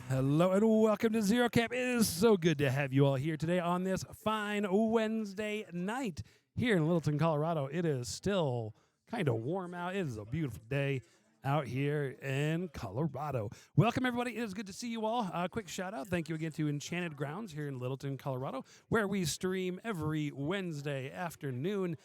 Hello and welcome to Zero Camp. It is so good to have you all here today on this fine Wednesday night here in Littleton, Colorado. It is still kind of warm out. It is a beautiful day out here in Colorado. Welcome, everybody. It is good to see you all. Quick shout out. Thank you again to Enchanted Grounds here in Littleton, Colorado, where we stream every Wednesday afternoon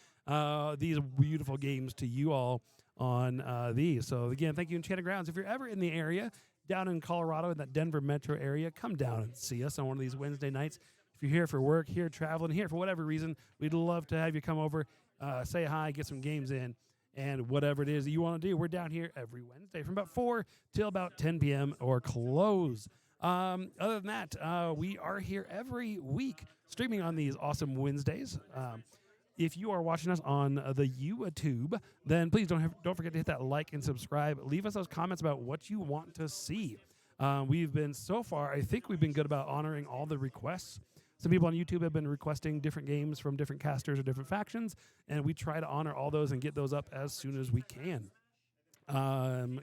these beautiful games to you all on these. So, again, thank you, Enchanted Grounds. If you're ever in the area, down in Colorado, in that Denver metro area, come down and see us on one of these Wednesday nights. If you're here for work, here traveling, here for whatever reason, we'd love to have you come over, say hi, get some games in, and whatever it is that you want to do. We're down here every Wednesday from about 4 till about 10 p.m. or close. Other than that, we are here every week streaming on these awesome Wednesdays. If you are watching us on the YouTube, then please don't forget to hit that like and subscribe. Leave us those comments about what you want to see. We've been, so far, I think we've been good about honoring all the requests. Some people on YouTube have been requesting different games from different casters or different factions, and we try to honor all those and get those up as soon as we can.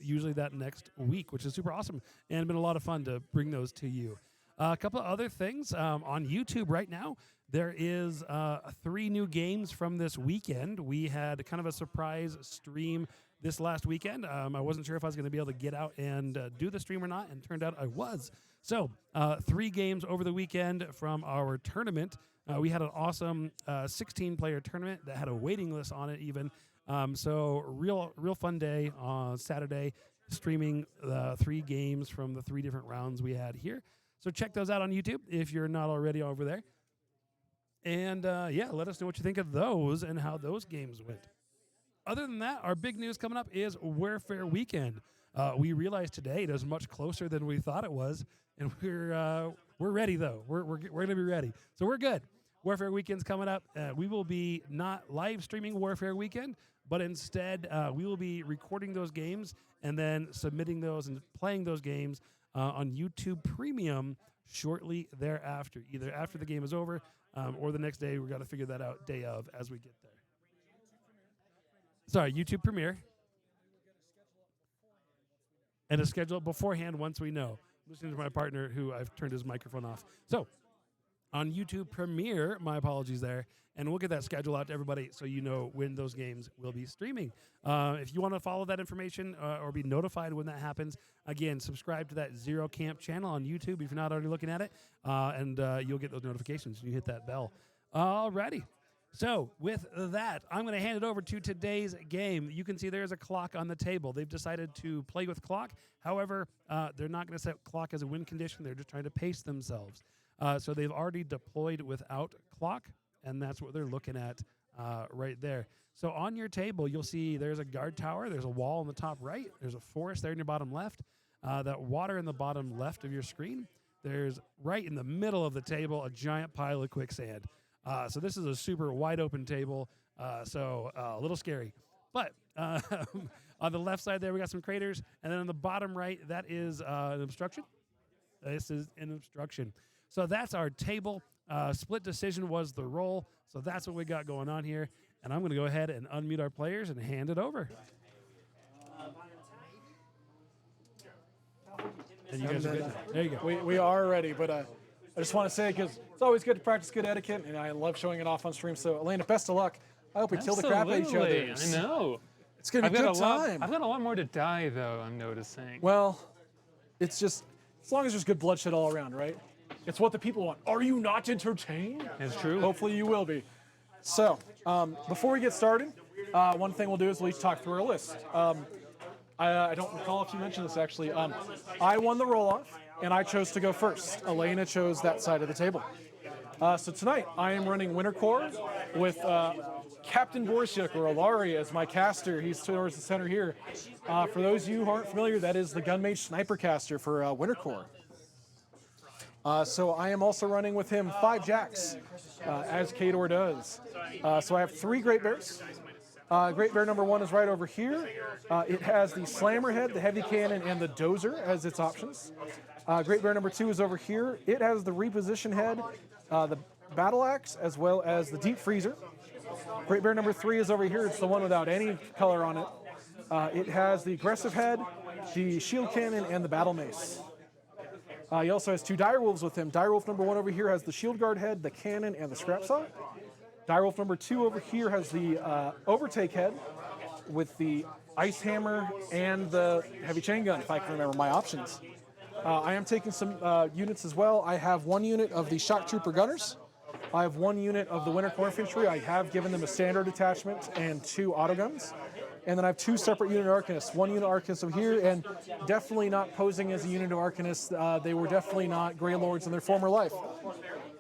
Usually that next week, which is super awesome, and been a lot of fun to bring those to you. A couple of other things on YouTube right now. There is 3 new games from this weekend. We had kind of a surprise stream this last weekend. I wasn't sure if I was going to be able to get out and do the stream or not, and turned out I was. So 3 games over the weekend from our tournament. We had an awesome 16-player tournament that had a waiting list on it even. So real fun day on Saturday, streaming 3 games from the 3 different rounds we had here. So check those out on YouTube if you're not already over there. And, yeah, let us know what you think of those and how those games went. Other than that, our big news coming up is Warfare Weekend. We realized today it is much closer than we thought it was, and we're ready, though. We're going to be ready. So we're good. Warfare Weekend's coming up. We will be not live streaming Warfare Weekend, but instead we will be recording those games and then submitting those and playing those games on YouTube Premium shortly thereafter, either after the game is over or the next day. We've got to figure that out day of as we get there. Sorry, YouTube Premiere. And a schedule beforehand once we know. Listening to my partner who I've turned his microphone off. So on YouTube Premiere, my apologies there, and we'll get that schedule out to everybody so you know when those games will be streaming. If you want to follow that information or be notified when that happens, again, subscribe to that Zero Camp channel on YouTube if you're not already looking at it, and you'll get those notifications when you hit that bell. Alrighty. So with that, I'm going to hand it over to today's game. You can see there's a clock on the table. They've decided to play with clock. However, they're not going to set clock as a win condition. They're just trying to pace themselves. So they've already deployed without clock, and that's what they're looking at right there. So on your table, you'll see there's a guard tower. There's a wall on the top right. There's a forest there in your bottom left. That water in the bottom left of your screen. There's right in the middle of the table a giant pile of quicksand. So this is a super wide open table, so a little scary. But on the left side there, we got some craters. And then on the bottom right, that is an obstruction. This is an obstruction. So that's our table. Split decision was the roll. So that's what we got going on here. And I'm going to go ahead and unmute our players and hand it over. And you guys are good. There you go. We are ready, but I just want to say, because it's always good to practice good etiquette, and I love showing it off on stream. So, Elena, best of luck. I hope we kill the crap out of each other. I know. It's going to be a good time. I've got a lot more to die, though, I'm noticing. Well, it's just, as long as there's good bloodshed all around, right? It's what the people want. Are you not entertained? It's true. Hopefully you will be. So, before we get started, one thing we'll do is we'll each talk through our list. I don't recall if you mentioned this, actually. I won the roll-off, and I chose to go first. Elena chose that side of the table. So tonight, I am running Winter Korps with Kapitan Borisyuk, or Ilari, as my caster. He's towards the center here. For those of you who aren't familiar, that is the Gunmage Sniper caster for Winter Korps. So I am also running with him 5 Jacks, as Kador does. So I have 3 Great Bears. Great Bear number 1 is right over here. It has the Slammer Head, the Heavy Cannon, and the Dozer as its options. Great Bear number 2 is over here. It has the Reposition Head, the Battle Axe, as well as the Deep Freezer. Great Bear number 3 is over here. It's the one without any color on it. It has the Aggressive Head, the Shield Cannon, and the Battle Mace. He also has 2 direwolves with him. Direwolf number 1 over here has the shield guard head, the cannon, and the scrap saw. Direwolf number 2 over here has the overtake head with the ice hammer and the heavy chain gun, if I can remember my options. I am taking some units as well. I have 1 unit of the shock trooper gunners. I have 1 unit of the Winter Korps infantry. I have given them a standard attachment and 2 autoguns. And then I have 2 separate unit arcanists. 1 unit arcanist over here, and definitely not posing as a unit of arcanists. They were definitely not Grey Lords in their former life.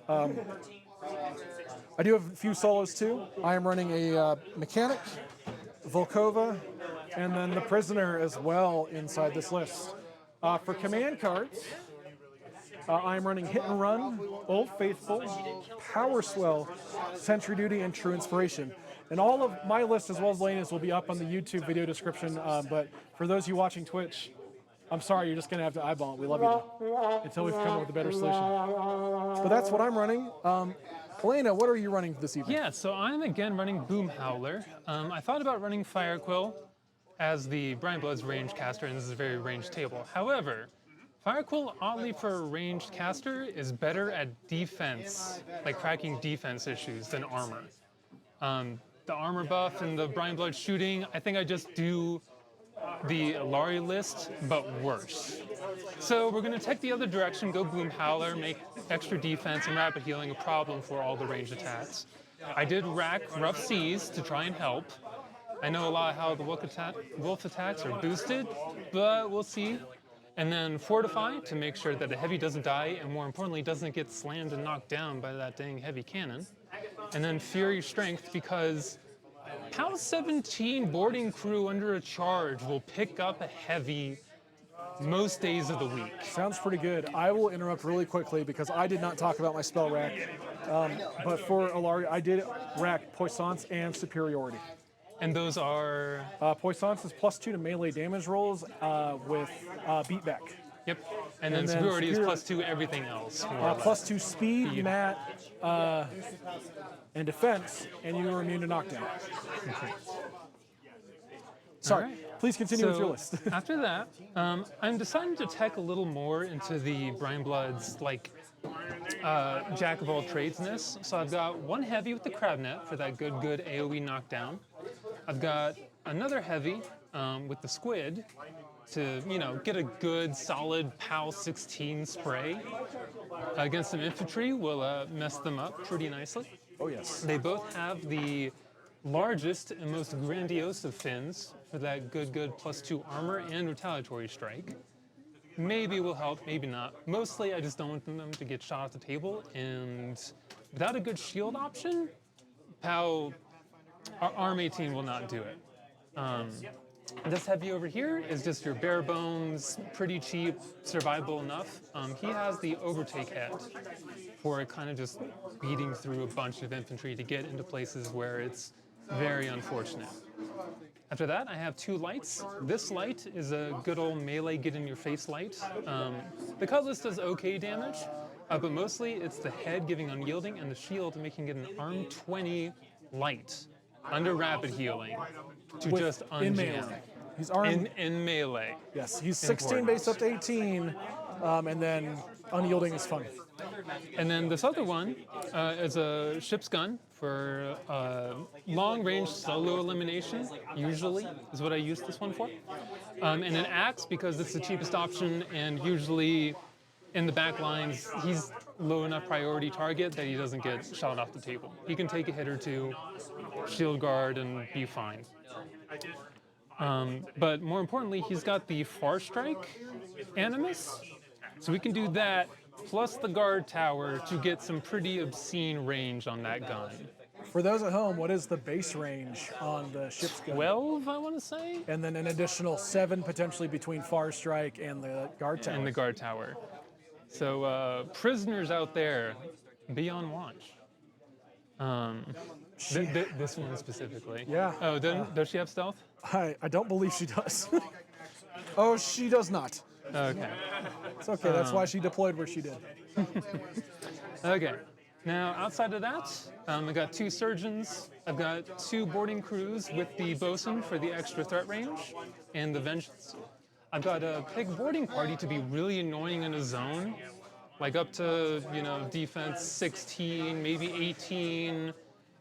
I do have a few solos too. I am running a mechanic, Volkova, and then the prisoner as well inside this list. For command cards, I'm running Hit and Run, Old Faithful, Power Swell, Sentry Duty, and True Inspiration. And all of my list, as well as Lena's, will be up on the YouTube video description. But for those of you watching Twitch, I'm sorry, you're just going to have to eyeball it. We love you until we've come up with a better solution. But that's what I'm running. Elena, what are you running this evening? Yeah, so I'm again running Boomhowler. I thought about running Firequill as the Brineblood's ranged caster, and this is a very ranged table. However, Firequill, oddly for a ranged caster, is better at defense, like cracking defense issues, than armor. The armor buff and the Brineblood shooting, I think I just do the Ilari list, but worse. So we're going to take the other direction, go Boomhowler, make extra defense and rapid healing a problem for all the ranged attacks. I did rack Rough Seas to try and help. I know a lot how the wolf attacks are boosted, but we'll see. And then Fortify to make sure that the heavy doesn't die, and more importantly, doesn't get slammed and knocked down by that dang heavy cannon. And then Fury Strength, because PAL 17 boarding crew under a charge will pick up a heavy most days of the week. Sounds pretty good. I will interrupt really quickly because I did not talk about my spell rack. But for Ilari, I did rack Puissance and Superiority. And those are? Puissance is +2 to melee damage rolls with beatback. Yep. And then Superiority is +2 everything else. +2 speed, mat, and defense, and you are immune to knockdown. Okay. Sorry, Right. please continue with your list. After that, I'm deciding to tech a little more into the Brineblood's like jack of all tradesness. So I've got 1 heavy with the Crabnet for that good AoE knockdown. I've got another heavy with the Squid to, get a good solid PAL 16 spray. Against some infantry will mess them up pretty nicely. Oh yes. They both have the largest and most grandiose of fins for that good +2 armor and retaliatory strike. Maybe will help, maybe not. Mostly I just don't want them to get shot off the table, and without a good shield option, PAL Arm 18 will not do it. This heavy over here is just your bare bones, pretty cheap, survivable enough. He has the overtake head for kind of just beating through a bunch of infantry to get into places where it's very unfortunate. After that, I have 2 lights. This light is a good old melee get-in-your-face light. The Cutlass does okay damage, but mostly it's the head giving unyielding and the shield making it an arm 20 light under rapid healing to just in unjam. melee. He's armed In melee. Yes, he's 16 base up to 18, and then unyielding is fun. And then this other one is a ship's gun for long-range solo elimination, usually, is what I use this one for. And an axe, because it's the cheapest option, and usually in the back lines, he's low enough priority target that he doesn't get shot off the table. He can take a hit or 2, shield guard, and be fine. But more importantly, he's got the Far Strike Animus, so we can do that plus the guard tower to get some pretty obscene range on that gun. For those at home, what is the base range on the ship's gun? 12, I want to say? And then an additional 7 potentially between Far Strike and the guard tower. And the guard tower. So prisoners out there, be on watch. This one specifically. Yeah. Oh, does she have stealth? I don't believe she does. Oh, she does not. Okay. It's okay, that's why she deployed where she did. Okay. Now, outside of that, I got 2 surgeons. I've got 2 boarding crews with the bosun for the extra threat range and the vengeance. I've got a big boarding party to be really annoying in a zone, like up to, defense 16, maybe 18,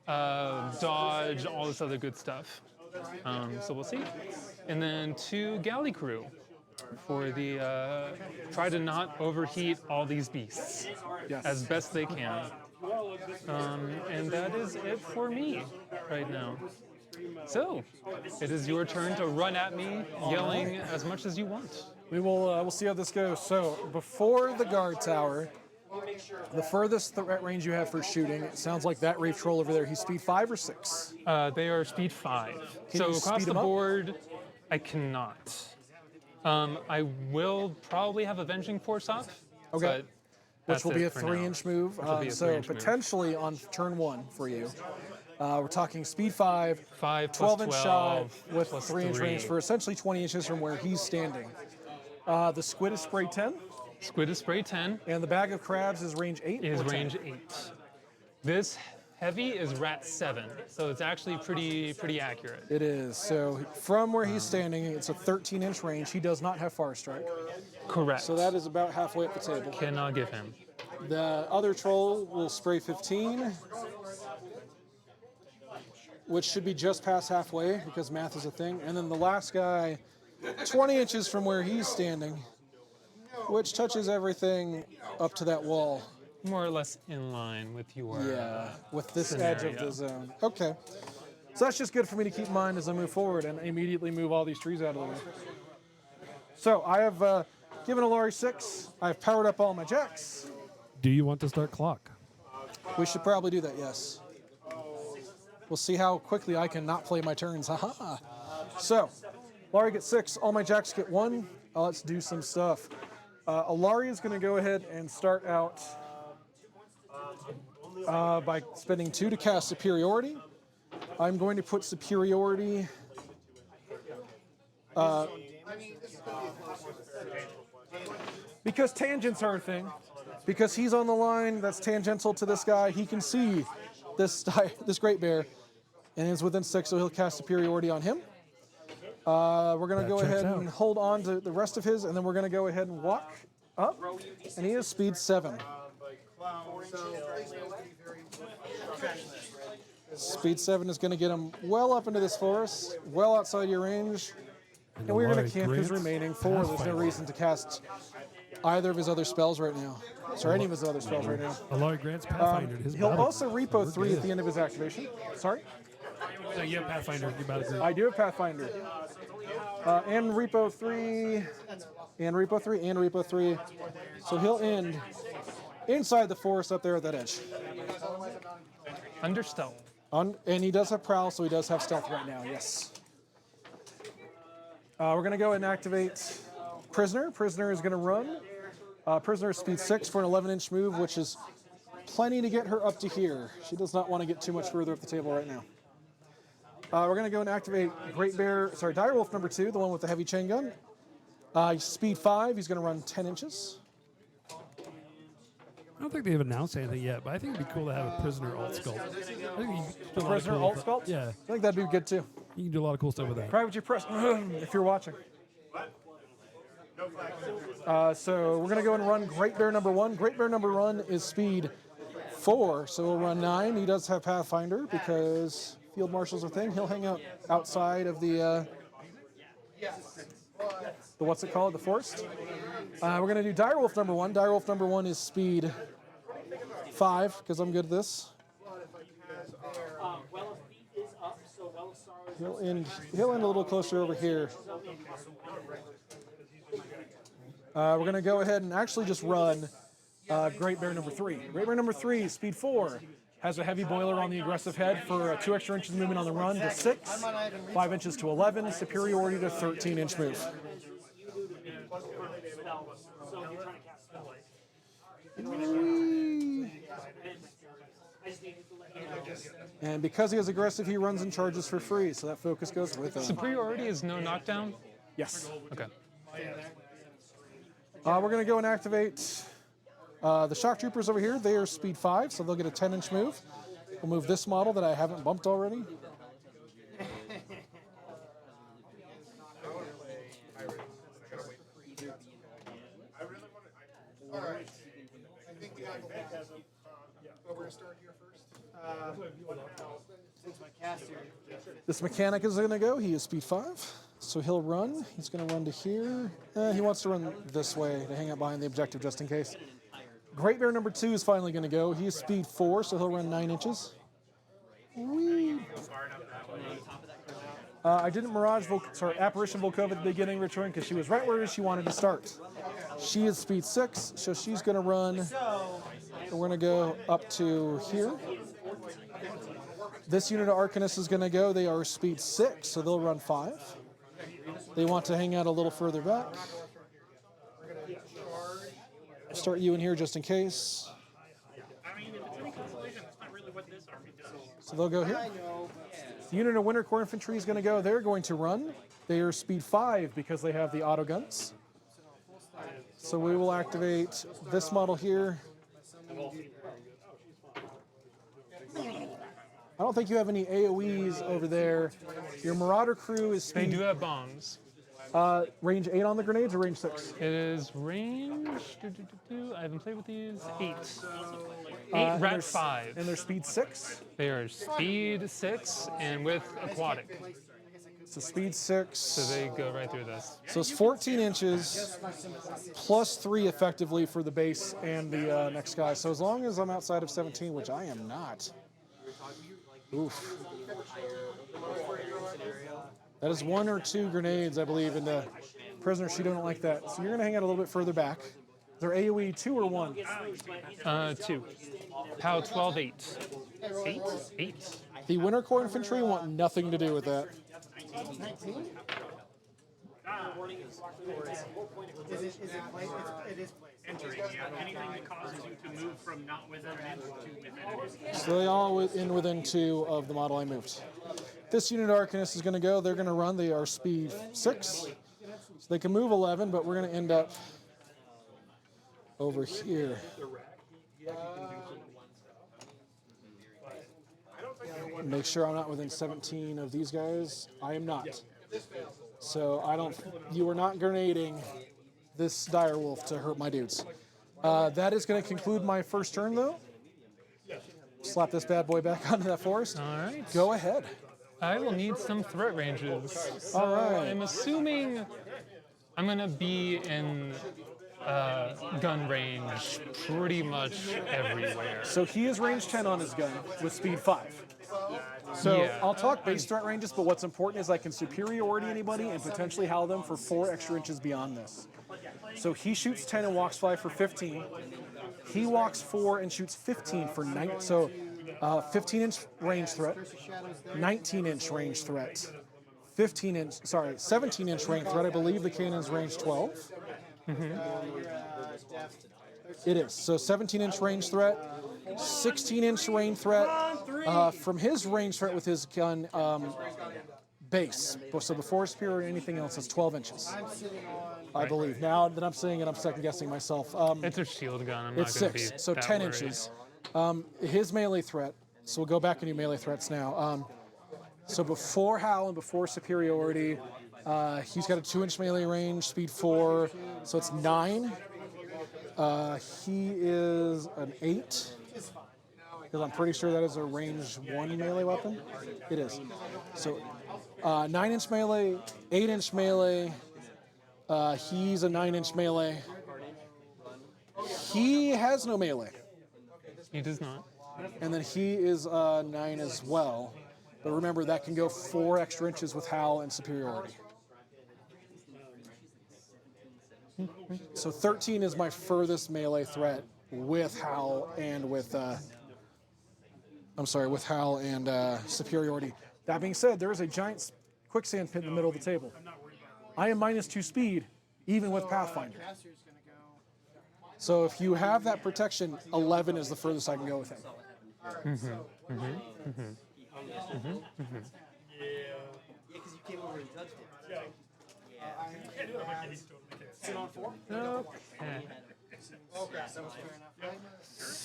dodge, all this other good stuff. So we'll see. And then 2 galley crew for the try to not overheat all these beasts as best they can. And that is it for me right now. So, it is your turn to run at me, yelling as much as you want. We will we'll see how this goes. So before the guard tower, the furthest threat range you have for shooting, it sounds like that Wraith Troll over there, he's speed 5 or 6? They are speed 5. Can So you across speed the them up? board, I cannot. I will probably have Avenging Force off. Okay. But Which will be a 3-inch move. Which will be a So 3-inch move. potentially on turn 1 for you. We're talking speed 5, 5 plus 12-inch shot with plus 3-inch 3. range for essentially 20 inches from where he's standing. The Squid is spray 10, Squid is spray 10. and the Bag of Crabs is range 8. Is or 10? range 8. This heavy is rat 7, so it's actually pretty accurate. It is. So from where he's standing, it's a 13-inch range. He does not have Far Strike. Correct. So that is about halfway up the table. Cannot give him. The other troll will spray 15, which should be just past halfway because math is a thing. And then the last guy, 20 inches from where he's standing, which touches everything up to that wall. More or less in line with your With this edge of the zone. Okay. So that's just good for me to keep in mind as I move forward and immediately move all these trees out of the way. So I have given Ilari 6. I've powered up all my jacks. Do you want to start clock? We should probably do that, yes. We'll see how quickly I can not play my turns. Haha. So, Ilari gets 6. All my jacks get 1. Let's do some stuff. Ilari is going to go ahead and start out by spending 2 to cast Superiority. I'm going to put Superiority because tangents are a thing. Because he's on the line that's tangential to this guy, he can see this Great Bear, and he's within 6, so he'll cast Superiority on him. We're going to go ahead and hold on to the rest of his, and then we're going to go ahead and walk up, and he is speed 7. Speed 7 is going to get him well up into this forest, well outside your range, and we're going to camp his remaining 4. There's no reason to cast either of his other spells right now. Sorry, any of his other spells right now. Ilari grants Pathfinder. He'll also repo 3 at the end of his activation. Sorry? So you have Pathfinder. You're about to I do have Pathfinder. And repo 3, and repo 3, and repo 3. So he'll end inside the forest up there at that edge. Under stealth. And he does have Prowl, so he does have Stealth right now, yes. We're going to go and activate Prisoner. Prisoner is going to run. Prisoner is speed 6 for an 11-inch move, which is plenty to get her up to here. She does not want to get too much further up the table right now. We're going to go and activate Direwolf number 2, the one with the heavy chain gun. Speed 5, he's going to run 10 inches. I don't think they've announced anything yet, but I think it'd be cool to have a prisoner alt sculpt. I think you can do a lot of Prisoner cool alt sculpt? Yeah, I think that'd be good too. you can do a lot of cool stuff with that. Private Press, if you're watching. So we're going to go and run Great Bear number 1. Great Bear number 1 is speed 4, so we'll run 9. He does have Pathfinder because Field Marshal's a thing. He'll hang out outside of the what's it called? The forest. We're going to do Direwolf number 1. Direwolf number 1 is speed 5 because I'm good at this. He'll end a little closer over here. We're going to go ahead and actually just run Great Bear number 3. Great Bear number 3, speed 4, has a heavy boiler on the aggressive head for 2 extra inches of movement on the run to 6, 5 inches to 11, superiority to 13-inch move. And because he has aggressive, he runs and charges for free, so that focus goes with him. Superiority is no knockdown? Yes. Okay. We're going to go and activate the Shock Troopers over here. They are speed 5, so they'll get a 10-inch move. We'll move this model that I haven't bumped already. This mechanic is going to go. He is speed 5, so he'll run. He's going to run to here. He wants to run this way to hang out behind the objective just in case. Great Bear number 2 is finally going to go. He is speed 4, so he'll run 9 inches. Whee. I didn't Apparition Volkova at the beginning, return, because she was right where she wanted to start. She is speed 6, so she's going to run. We're going to go up to here. This unit of Arcanists is going to go. They are speed 6, so they'll run 5. They want to hang out a little further back. Start you in here just in case. So they'll go here. The unit of Winter Korps Infantry is going to go. They're going to run. They are speed 5 because they have the auto guns. So we will activate this model here. I don't think you have any AoEs over there. Your Marauder crew is speed... They do have bombs. Range 8 on the grenades or range 6? It is range... I haven't played with these. 8. 8 rat 5. And they're speed 6? They are speed 6 and with aquatic. So speed 6. So they go right through this. So it's 14 inches plus 3 effectively for the base and the next guy. So as long as I'm outside of 17, which I am not. Oof. That is 1 or 2 grenades, I believe, in the prisoner. She don't like that. So you're going to hang out a little bit further back. Is there AoE 2 or 1? 2. POW 12, 8. 8? 8. The Winter Korps Infantry want nothing to do with that. Anything that causes you to move from not within an inch to within an inch. So they all within 2 of the model I moved. This unit Arcanist is going to go. They're going to run. They are speed 6. So they can move 11, but we're going to end up over here. Make sure I'm not within 17 of these guys. I am not. So you are not grenading this direwolf to hurt my dudes. That is going to conclude my first turn, though. Slap this bad boy back onto that forest. All right. Go ahead. I will need some threat ranges. So All right. I'm assuming I'm going to be in gun range pretty much everywhere. So he is range 10 on his gun with speed 5. So Yeah. I'll talk base threat ranges, but what's important is I can superiority anybody and potentially howl them for 4 extra inches beyond this. So he shoots 10 and walks 5 for 15. He walks 4 and shoots 15 for 9. So 15-inch range threat, 19-inch range threat, 17-inch range threat. I believe the cannon's range 12. It is. So 17-inch range threat, 16-inch range threat. From his range threat with his gun base, so before spear or anything else, it's 12 inches. I believe. Now that I'm saying it, I'm second guessing myself. It's a shield gun. I'm It's not going to 6, be so that 10 worried. inches. His melee threat, so we'll go back and do melee threats now. So before howl and before superiority, he's got a 2-inch melee range, speed 4, so it's 9. He is an 8, because I'm pretty sure that is a range 1 melee weapon. It is. So 9-inch melee, 8-inch melee. He's a 9-inch melee. He has no melee. He does not. And then he is 9 as well. But remember, that can go 4 extra inches with howl and superiority. So 13 is my furthest melee threat with howl and with, with howl and superiority. That being said, there is a giant quicksand pit in the middle of the table. I am -2 speed, even with Pathfinder. So if you have that protection, 11 is the furthest I can go with him. Okay.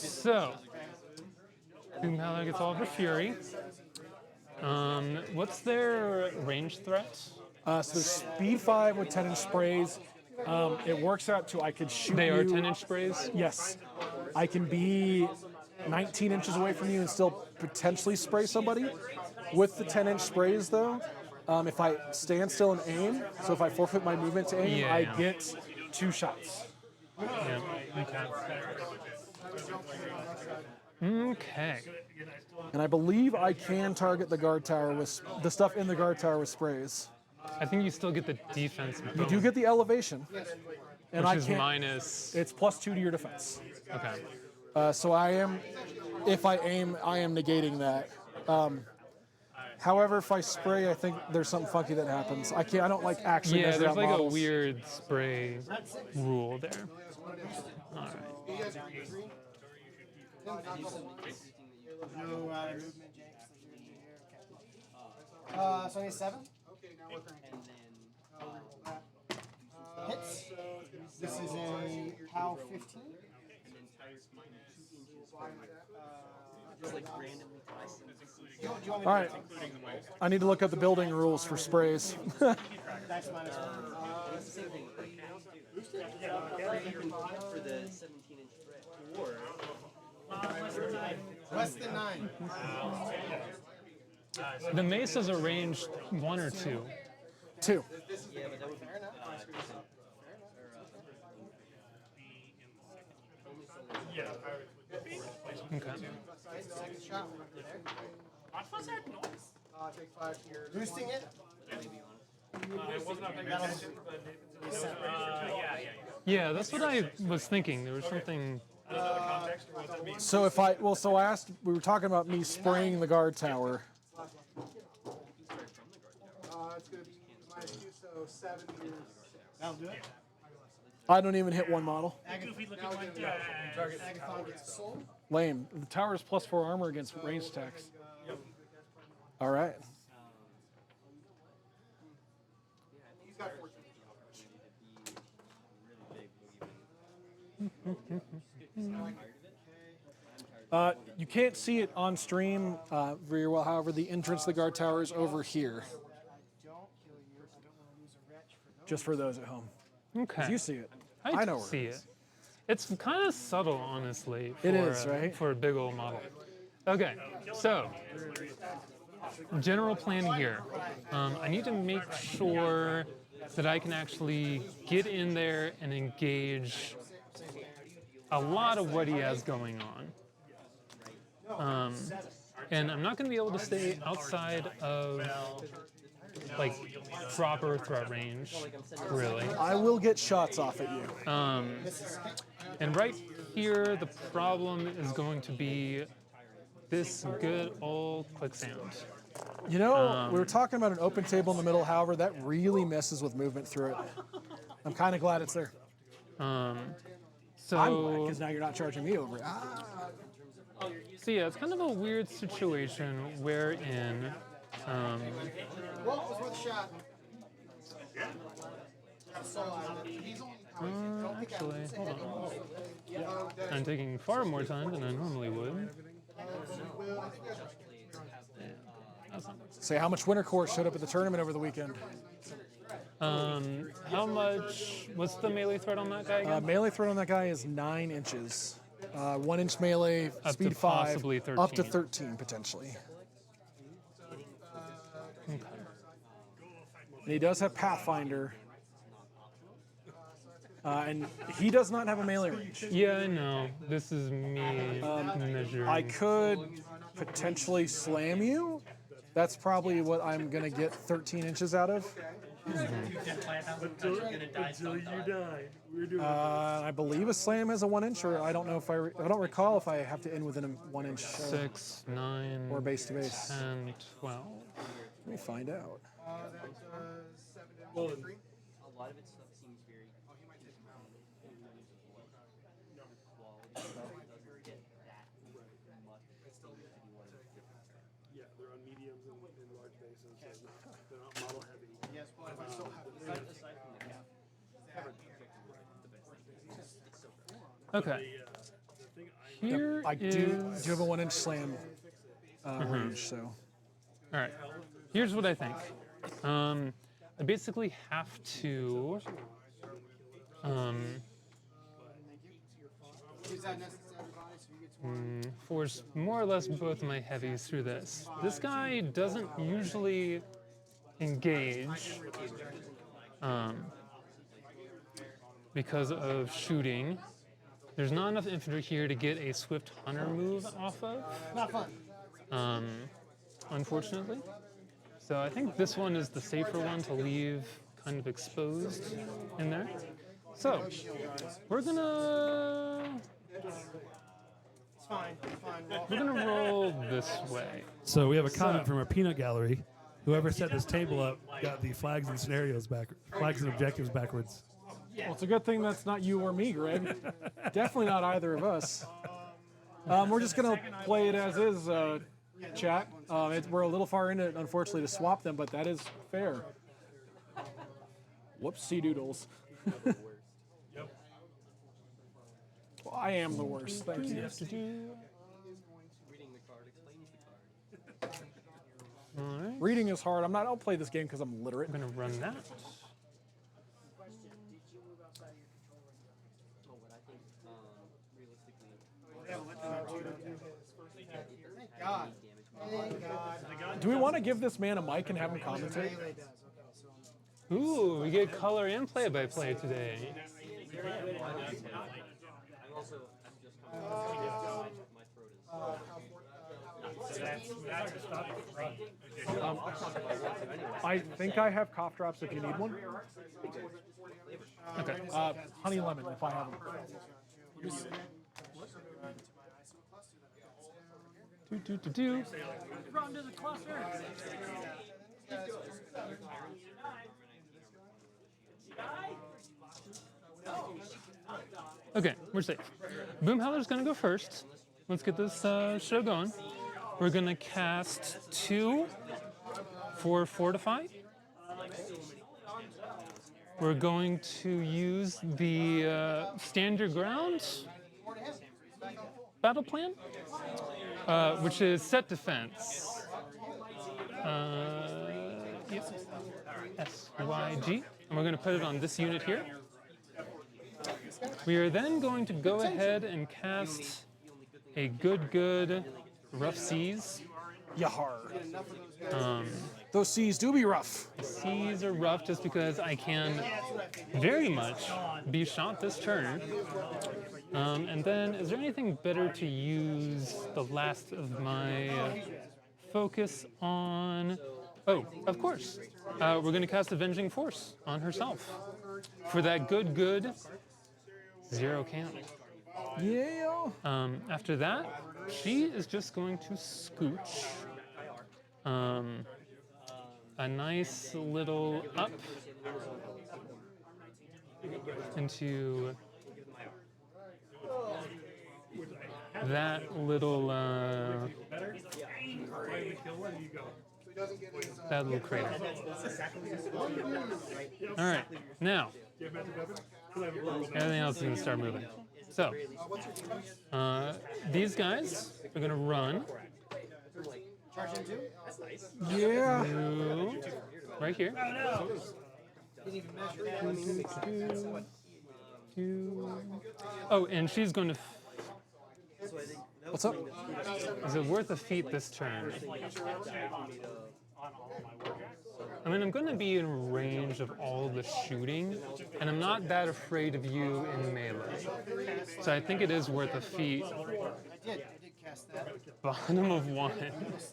So, Boomhowler gets all of her fury. What's their range threat? So there's speed 5 with 10-inch sprays. It works out to I could shoot They are you. 10-inch sprays? Yes. I can be 19 inches away from you and still potentially spray somebody. With the 10-inch sprays, though, if I stand still and aim, so if I forfeit my movement to aim, I get 2 shots. Yeah. Okay. And I believe I can target the guard tower with the stuff in the guard tower with sprays. I think you still get the defense bonus. You do get the elevation. And which is minus. It's +2 to your defense. Okay. So I am, if I aim, I am negating that. However, if I spray, I think there's something funky that happens. I don't like actually Yeah, measure there's out like models. a weird spray rule there. All right. No movement, so I need 7. Hits. This is a POW 15. All right. I need to look up the building rules for sprays. Dice minus 1. Less than 9. The mace is a range 1 or 2. 2. Okay. What was that noise? Take 5 here. Boosting it. Yeah, that's what I was thinking. There was something. So if so I asked, we were talking about me spraying the guard tower. It's going to be -2, so 7 years. That'll do it. I don't even hit 1 model. Agathon gets sold. Lame. The tower is +4 armor against ranged attacks. All right. He's got 14. You can't see it on stream very well. However, the entrance to the guard tower is over here. Just for those at home. Okay. You see it. I know where see it it. is. It's kind of subtle, honestly. For, It is, right? For a big old model. Okay, so general plan here. I need to make sure that I can actually get in there and engage a lot of what he has going on. And I'm not going to be able to stay outside of like proper threat range, really. I will get shots off at you. And right here, the problem is going to be this good old click sound. You know, we were talking about an open table in the middle. However, that really messes with movement through it. I'm kind of glad it's there. So, I'm glad because now you're not charging me over it. So yeah, it's kind of a weird situation wherein Well, it was worth a shot. actually, hold on. I'm taking far more time than I normally would. Say how much Winter Korps showed up at the tournament over the weekend. How much? What's the melee threat on that guy again? Melee threat on that guy is 9 inches. 1 inch melee, Up speed to 5, possibly up to 13. 13 potentially. Okay. And he does have Pathfinder. And he does not have a melee range. Yeah, I know. This is me measuring. I could potentially slam you. That's probably what I'm going to get 13 inches out of. Until you die. We're doing I believe a slam has a 1 inch, or I don't know if I don't recall if I have to end within a 1 inch. 6, 9, or base to base. 10, 12. Let me find out. A lot of its stuff seems very. Yeah, they're on mediums and large bases. They're not model heavy. Yes, but if I still have Aside from the cap, Okay. Here I do have a 1 inch slam range, so. All right. Here's what I think. I basically have to. Is that necessary? force more or less both of my heavies through this. This guy doesn't usually engage because of shooting. There's not enough infantry here to get a swift hunter move off of. Not fun. Unfortunately. So I think this one is the safer one to leave kind of exposed in there. So we're gonna roll this way. So we have a comment from our peanut gallery. Whoever set this table up got the flags and objectives backwards. Well, it's a good thing that's not you or me, Greg. Definitely not either of us. We're just going to play it as is, chat. We're a little far into it, unfortunately, to swap them, but that is fair. Whoopsie doodles. Well, I am the worst, thank you. Reading the card explains the card. All right. Reading is hard. I'll play this game because I'm literate. I'm gonna run that. Oh, what I think, realistically, God. Thank God. Do we want to give this man a mic and have him commentate? Really does. Okay, so Ooh, we get color and play-by-play today. I'm just coming my throat is. I think I have cough drops if you need one. Okay. Honey lemon if I have them. Do. Run to the cluster. Okay, we're safe. Boomhowler's gonna go first. Let's get this show going. We're gonna cast 2 for Fortify. We're going to use the stand your ground battle plan, which is set defense. Yep. SYG. And we're going to put it on this unit here. We are then going to go ahead and cast a good rough seas. Yahar. Um, Those seas do be rough. Seas are rough just because I can very much be shot this turn. And then, is there anything better to use the last of my focus on? Oh, of course. We're going to cast Avenging Force on herself for that good 0 count. Yeah. After that, she is just going to scooch. A nice little up into that little crater. All right, now everything else is going to start moving. So these guys are going to run. Yeah. Right here. Oh, and she's going to. What's up? Is it worth a feat this turn? I mean, I'm going to be in range of all the shooting, and I'm not that afraid of you in melee. So I think it is worth a feat. I did cast that. Bottom of 1. It does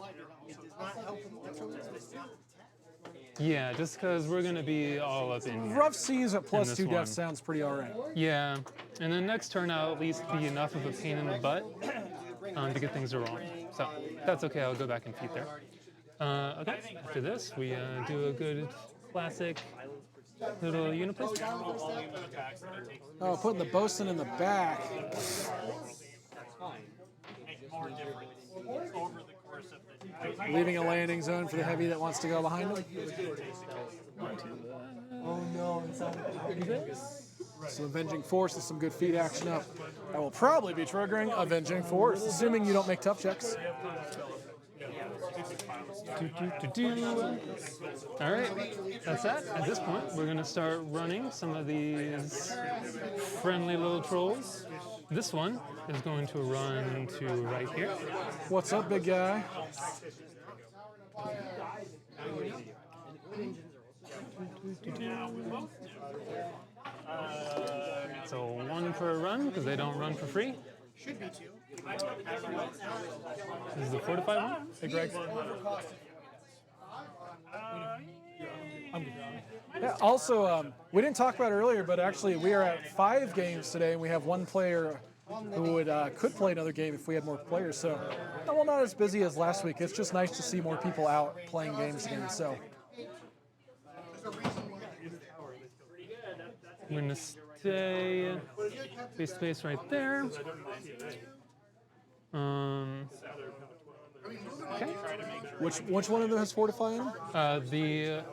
not help with the Yeah, just because we're going to be all up in here. Rough seas at this +2 one. def sounds pretty alright. Yeah, and then next turn I'll at least be enough of a pain in the butt to get things rolling. So that's okay, I'll go back and feed there. Okay, after this we do a good classic little unit place. Oh, putting the bosun in the back. More difference over the course of the Leaving a landing zone for the heavy that wants to go behind him. Oh no, it's not. So Avenging Force is some good feat action up. I will probably be triggering Avenging Force, assuming you don't make tough checks. All right, that's that. At this point, we're going to start running some of these friendly little trolls. this one is going to run to right here. What's up, big guy? So 1 per run, because they don't run for free. Should be 2. This is the Fortify one. Hey, Greg. Yeah, also, we didn't talk about it earlier, but actually we are at 5 games today, and we have 1 player who could play another game if we had more players. So, well, not as busy as last week. It's just nice to see more people out playing games again. So, I'm going to stay face to face right there. Okay. which one of them has Fortify in him? The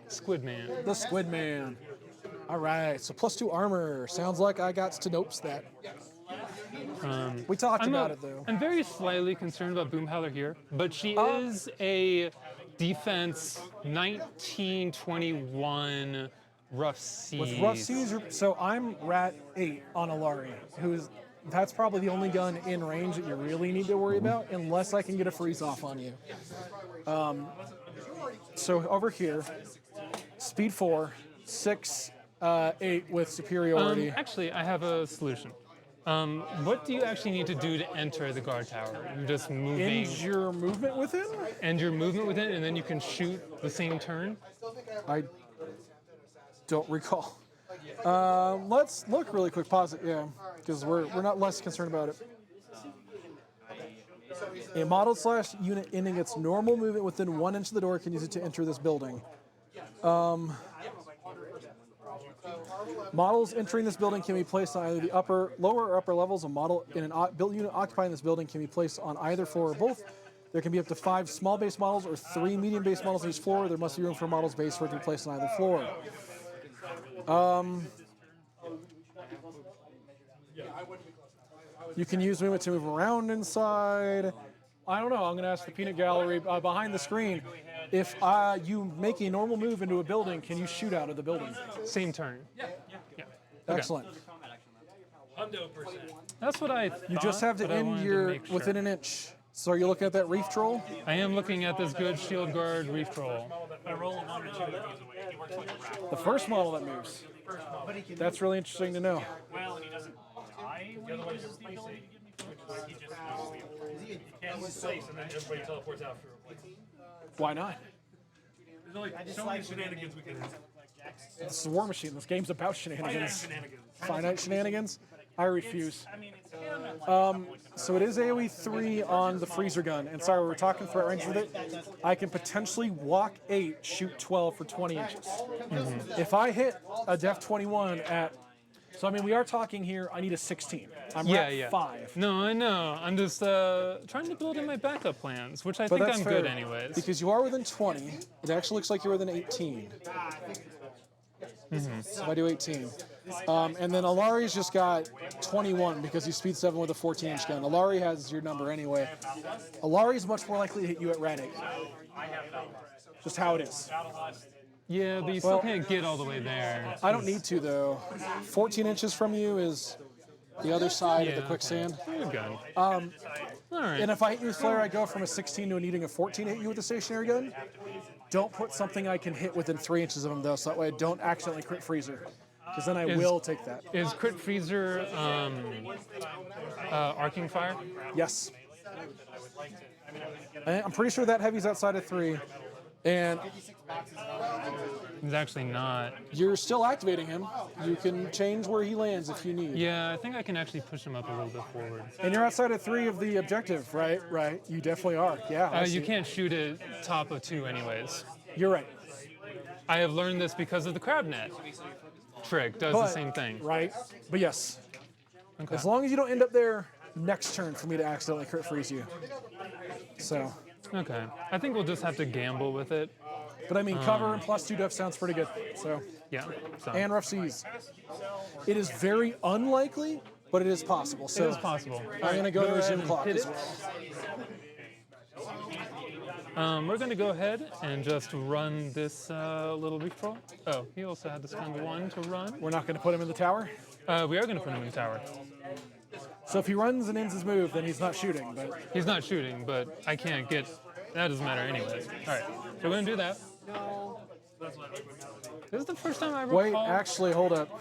Squid Man. The Squid Man. All right, so +2 armor. Sounds like I got to nopes that. We talked about it though. I'm very slightly concerned about Boomhowler here, but she is a defense 1921 rough seas. With rough seas, so I'm Rat 8 on Ilari, that's probably the only gun in range that you really need to worry about, unless I can get a freeze off on you. So over here, speed 4, 6, 8 with superiority. Actually, I have a solution. What do you actually need to do to enter the guard tower? You're just moving. End your movement with him? End your movement with it, and then you can shoot the same turn? I don't recall. Let's look really quick. Pause it, yeah, because we're not less concerned about it. A model / unit ending its normal movement within 1 inch of the door can use it to enter this building. Models entering this building can be placed on either the lower or upper levels. A model in an built unit occupying this building can be placed on either floor or both. There can be up to 5 small base models or 3 medium base models on each floor. There must be room for models base for it to be placed on either floor. You can use movement to move around inside. I don't know. I'm going to ask the peanut gallery behind the screen. If you make a normal move into a building, can you shoot out of the building? Same turn. Yeah. Excellent. That's what I thought. You just have to end within an inch. So are you looking at that reef troll? I am looking at this good shield guard reef troll. I roll a 1 or 2 that moves away. He works like a rat. The first model that moves. That's really interesting to know. Well, and he doesn't die when he uses the ability to give me food. He just moves. He can't lose place, and then everybody teleports out for replacement. Why not? There's only so many shenanigans we can have. This is Warmachine. This game's about shenanigans. Shenanigans. Finite shenanigans? I refuse. I mean, it's canon. So it is AoE 3 on the freezer gun. And sorry, we're talking threat range with it. I can potentially walk 8, shoot 12 for 20 inches. If I hit a def 21 at... So, I mean, we are talking here, I need a 16. I'm at 5. No, I know. I'm just trying to build in my backup plans, which I think that's I'm fair, good anyways. Because you are within 20. It actually looks like you're within 18. So if I do 18. And then Ilari's just got 21 because he's speed 7 with a 14-inch gun. Ilari has your number anyway. Ilari's much more likely to hit you at Radix. Just how it is. Yeah, but you still can't get all the way there. I don't need to, though. 14 inches from you is the other side of the Yeah, quicksand. Good gun. All right. And if I hit you with flare, I go from a 16 to a needing a 14 to hit you with a stationary gun. Don't put something I can hit within 3 inches of him, though, so that way I don't accidentally crit freezer. Because then I will take that. Is crit freezer arcing fire? Yes. I'm pretty sure that heavy's outside of 3. And It's actually not. you're still activating him. You can change where he lands if you need. Yeah, I think I can actually push him up a little bit forward. And you're outside of 3 of the objective, right? Right. You definitely are. Yeah. I see. You can't shoot it top of 2 anyways. You're right. I have learned this because of the crab net trick. Does the same thing. Right. But yes. Okay. As long as you don't end up there next turn for me to accidentally crit freeze you. So. Okay. I think we'll just have to gamble with it. But I mean, cover and +2 def sounds pretty good. So. Yeah. So. And rough seas. It is very unlikely, but it is possible. So It is possible. I'm going to go to ahead resume and clock hit as it. well. We're going to go ahead and just run this little reef troll. Oh, he also had to spend 1 to run. We're not going to put him in the tower. We are going to put him in the tower. So if he runs and ends his move, then he's not shooting. But He's not shooting, but I can't get. That doesn't matter anyways. All right, so we're gonna do that. This is the first time I recall. wait, actually, hold up.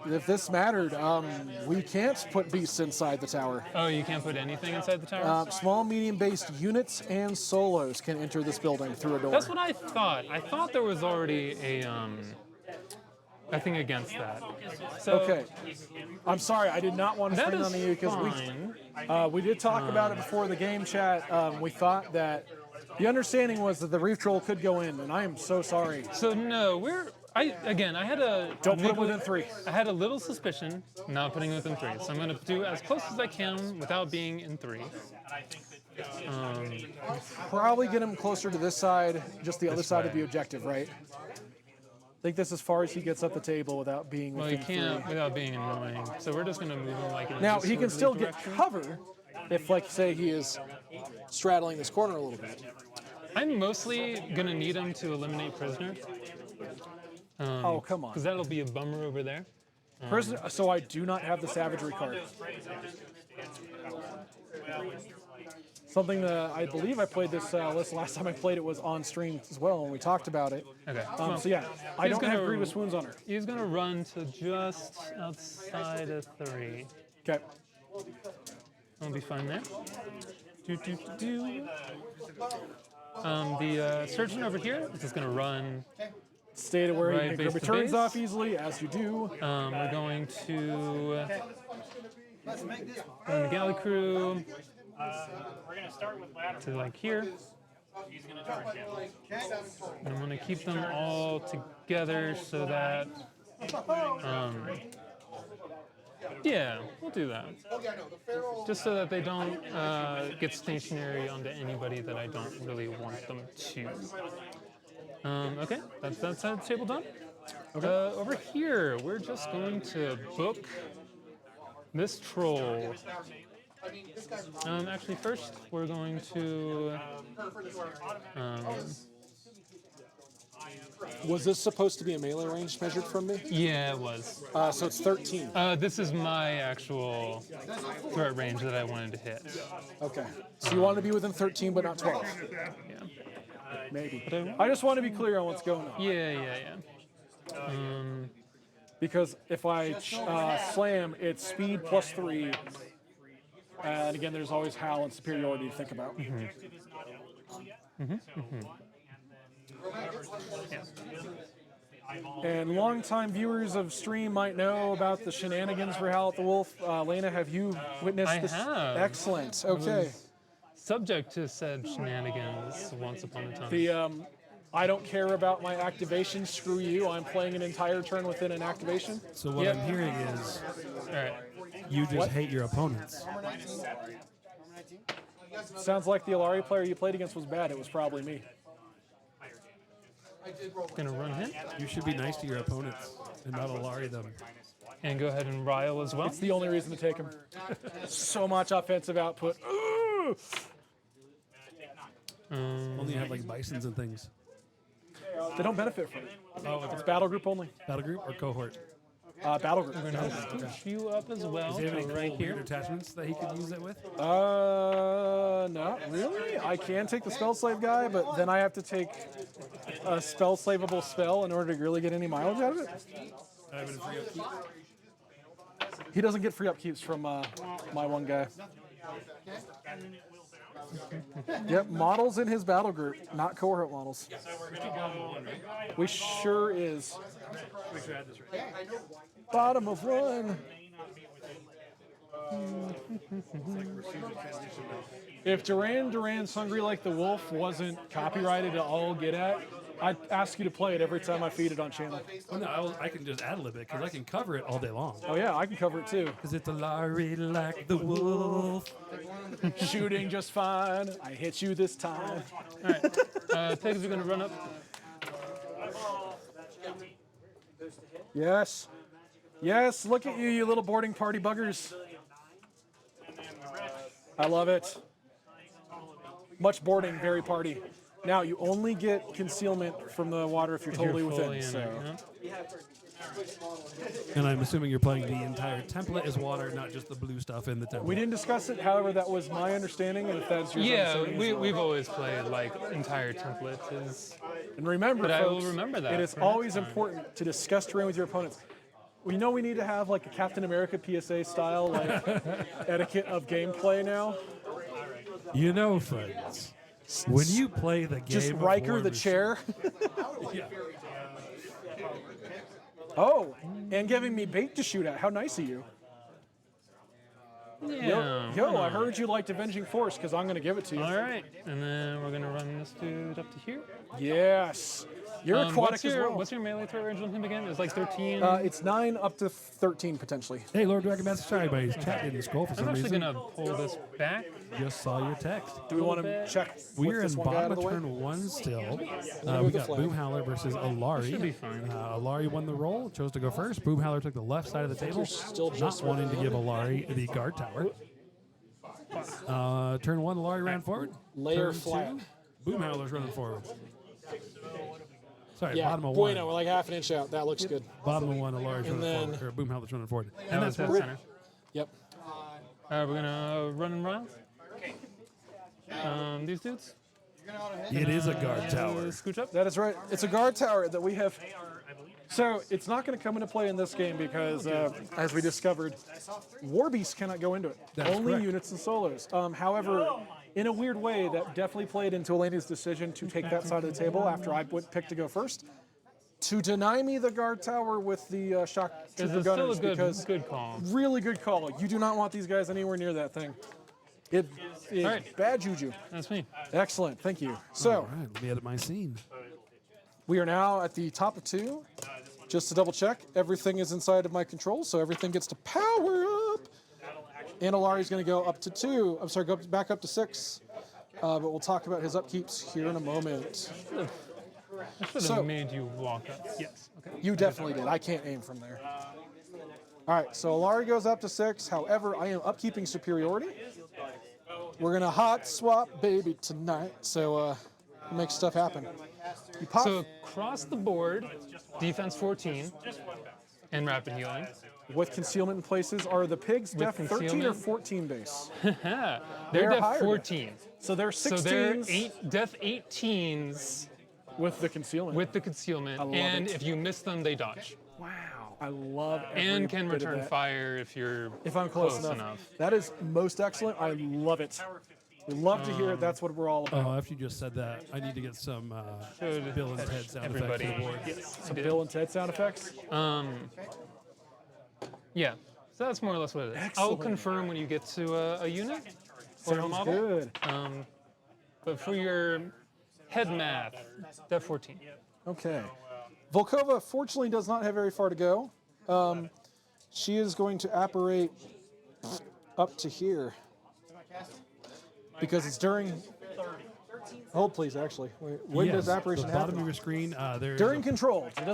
If this mattered, we can't put beasts inside the tower. Oh, you can't put anything inside the tower? Small, medium-based units and solos can enter this building through a door. That's what I thought. I thought there was already a thing against that. So Okay. I'm sorry, I did not want to that spring is on you because fine. we did talk about it before the game chat. We thought that the understanding was that the reef troll could go in, and I am so sorry. So no, I had a Don't put it within 3. I had a little suspicion not putting it within 3, so I'm going to do as close as I can without being in 3. Probably get him closer to this side, just the other side of way. the objective, right? I think this is as far as he gets up the table without being Well, you within can't 3. without being annoying. So we're just going to move him like in Now, this he can still disorderly get direction. cover if, like, say, he is straddling this corner a little bit. I'm mostly going to need him to eliminate prisoner. Oh, come on. Because that'll be a bummer over there. Prisoner, so I do not have the savagery card. Something that I believe I played this list last time I played it was on stream as well, and we talked about it. Okay. So yeah, I he's don't have gonna- grievous wounds on her. He's going to run to just outside of 3. Okay. I'll be fine there. The surgeon over here is just going to run. Stay to where Right, you can base get to returns base. off easily, as you do. We're going to run the galley crew We're gonna start with ladder. to like here. He's gonna charge in. And I'm going to keep them all together so that. Yeah, we'll do that. Just so that they don't get stationary onto anybody that I don't really want them to. Okay, that's that side of the table done. Over here, we're just going to book this troll. Actually, first we're going to. Was this supposed to be a melee range measured from me? Yeah, it was. So it's 13. This is my actual threat range that I wanted to hit. Okay. So you want to be within 13, but not 12. Yeah. Maybe. I just want to be clear on what's going on. Yeah. Because if I slam, it's speed plus 3. And again, there's always Hal and superiority to think about. And longtime viewers of stream might know about the shenanigans for Hal at the Wolf. Lena, have you witnessed I this? have. Excellent. Okay. Subject to said shenanigans once upon a time. The I don't care about my activation. Screw you. I'm playing an entire turn within an activation. So what I'm hearing is All right. you just hate your opponents. Sounds like the Ilari player you played against was bad. It was probably me. Gonna run him You should be nice to your opponents and not Ilari them. and go ahead and rile as well. It's the only reason to take him. So much offensive output. Ooh! Only have like bisons and things. They don't benefit from it. Oh, It's battle group only. battle group or cohort? Battle group. We're gonna scooch you up as well. Does he have any to right right weird here. attachments that he could use it with? Not really. I can take the spell slave guy, but then I have to take a spell slaveable spell in order to really get any mileage out of it. He doesn't get free upkeeps from my one guy. Yep, models in his battle group, not cohort models. We sure is. Bottom of one. If Duran's Hungry Like the Wolf wasn't copyrighted to all get at, I'd ask you to play it every time I feed it on channel. Well, no, I can just ad lib it because I can cover it all day long. Oh yeah, I can cover it too. Because it's Ilari like the wolf. Shooting just fine. I hit you this time. All right. Pegs are gonna run up. Yes. Yes, look at you, you little boarding party buggers. I love it. Much boarding, very party. Now, you only get concealment from the water if you're If you're totally fully within. in So. there, And I'm assuming you're playing the entire template as water, not just the blue stuff in the template. We didn't discuss it, however, that was my understanding, and if that's your Yeah, understanding as well. we've always played like entire templates. And remember, But I will folks, remember that it is for next always time. important to discuss terrain with your opponents. We know we need to have like a Captain America PSA style like etiquette of gameplay now. You know, friends, when you play the game Just of Riker the Warmachine- chair. Oh, and giving me bait to shoot at. How nice of you. Yeah. Yo, I heard you liked Avenging Force because I'm going to give it to you. All right, and then we're gonna run this dude up to here. Yes. You're aquatic as well. What's your melee throw range on him again? It's like 13. It's 9 up to 13 potentially. Hey, Lord Dragon Master, sorry, buddy. Chat didn't scroll for I was some actually reason. gonna pull this back. Just saw your text. Do we want to check We're with this in one guy out bottom of of the way? turn 1 still. move We the got flag. Boomhowler versus Ilari. Should be fine. Ilari won the roll, chose to go first. Boomhowler took the left side of the table, still not just wanting to give Ilari the guard tower. Turn 1, Ilari ran forward. Layer Turn flat. 2, Boomhowler's running forward. Sorry, Yeah, bottom of bueno, 1. we're like half an inch out. That looks good. Bottom of 1, Ilari's And running then- forward. Or Boomhowler's running forward. That And was that's dead where center. Yep. We're gonna run and run. These dudes. it is a guard tower. Scooch up. That is right. It's a guard tower that we have. So it's not going to come into play in this game because, as we discovered, War Beasts cannot go into it. That's Only correct. units and solos. However, in a weird way, that definitely played into Elena's decision to take that side of the table after I picked to go first. To deny me the guard tower with the shock trooper It's still a gunners because good call. really good call. You do not want these guys anywhere near that thing. It is All right. bad juju. That's me. Excellent. Thank you. So. All right, let me edit my scene. We are now at the top of 2. Just to double check, everything is inside of my control, so everything gets to power up. And Ilari's going to go up to 2. I'm sorry, go back up to 6. But we'll talk about his upkeeps here in a moment. I should have So- made you walk up. Yes. Okay. You definitely did. I can't aim from there. All right, so Ilari goes up to 6. However, I am upkeeping superiority. We're going to hot swap baby tonight, so make stuff happen. You pop. So across the board, defense 14 and rapid healing. with concealment in places, are the pigs def 13 or concealment? 14 base? They're They're def higher. 14. So they're So 16s they're def 18s with the concealment. with the concealment, love and it. if you miss them, they dodge. wow, I love every And can bit of return that. fire if you're If I'm close enough. That is most excellent. I love it. We love to hear it. That's what we're all about. Oh, after you just said that, I need to get some Should Bill and Ted sound everybody. effects on the board. Yes, I Some did. Bill and Ted sound effects. Yeah, so that's more or less what it is. I'll Excellent. confirm when you get to a unit or a Sounds model. good. But for your head math, def 14. Okay. Volkova fortunately does not have very far to go. She is going to apparate up to here because it's during. Hold please, actually. Wait, when Yes, does apparition the bottom happen? of your screen, there's During a, control. It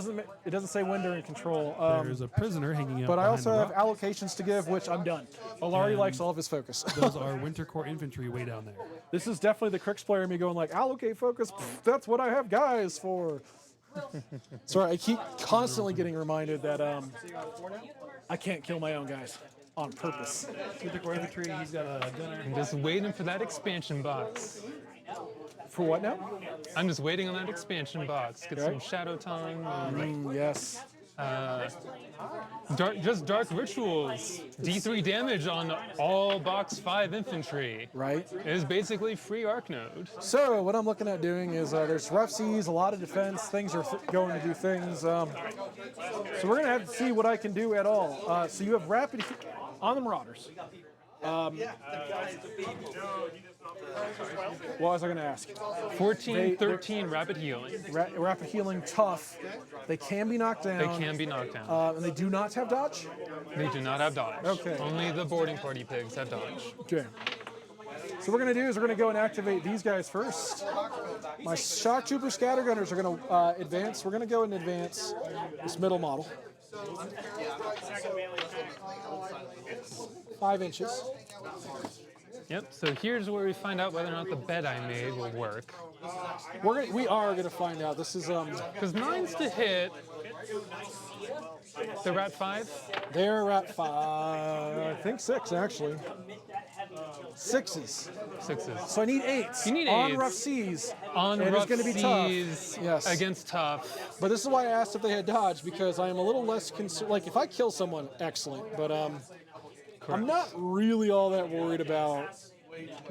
doesn't say when during control. there's a prisoner hanging out But I behind also the have rock. allocations to give, which I'm done. Ilari likes all of his focus. Those are Winter Korps infantry way down there. This is definitely the Crix player in me going like, allocate focus. Pff, that's what I have guys for. Sorry, I keep constantly getting reminded that I can't kill my own guys on purpose. Winter Korps infantry, he's got a gunner. I'm just waiting for that expansion box. For what now? I'm just waiting on that expansion box. Get some shadow tongue. Yes. Just dark rituals. D3 damage on all box 5 infantry. Right. It is basically free arc node. So what I'm looking at doing is there's rough seas, a lot of defense. Things are going to do things. So we're going to have to see what I can do at all. So you have rapid on the Marauders. What was I going to ask? 14, 13 rapid healing. Rapid healing, tough. They can be knocked down. They can be knocked down. And they do not have dodge? They do not have dodge. Okay. Only the boarding party pigs have dodge. Okay. So what we're going to do is we're going to go and activate these guys first. My shock trooper scattergunners are going to advance. We're going to go and advance this middle model. 5 inches. Yep, so here's where we find out whether or not the bed I made will work. We are going to find out. This is Because mine's to hit, They're at 5. They're at 5. I think 6 actually. 6s. 6s. So I need 8s. You need on 8s. rough seas. On It is rough gonna be tough. seas Yes. against tough. But this is why I asked if they had dodge, because I am a little less concerned. Like, if I kill someone, excellent. But I'm not really all that worried about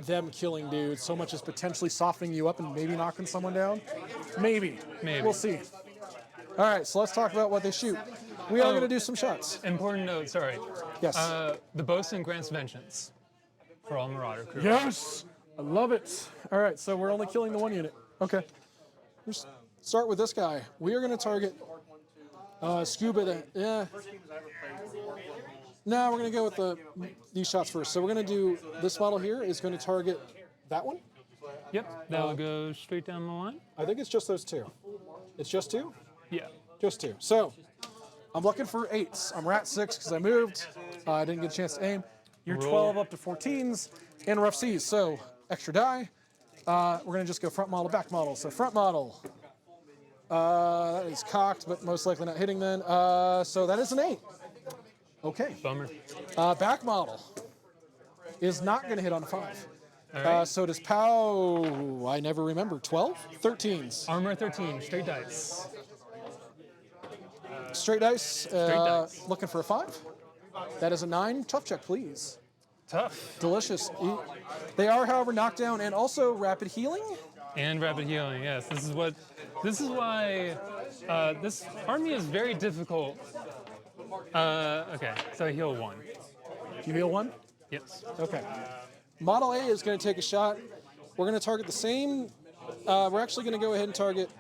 them killing dudes so much as potentially softening you up and maybe knocking someone down. Maybe. We'll see. All right, so let's talk about what they shoot. We are going to do some shots. Important note, sorry. Yes. The bosun grants vengeance for all Marauder crew. Yes! I love it. All right, so we're only killing the 1 unit. Okay. Let's start with this guy. We are going to target Scuba. No, we're going to go with these shots first. So we're going to do this model here is going to target that one. Yep, that'll go straight down the line. I think it's just those 2. It's just 2? Yeah. Just 2. So I'm looking for 8s. I'm rat 6 because I moved. I didn't get a chance to aim. You're Roll. 12 up to 14s in rough seas. So extra die. We're going to just go front model, back model. So front model. That is cocked, but most likely not hitting then. So that is an 8. Okay. Bummer. Back model is not going to hit on a 5. All right. So does POW, I never remember, 12? 13s. Armor 13, straight dice. Straight dice, dice. looking for a 5. That is a 9. Tough check, please. Tough. Delicious. They are, however, knockdown and also rapid healing. And rapid healing, yes. This is why this army is very difficult. Okay, so heal 1. You heal 1? Yes. Okay. Model A is going to take a shot. We're going to target the same. We're actually going to go ahead and target.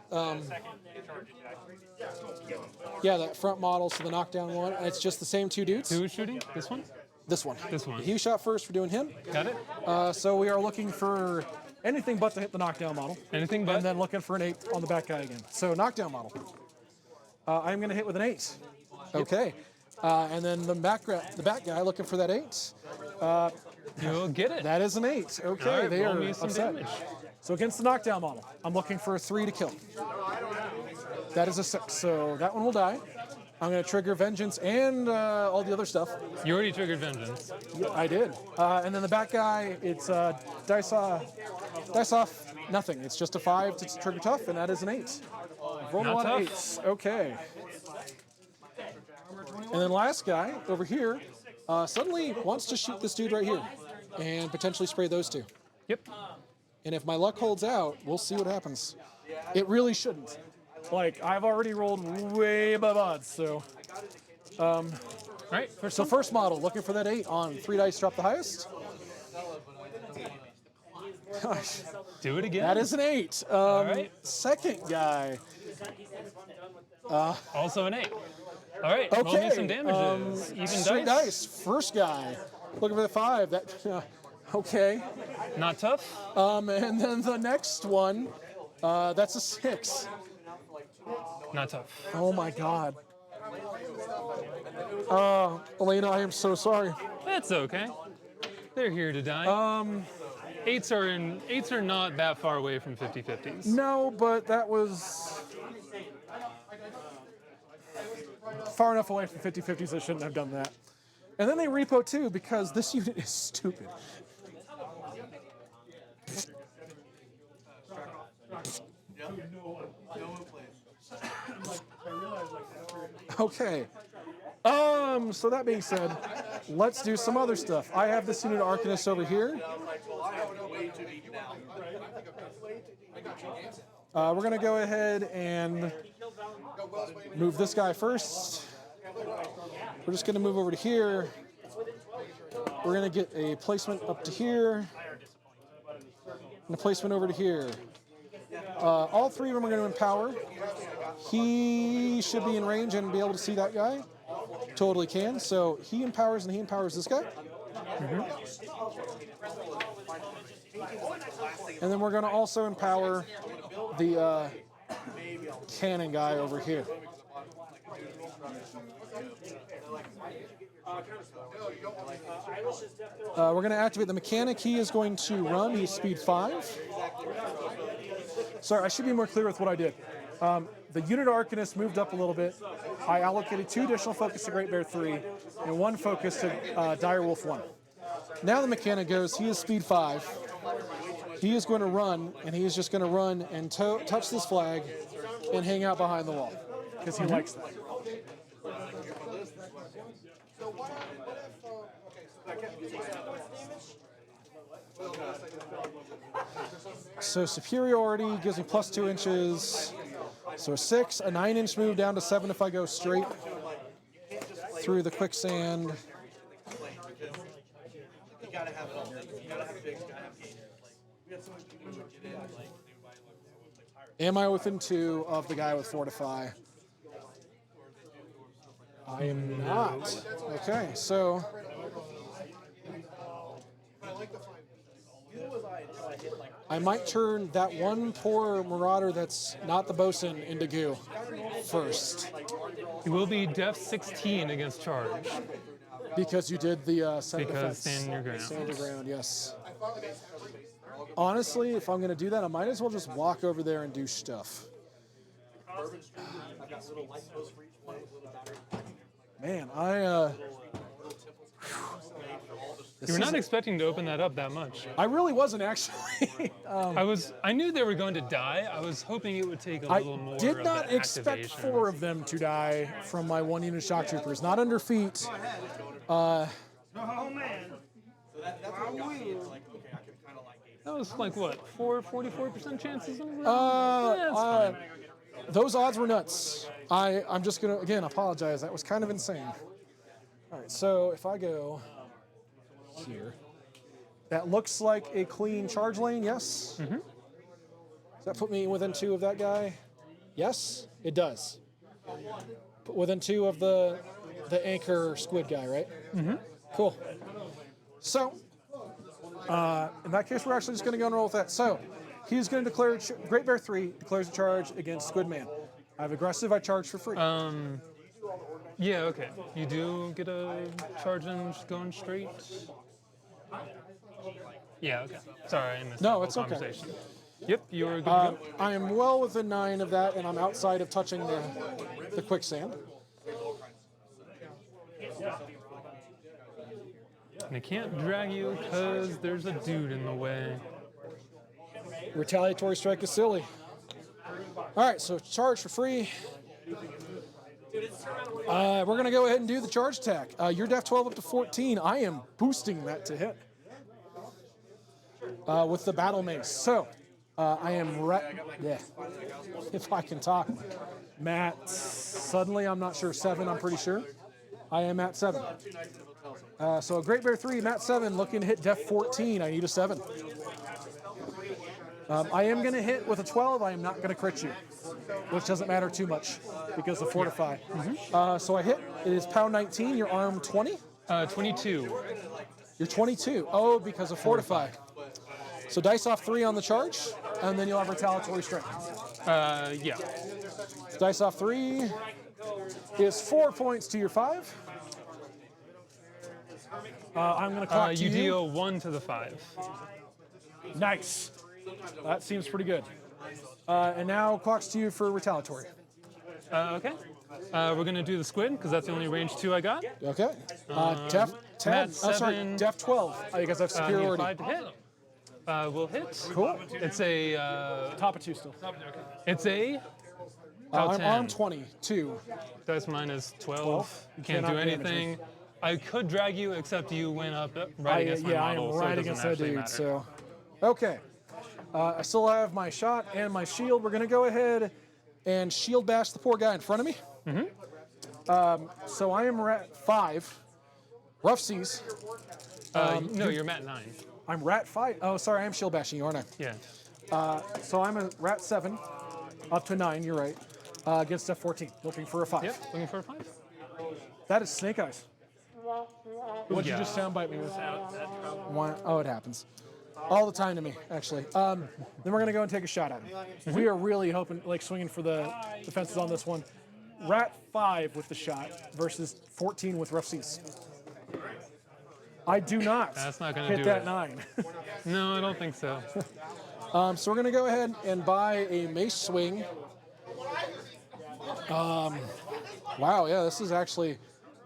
Yeah, that front model, so the knockdown one. It's just the same 2 dudes. Who is shooting? This one? This one. This one. He shot first for doing him. Got it? So we are looking for anything but to hit the knockdown model. Anything but? And then looking for an 8 on the back guy again. So knockdown model. I'm going to hit with an 8. Okay. And then the back guy looking for that 8. You'll get it. That is an 8. Okay, All right, they roll are me some upset. damage. So against the knockdown model, I'm looking for a 3 to kill. That is a 6, so that one will die. I'm going to trigger Vengeance and all the other stuff. You already triggered vengeance. Yeah, I did. And then the back guy, it's dice off, nothing. It's just a 5 to trigger tough, and that is an 8. Rolled a Not lot of tough. 8s. Okay. And then last guy over here suddenly wants to shoot this dude right here and potentially spray those 2. Yep. And if my luck holds out, we'll see what happens. It really shouldn't. Like, I've already rolled way above odds, so. All right, first So one. first model, looking for that 8 on 3 dice, drop the highest. Gosh, Do it again. that is an 8. right. Second guy. Also an 8. All right, roll me Okay. some damages. Even Straight dice. dice. First guy, looking for the 5. That okay. Not tough. And then the next one, that's a 6. Not tough. Oh my God. Elena, I am so sorry. That's okay. They're here to die. 8s are not that far away from 50-50s. No, but that was far enough away from 50-50s I shouldn't have done that. And then they repo too because this unit is stupid. Okay. So that being said, let's do some other stuff. I have this unit of Arcanist over here. We're going to go ahead and move this guy first. We're just going to move over to here. We're going to get a placement up to here. And a placement over to here. All 3 of them are going to empower. He should be in range and be able to see that guy. Totally can. So he empowers and he empowers this guy. And then we're going to also empower the cannon guy over here. We're going to activate the mechanic. He is going to run. He's speed 5. Sorry, I should be more clear with what I did. the unit Arcanist moved up a little bit. I allocated 2 additional focus to Great Bear 3 and 1 focus to Direwolf 1. Now the mechanic goes, he is speed 5. He is going to run, and he is just going to run and touch this flag and hang out behind the wall because he likes that. So what if, So superiority gives me plus 2 inches. So a 6, a 9-inch move down to 7 if I go straight through the quicksand. Am I within 2 of the guy with Fortify? I am not. Okay, so I might turn that one poor Marauder that's not the bosun into goo first. You will be def 16 against charge. Because you did the set Because defense. stand your ground. Stand your ground, yes. Honestly, if I'm going to do that, I might as well just walk over there and do stuff. Man, You were not expecting to open that up that much. I really wasn't actually. I knew they were going to die. I was hoping it would take a little more I did of not the expect activation. 4 of them to die from my 1 unit shock troopers. Not under feet. Oh man. That was like what, 44% chances? Yeah, it's fine. Those odds were nuts. I'm just gonna again apologize. That was kind of insane. All right, so if I go here, that looks like a clean charge lane. Yes. Mm-hmm. Does that put me within 2 of that guy? Yes, it does. But within 2 of the anchor squid guy, right? Mm-hmm. Cool. So, in that case, we're actually just going to go and roll with that. So, he's going to declare Great Bear 3 declares a charge against Squidman. I have aggressive. I charge for free. Yeah, okay. You do get a charge and just going straight. Yeah, okay. Sorry, I missed No, the whole it's okay. conversation. Yep, you were good to go. I am well within 9 of that, and I'm outside of touching the quicksand. And I can't drag you because there's a dude in the way. Retaliatory strike is silly. All right, so charge for free. We're going to go ahead and do the charge attack. You're def 12 up to 14. I am boosting that to hit with the battle mace. So I am yeah. If I can talk. Matt, suddenly I'm not sure. 7, I'm pretty sure. I am at 7. So Great Bear 3, Matt 7, looking to hit def 14. I need a 7. I am going to hit with a 12. I am not going to crit you, which doesn't matter too much because of Fortify. So I hit. It is pound 19. Your arm 20? 22. You're 22. Oh, because of Fortify. So dice off 3 on the charge, and then you'll have retaliatory strike. Yeah. Dice off 3 is 4 points to your 5. I'm going to clock to You deal 1 to the 5. Nice. That seems pretty good. And now clocks to you for retaliatory. Okay. We're going to do the squid because that's the only range 2 I got. Okay. Def 10. Matt Oh, sorry. 7. Def 12. Because that's Need a superiority. 5 to hit. We'll hit. Cool. It's a. Top of 2 still. It's a. I'm 10. arm 22. Dice minus 12. 12. You can't Cannot do damage me. anything. I could drag you, except you went up right against my Yeah, I model, am so right it doesn't against that actually dude. matter. So, okay. I still have my shot and my shield. We're going to go ahead and shield bash the poor guy in front of me. So I am rat 5. Rough seas. No, you're Mat 9. I'm rat 5. Oh, sorry, I am shield bashing you, aren't I? Yeah. So I'm a rat 7, up to 9. You're right. Against F 14, looking for a 5. Yep. Looking for a 5. That is snake eyes. What'd you Yeah. just soundbite me with? Why? Oh, it happens. All the time to me, actually. Then we're going to go and take a shot at him. We are really hoping, like, swinging for the fences on this one. Rat 5 with the shot versus 14 with rough seas. I do not That's not gonna hit do that it. 9. No, I don't think so. So we're going to go ahead and buy a mace swing Wow, yeah, this is actually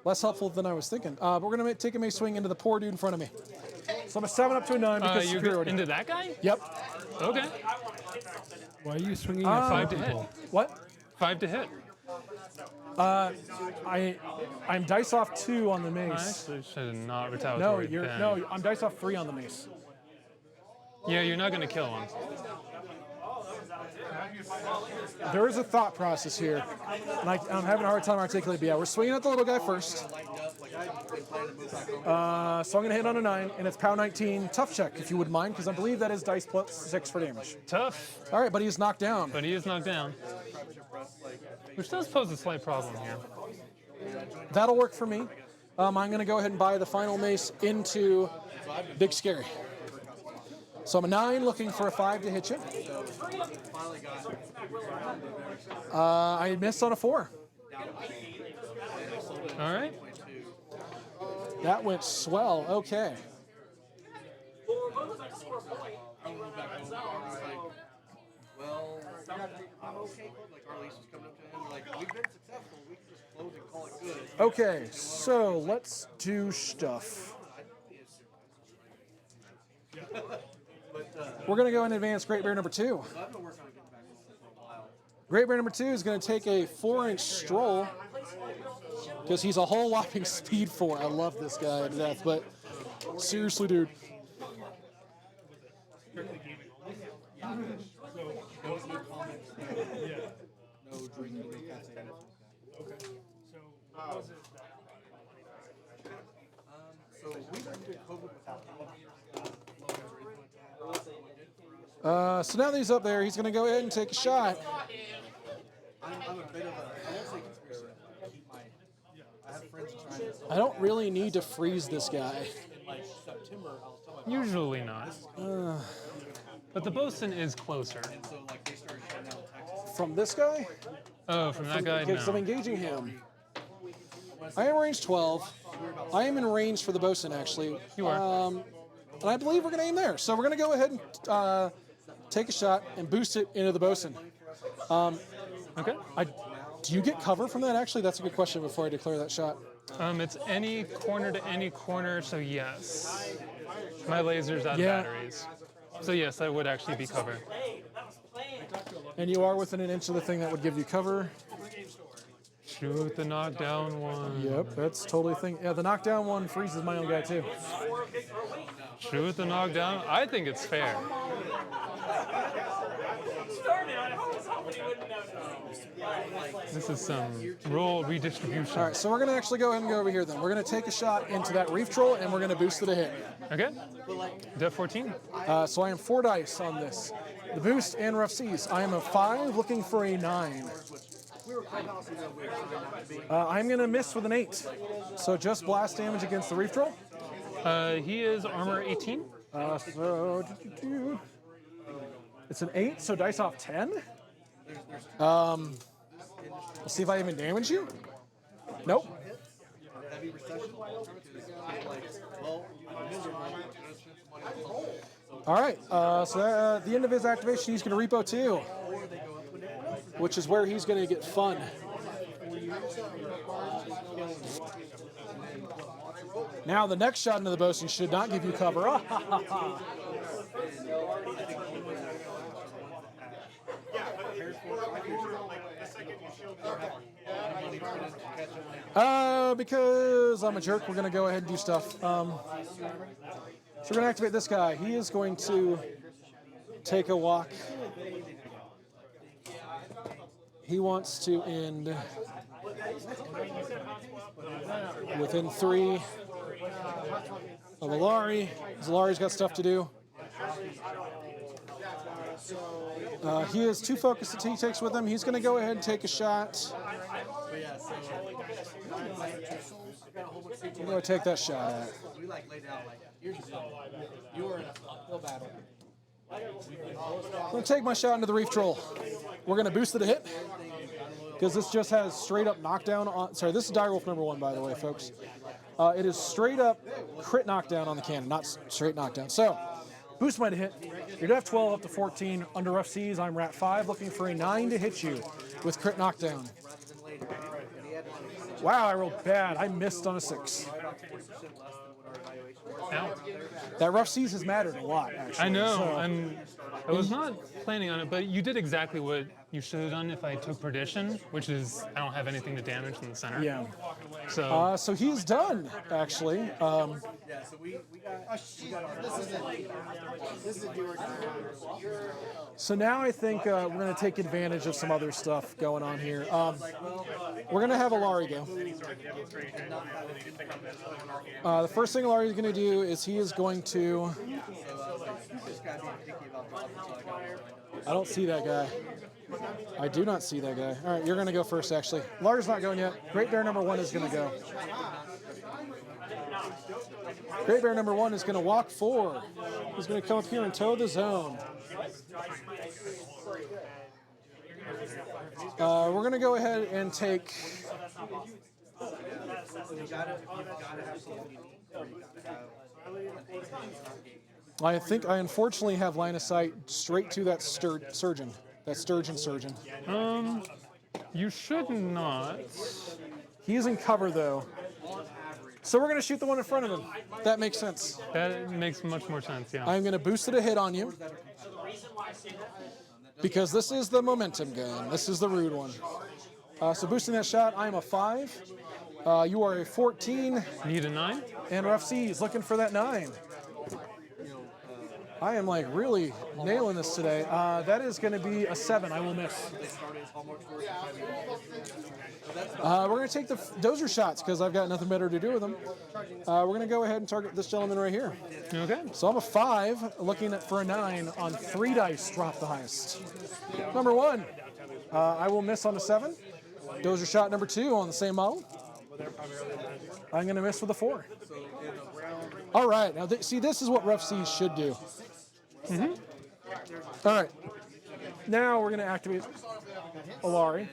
less helpful than I was thinking. But we're going to take a mace swing into the poor dude in front of me. So I'm a 7 up to a 9 because You're superiority. into that guy? Yep. Okay. Why are you swinging at 5 to hit. people? What? 5 to hit. I'm dice off 2 on the I mace. actually should not No, retaliate. I'm dice off 3 on the mace. Yeah, you're not going to kill him. There is a thought process here, and I'm having a hard time articulating. But yeah, we're swinging at the little guy first. So I'm going to hit on a 9, and it's POW 19. Tough check, if you wouldn't mind, because I believe that is dice plus 6 for damage. Tough, All right, but he's knocked down. but he is knocked down. Which does pose a slight problem here. That'll work for me. I'm going to go ahead and buy the final mace into Big Scary. So I'm a 9 looking for a 5 to hit you. I missed on a 4. All right. That went swell. Okay. Well, I'm okay. Like, our lease is coming up to him. Like, we've been successful. We can just close and call it good. Okay, so let's do stuff. We're going to go in advance Great Bear number 2. I've been working on getting back for a while. Great Bear number 2 is going to take a 4-inch stroll because he's a whole whopping speed 4. I love this guy to death, but seriously, dude. No drinking, no caffeine. So we've been doing COVID without So now that he's up there, he's going to go ahead and take a shot. I'm a bit of a, I won't say conspiracy. I have friends trying this. I don't really need to freeze this guy. In like September, I was telling my Usually not. But the bosun is closer. and so like they started shutting down Texas. From this guy? Oh, from that guy? Because I'm No. engaging him. I am range 12. I am in range for the bosun, actually. You are. And I believe we're going to aim there. So we're going to go ahead and take a shot and boost it into the bosun. Okay. Do you get cover from that? Actually, that's a good question before I declare that shot. It's any corner to any corner, so yes. My laser's out Yeah. of batteries. So yes, I would actually be cover. And you are within an inch of the thing that would give you cover. Shoot the knockdown one. Yep, that's totally a thing. Yeah, the knockdown one freezes my own guy, too. Shoot the knockdown. I think it's fair. This is some role redistribution. All right, so we're going to actually go ahead and go over here, then. We're going to take a shot into that reef troll, and we're going to boost it a hit. Okay. Def 14. So I am 4 dice on this. The boost and rough seas. I am a 5 looking for a 9. I'm going to miss with an 8. So just blast damage against the reef troll. He is armor 18. It's an 8, so dice off 10. Let's see if I even damage you. Nope. Heavy recession. All right. So at the end of his activation, he's going to repo 2, which is where he's going to get fun. Now the next shot into the bosun should not give you cover. Because I'm a jerk, we're going to go ahead and do stuff. So we're going to activate this guy. He is going to take a walk. He wants to end within 3 of Ilari. Ilari's got stuff to do. He has 2 focus that he takes with him. He's going to go ahead and take a shot. I'm going to take that shot at. We like laid out like, here's the thing. You are in an uphill battle. I'm going to take my shot into the reef troll. We're going to boost it a hit. Because this just has straight up knockdown on. Sorry, this is Direwolf number 1, by the way, folks. It is straight up crit knockdown on the cannon, not straight knockdown. So, boost might hit. You're def 12 up to 14. Under rough seas, I'm rat 5, looking for a 9 to hit you with crit knockdown. Wow, I rolled bad. I missed on a 6. Ow. That rough seas has mattered a lot, actually. I know. So, I was not planning on it, but you did exactly what you should have done if I took perdition, which is I don't have anything to damage in the center. yeah. So So he's done, actually. Yeah, so we got This is your So now I think we're going to take advantage of some other stuff going on here. We're going to have Ilari go. The first thing Ilari is going to do is he is going to... I don't see that guy. I do not see that guy. All right, you're going to go first, actually. Ilari's not going yet. Great Bear number 1 is going to go. Great Bear number 1 is going to walk 4. He's going to come up here and toe the zone. We're going to go ahead and take... I think I unfortunately have line of sight straight to that surgeon. That sturgeon surgeon. you should not. He is in cover, though. So we're going to shoot the one in front of him. That makes sense. That makes much more sense, yeah. I'm going to boost it a hit on you. Because this is the momentum gun. This is the rude one. So boosting that shot, I am a 5. You are a 14. Need a 9? And Rough Seas looking for that 9. I am like really nailing this today. That is going to be a 7. I will miss. We're going to take the dozer shots because I've got nothing better to do with them. We're going to go ahead and target this gentleman right here. Okay. So I'm a 5, looking for a 9 on 3 dice. Drop the highest. Number 1, I will miss on a 7. Dozer shot number 2 on the same model. I'm going to miss with a 4. All right. Now, see, this is what Rough Seas should do. All right. Now we're going to activate Ilari.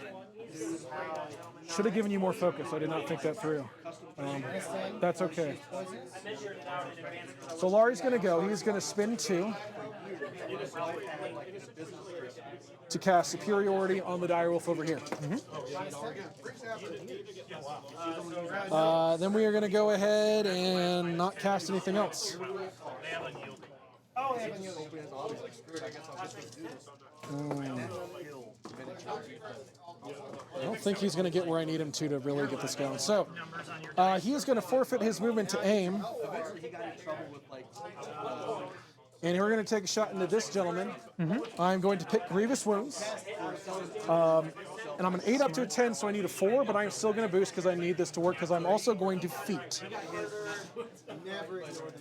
Should have given you more focus. I did not think that through. That's okay. So Ilari's going to go. He's going to spin 2 to cast Superiority on the Direwolf over here. Then we are going to go ahead and not cast anything else. I don't think he's going to get where I need him to really get this going. So he is going to forfeit his movement to aim. And we're going to take a shot into this gentleman. I'm going to pick Grievous Wounds. And I'm an 8 up to a 10, so I need a 4, but I'm still going to boost because I need this to work because I'm also going to feat.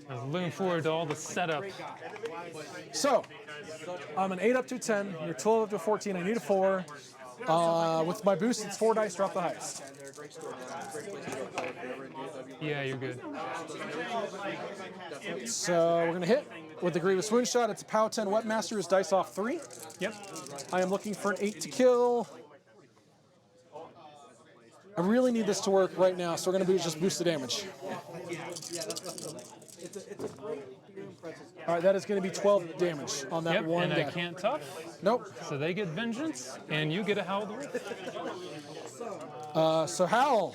I'm looking forward to all the setup. So, I'm an 8 up to a 10, you're 12 up to a 14, I need a 4. With my boost, it's 4 dice, drop the highest. Yeah, you're good. So, we're going to hit with the Grievous Wound shot. It's a POW 10 Webmaster's dice off 3. Yep. I am looking for an 8 to kill. I really need this to work right now, so we're going to just boost the damage. All right, that is going to be 12 damage on that one and guy. I can't tough. Nope. So they get vengeance, and you get a Howl the Wolf. So Howl,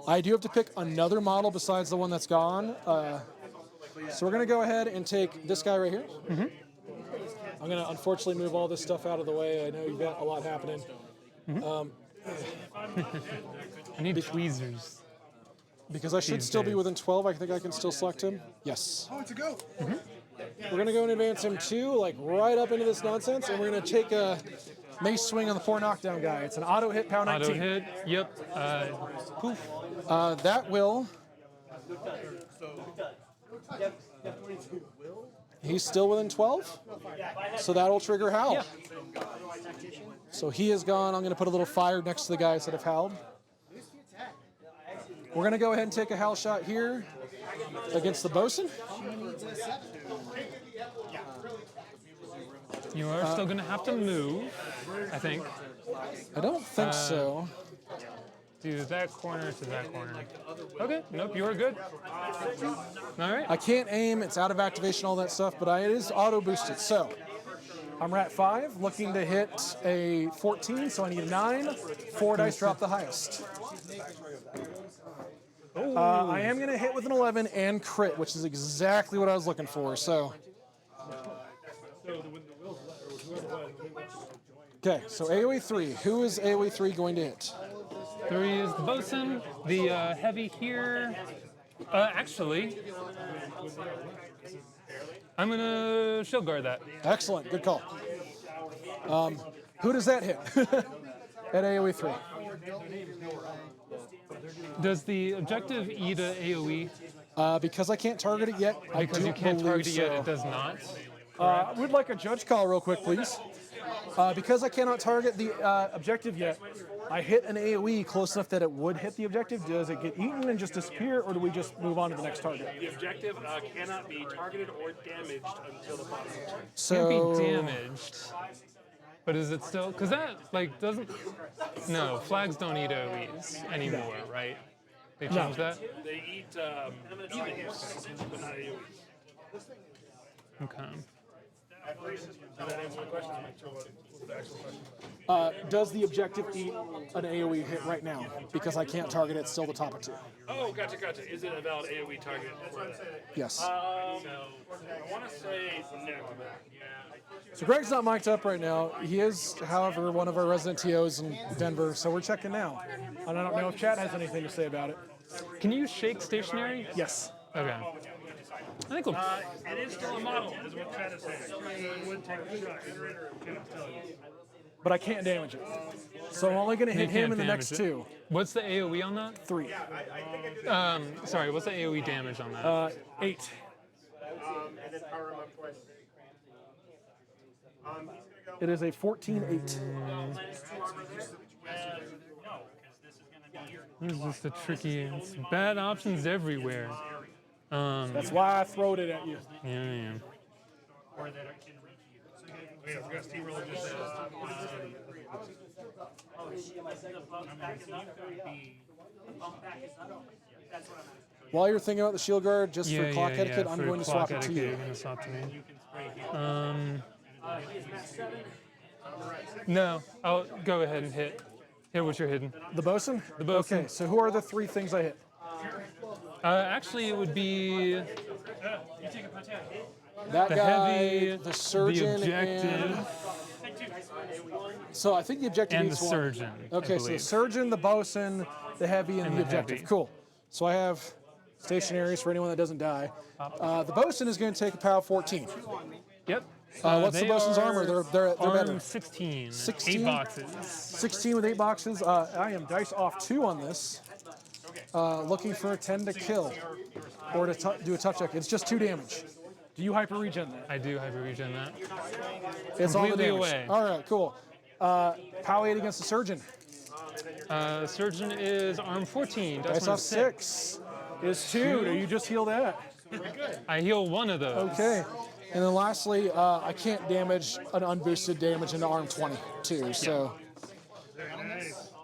I do have to pick another model besides the one that's gone. So we're going to go ahead and take this guy right here. I'm going to unfortunately move all this stuff out of the way. I know you've got a lot happening. I need tweezers. Because I should These still be days. within 12, I think I can still select him. Yes. Oh, it's a go. We're going to go and advance him 2, like right up into this nonsense, and we're going to take a mace swing on the 4 knockdown guy. It's an auto hit, POW 19. Auto hit. Yep. Poof. That will. He's still within 12, so that'll trigger Howl. Yeah. So he is gone. I'm going to put a little fire next to the guys that have howled. We're going to go ahead and take a Howl shot here against the bosun. You are still going to have to move, I think. I don't think so. Do that corner to that corner. Okay. Nope. You are good. All right. I can't aim. It's out of activation, all that stuff, but it is auto boosted. So I'm Rat 5, looking to hit a 14, so I need a 9. 4 dice drop the highest. I am going to hit with an 11 and crit, which is exactly what I was looking for. So, okay, so AoE 3. Who is AoE 3 going to hit? 3 is the bosun. The heavy here. Actually, I'm gonna shield guard that. Excellent, good call. Who does that hit at AoE 3? Does the objective eat a AoE? Because I can't target it yet, Because you can't target it yet, it does not. We'd like a judge call real quick, please. Because I cannot target the objective yet, I hit an AoE close enough that it would hit the objective. Does it get eaten and just disappear, or do we just move on to the next target? The objective cannot be targeted or damaged until the bottom of the turn. So, Can't be damaged. But is it still? Because that doesn't. No, flags don't eat AoEs anymore, right? They changed that. They eat evens, but not AoEs. Okay. Does that answer the question? The actual question. does the objective eat an AoE hit right now? Because I can't target it, it's still the top of 2. Oh, gotcha. Is it a valid AoE target for that? Yes. I want to say no. So Greg's not mic'd up right now. He is, however, one of our resident TOs in Denver, so we're checking now. And I don't know if chat has anything to say about it. Can you shake stationary? Yes. Okay. I think we'll. It is still a model, is what Chad is saying. It would take a shot. But I can't damage it. So I'm only going to hit him in the next 2. What's the AoE on that? 3. Sorry, what's the AoE damage on that? 8. It is a 14-8. This is just a tricky. It's bad options everywhere. That's why I throwed it at you. Yeah. Or that it can reach you. Wait, I forgot Steve Roller just said. While you're thinking about the shield guard, just for clock etiquette, I'm for going to clock swap it to etiquette, you. you're gonna swap to me. No, I'll go ahead and hit. Hit what you're hitting. The bosun? The bosun. Okay, so who are the 3 things I hit? Actually, it would be That the guy, heavy, the surgeon, the objective, and... So I think the objective and the eats one. surgeon. Okay, so the surgeon, the bosun, the heavy, and the objective. heavy. Cool. So I have stationaries for anyone that doesn't die. The bosun is going to take a POW 14. Yep. What's the bosun's armor? They're arm better. 16. 16? 8 boxes. 16 with 8 boxes. I am dice off 2 on this. Looking for a 10 to kill or to do a tough check. It's just 2 damage. Do you hyper regen that? I do hyper regen that. It's all the Completely damage. away. All right, cool. POW 8 against the surgeon. Surgeon is arm 14. Dice off 6 is 2. Do you just heal that? I heal one of those. Okay. And then lastly, I can't damage an unboosted damage into arm 22. So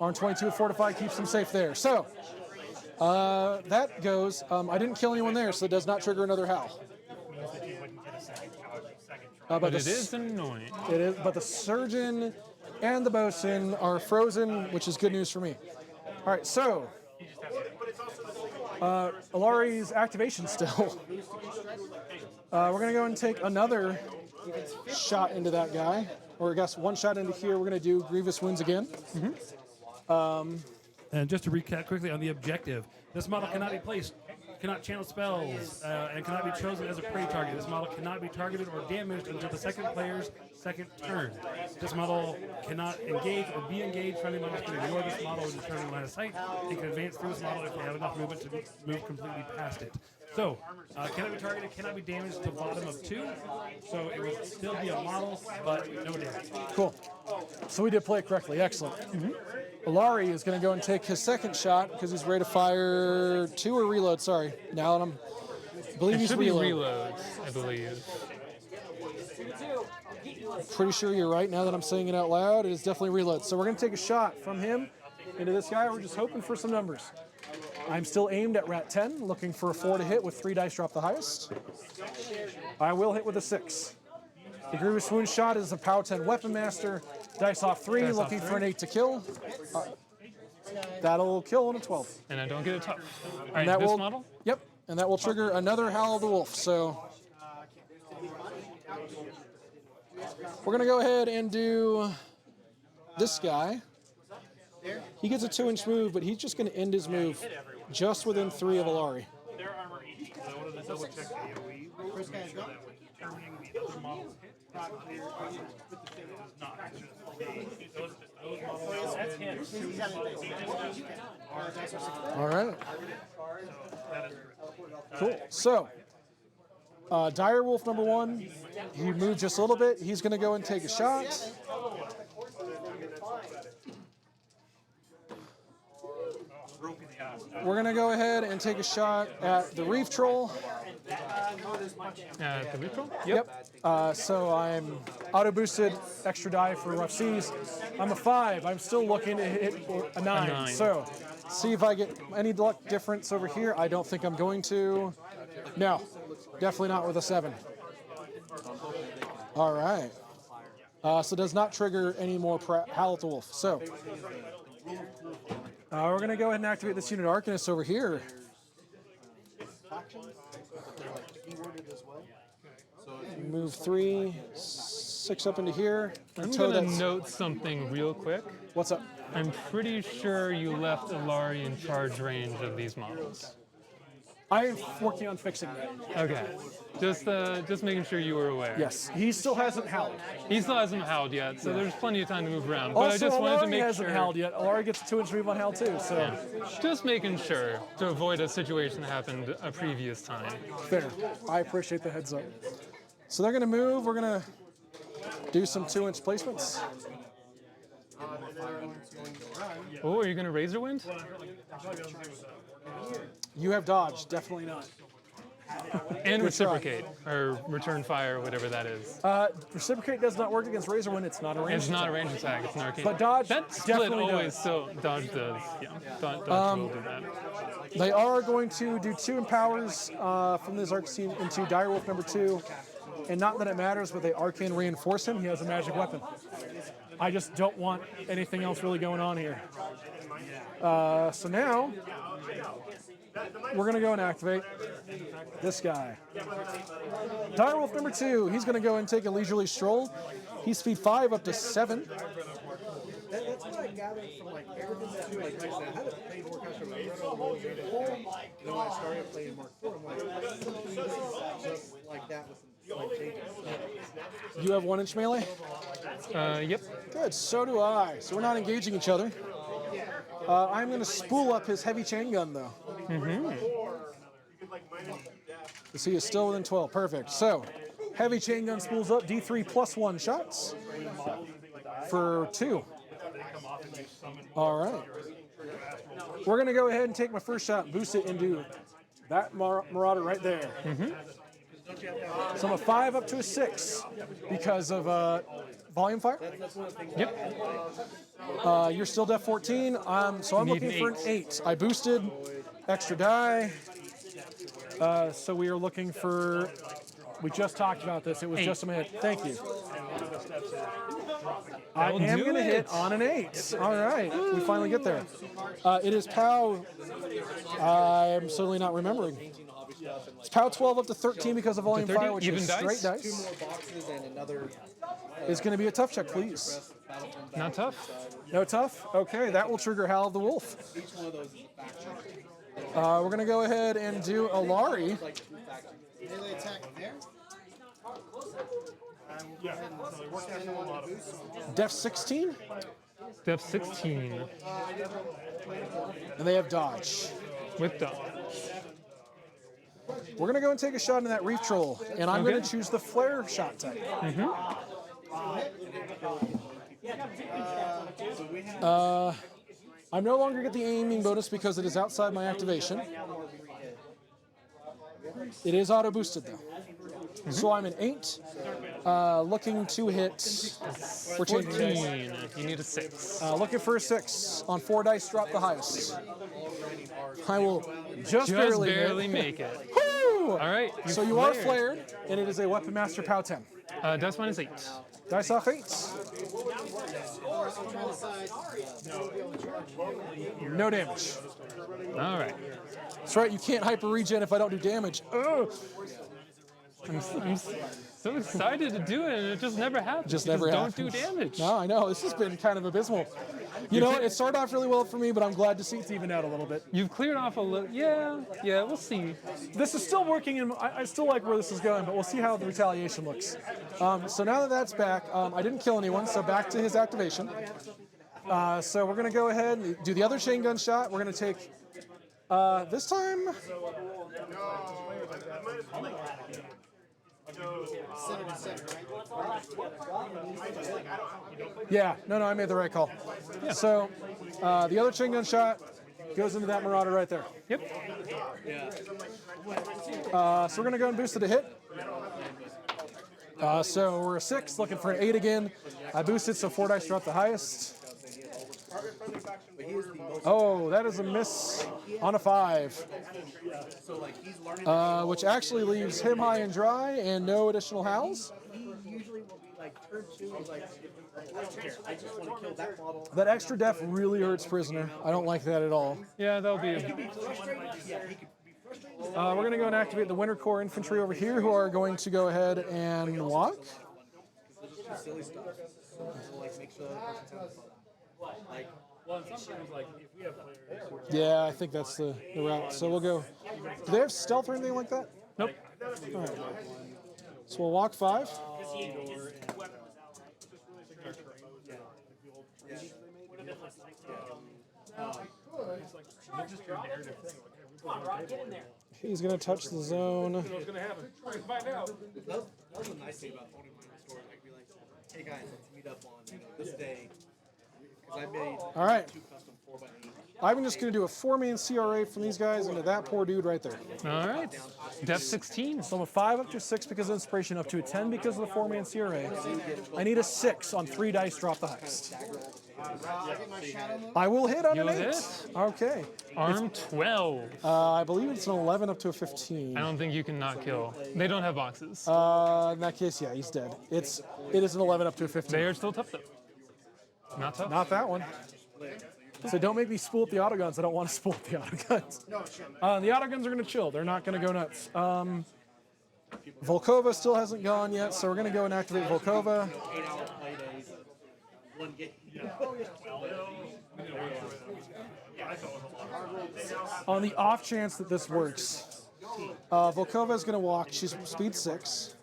arm 22 with Fortify keeps them safe there. So that goes. I didn't kill anyone there, so it does not trigger another howl. But it is annoying. It is, but the surgeon and the bosun are frozen, which is good news for me. All right, so Ilari's activation still. We're gonna go and take another shot into that guy, or I guess one shot into here. We're gonna do grievous wounds again. And just to recap quickly on the objective, this model cannot be placed, cannot channel spells, and cannot be chosen as a prey target. This model cannot be targeted or damaged until the second player's second turn. This model cannot engage or be engaged. Friendly models can ignore this model and determine line of sight and can advance through this model if they have enough movement to move completely past it. So, cannot be targeted, cannot be damaged to bottom of 2. So it would still be a model, but no damage. Cool. So we did play it correctly. Excellent. Ilari is going to go and take his second shot because he's ready to fire 2 or reload. Sorry. Now I believe he's Should be reload. reload, I believe. Pretty sure you're right now that I'm saying it out loud. It is definitely reload. So we're going to take a shot from him into this guy. We're just hoping for some numbers. I'm still aimed at Rat 10, looking for a 4 to hit with 3 dice drop the highest. I will hit with a 6. The Grievous Wound Shot is a POW 10 Weapon Master. Dice off 3, Dice off looking for an 3. 8 to kill. That'll kill on a 12. And I don't get a tough. All right, That this will, model? Yep, and that will trigger another Howl of the Wolf. So we're going to go ahead and do this guy. He gets a 2-inch move, but he's just going to end his move just within 3 of Ilari. Their armor 80, so I wanted to double check the AoE roll to make sure that when turning the other models hit, it's not. It's just those models. That's him. All right. Cool. So, Direwolf number 1, he moved just a little bit. He's going to go and take a shot. We're going to go ahead and take a shot at the Reef Troll. The retro? Yep. So I'm auto boosted, extra die for rough seas. I'm a 5. I'm still looking to hit a 9. 9. So see if I get any luck difference over here. I don't think I'm going to. No, definitely not with a 7. All right. So does not trigger any more Howl at the Wolf. So we're going to go ahead and activate this unit Arcanist over here. Move 3, 6 up into here. I'm going to note something real quick. What's up? I'm pretty sure you left Ilari in charge range of these models. I'm working on fixing that. Okay. Just making sure you were aware. Yes, he still hasn't howled. He still hasn't howled yet, so there's plenty of time to move around. But Also, I just wanted to Ilari make hasn't sure. howled yet. Ilari gets a 2-inch move on howl too, so Just making sure to avoid a situation that happened a previous time. fair. I appreciate the heads up. So they're going to move. We're going to do some 2-inch placements. Oh, are you going to Razor Wind? You have dodge, definitely not. And reciprocate, or return fire, whatever that is. Reciprocate does not work against Razor Wind. It's not a range. It's not a range attack, it's an arcane. But dodge that split definitely always does. so dodge does. Yeah, dodge will do that. They are going to do 2 empowers from this arc scene into Direwolf number 2. And not that it matters, but they arcane reinforce him. He has a magic weapon. I just don't want anything else really going on here. So now, we're going to go and activate this guy. Direwolf number 2, he's going to go and take a leisurely stroll. He's speed 5 up to 7. That's what I gathered from like everything too. Like I said, I haven't played Warcraft for then when I started playing Mark IV, I'm like, just like that with some slight changes. You have 1-inch melee? Yep. Good, so do I. So we're not engaging each other. I'm going to spool up his heavy chain gun, though. Because he is still within 12. Perfect. So, heavy chain gun spools up, D3 plus 1 shots for 2. All right. We're going to go ahead and take my first shot and boost it into that Marauder right there. So I'm a 5 up to a 6 because of volume fire. Yep. You're still def 14, so I'm Need looking an for an 8. I boosted, extra die. So we are looking for, we just talked about this, it was 8. just a minute. Thank you. I That'll am do going to hit it. on an 8. All right, we finally get there. It is POW, I'm certainly not remembering. It's POW 12 up to 13 because of volume 30, fire, which even is dice? straight Two dice. more boxes and another. It's going to be a tough check, please. Not tough. No tough? Okay, that will trigger Howl of the Wolf. Each one of those is a faction. We're going to go ahead and do Ilari. Like 3 factions. Melee attack there. Def 16, Def 16 and they have dodge. with dodge. We're going to go and take a shot in that Reef Troll, and I'm going Okay. to choose the Flare shot type. I no longer get the aiming bonus because it is outside my activation. It is auto boosted though. So I'm an 8, looking to hit. We're changing dice. 14. You need a 6. Looking for a 6 on 4 dice. Drop the highest. I will just Just barely, barely hit. make it. Woo! All right. So you are flared, and it is a Weapon Master POW 10. Dice minus 8. Dice off 8. No damage. All right. That's right, you can't hyper regen if I don't do damage. Ugh. I'm so excited to do it, and it just never happens. Just You never don't happens. do damage. No, I know. This has been kind of abysmal. You know, it started off really well for me, but I'm glad to see it's even out a little bit. You've cleared off a little. Yeah, we'll see. This is still working, and I still like where this is going, but we'll see how the retaliation looks. So now that that's back, I didn't kill anyone, so back to his activation. So we're going to go ahead and do the other chain gun shot. We're going to take, this time, yeah, no, I made the right call. Yeah. So the other chain gun shot goes into that Marauder right there. Yep. So we're going to go and boost it a hit. So we're a 6, looking for an 8 again. I boosted, so 4 dice drop the highest. Oh, that is a miss on a 5. Which actually leaves him high and dry and no additional howls. Usually when we like turn 2, he's like, I just want to kill that model. That extra def really hurts prisoner. I don't like that at all. Yeah, that'll be. We're going to go and activate the Winter Korps infantry over here, who are going to go ahead and walk. Silly stuff. So like make sure like Well, and sometimes, like, if we have players who are Yeah, I think that's the route. So we'll go. Do they have stealth or anything like that? Nope. All right. So we'll walk 5. He's going to touch the zone. what's going to happen. Find out. that was a nice thing about owning my store. Like be like, hey guys, let's meet up on this day. Because I made All right. 2 custom 4x8. I'm just going to do a 4-man CRA from these guys into that poor dude right there. All right. Depth 16. So I'm a 5 up to a 6 because of inspiration, up to a 10 because of the 4-man CRA. I need a 6 on 3 dice, drop the highest. I will hit on You'll an 8. hit. Okay. Arm 12. I believe it's an 11 up to a 15. I don't think you can not kill. They don't have boxes. In that case, yeah, he's dead. It is an 11 up to a 15. They are still tough though. Not tough. Not that one. So don't make me spool at the autoguns. I don't want to spool at the autoguns. The autoguns are going to chill. They're not going to go nuts. Volkova still hasn't gone yet, so we're going to go and activate Volkova. 8-hour play days. 1 game. On the off chance that this works, Volkova is going to walk. She's speed 6.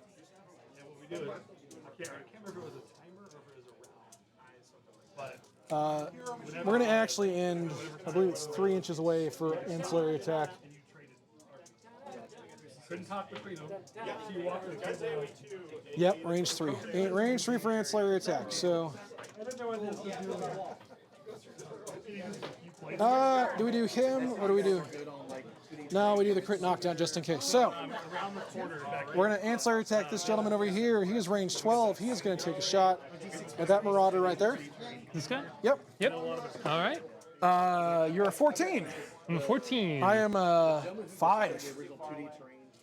We're going to actually end, I believe it's 3 inches away for ancillary attack. Couldn't talk between them. So you walk the kids out. Yep, range 3. Range 3 for ancillary attack. So, do we do him or do we do? No, we do the crit knockdown just in case. So, we're going to ancillary attack this gentleman over here. He is range 12. He is going to take a shot at that Marauder right there. This guy? Yep. Yep. All right. You're a 14. I'm a 14. I am a 5.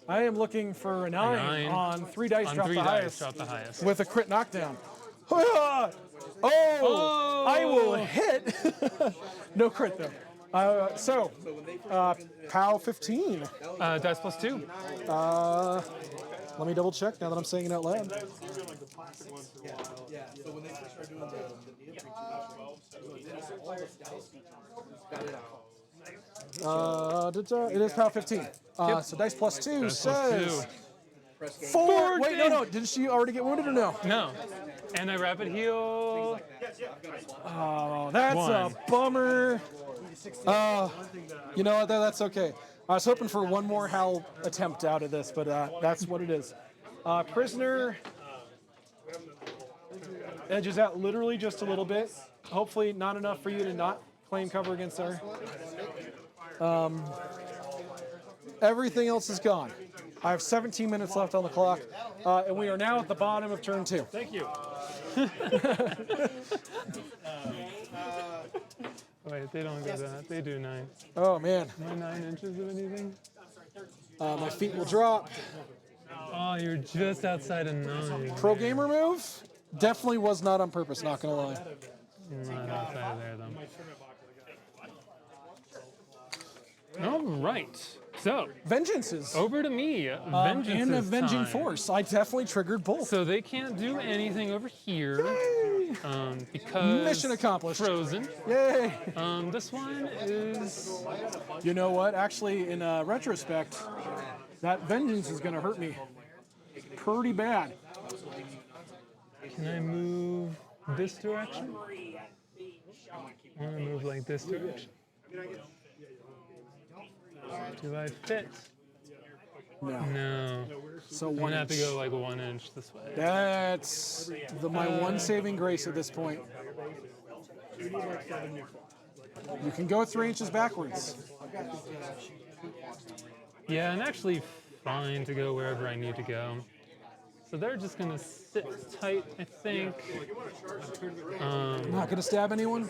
I am looking for a 9 on 3 dice, On drop 3 the dice, highest, drop the highest. with a crit knockdown. Oh, I will hit. No crit though. POW 15. Dice plus 2. Let me double check now that I'm saying it out loud. Yeah. So when they start doing the infantry, all the scouts got it out. It is POW 15. So dice plus 2 Dice says plus 2. 4. Wait, no. Didn't she already get wounded or no? No. And I rapid heal. Oh, that's 1. a bummer. You know what? That's okay. I was hoping for one more howl attempt out of this, but that's what it is. Prisoner edges out literally just a little bit. Hopefully not enough for you to not claim cover against her. Everything else is gone. I have 17 minutes left on the clock, and we are now at the bottom of turn 2. Thank you. Wait, they don't do that. They do 9. Oh man, Am I 9 inches of anything? my feet will drop. Oh, Oh, you're just outside of 9. Pro gamer move. Definitely was not on purpose, not gonna lie. Not outside of there, though. All right. So, Vengeance is. over to me. Vengeance And is Avenging time. Force. I definitely triggered both. So they can't do anything over here because Mission accomplished. frozen. Yay! This one is You know what? Actually, in retrospect, that Vengeance is gonna hurt me pretty bad. Can I move this direction? I want to move like this direction. Do I fit? No. No. So I'm one gonna have to inch. go like 1 inch this way. That's my one saving grace at this point. You can go 3 inches backwards. Yeah, and actually fine to go wherever I need to go. So they're just gonna sit tight, I think. Not gonna stab anyone.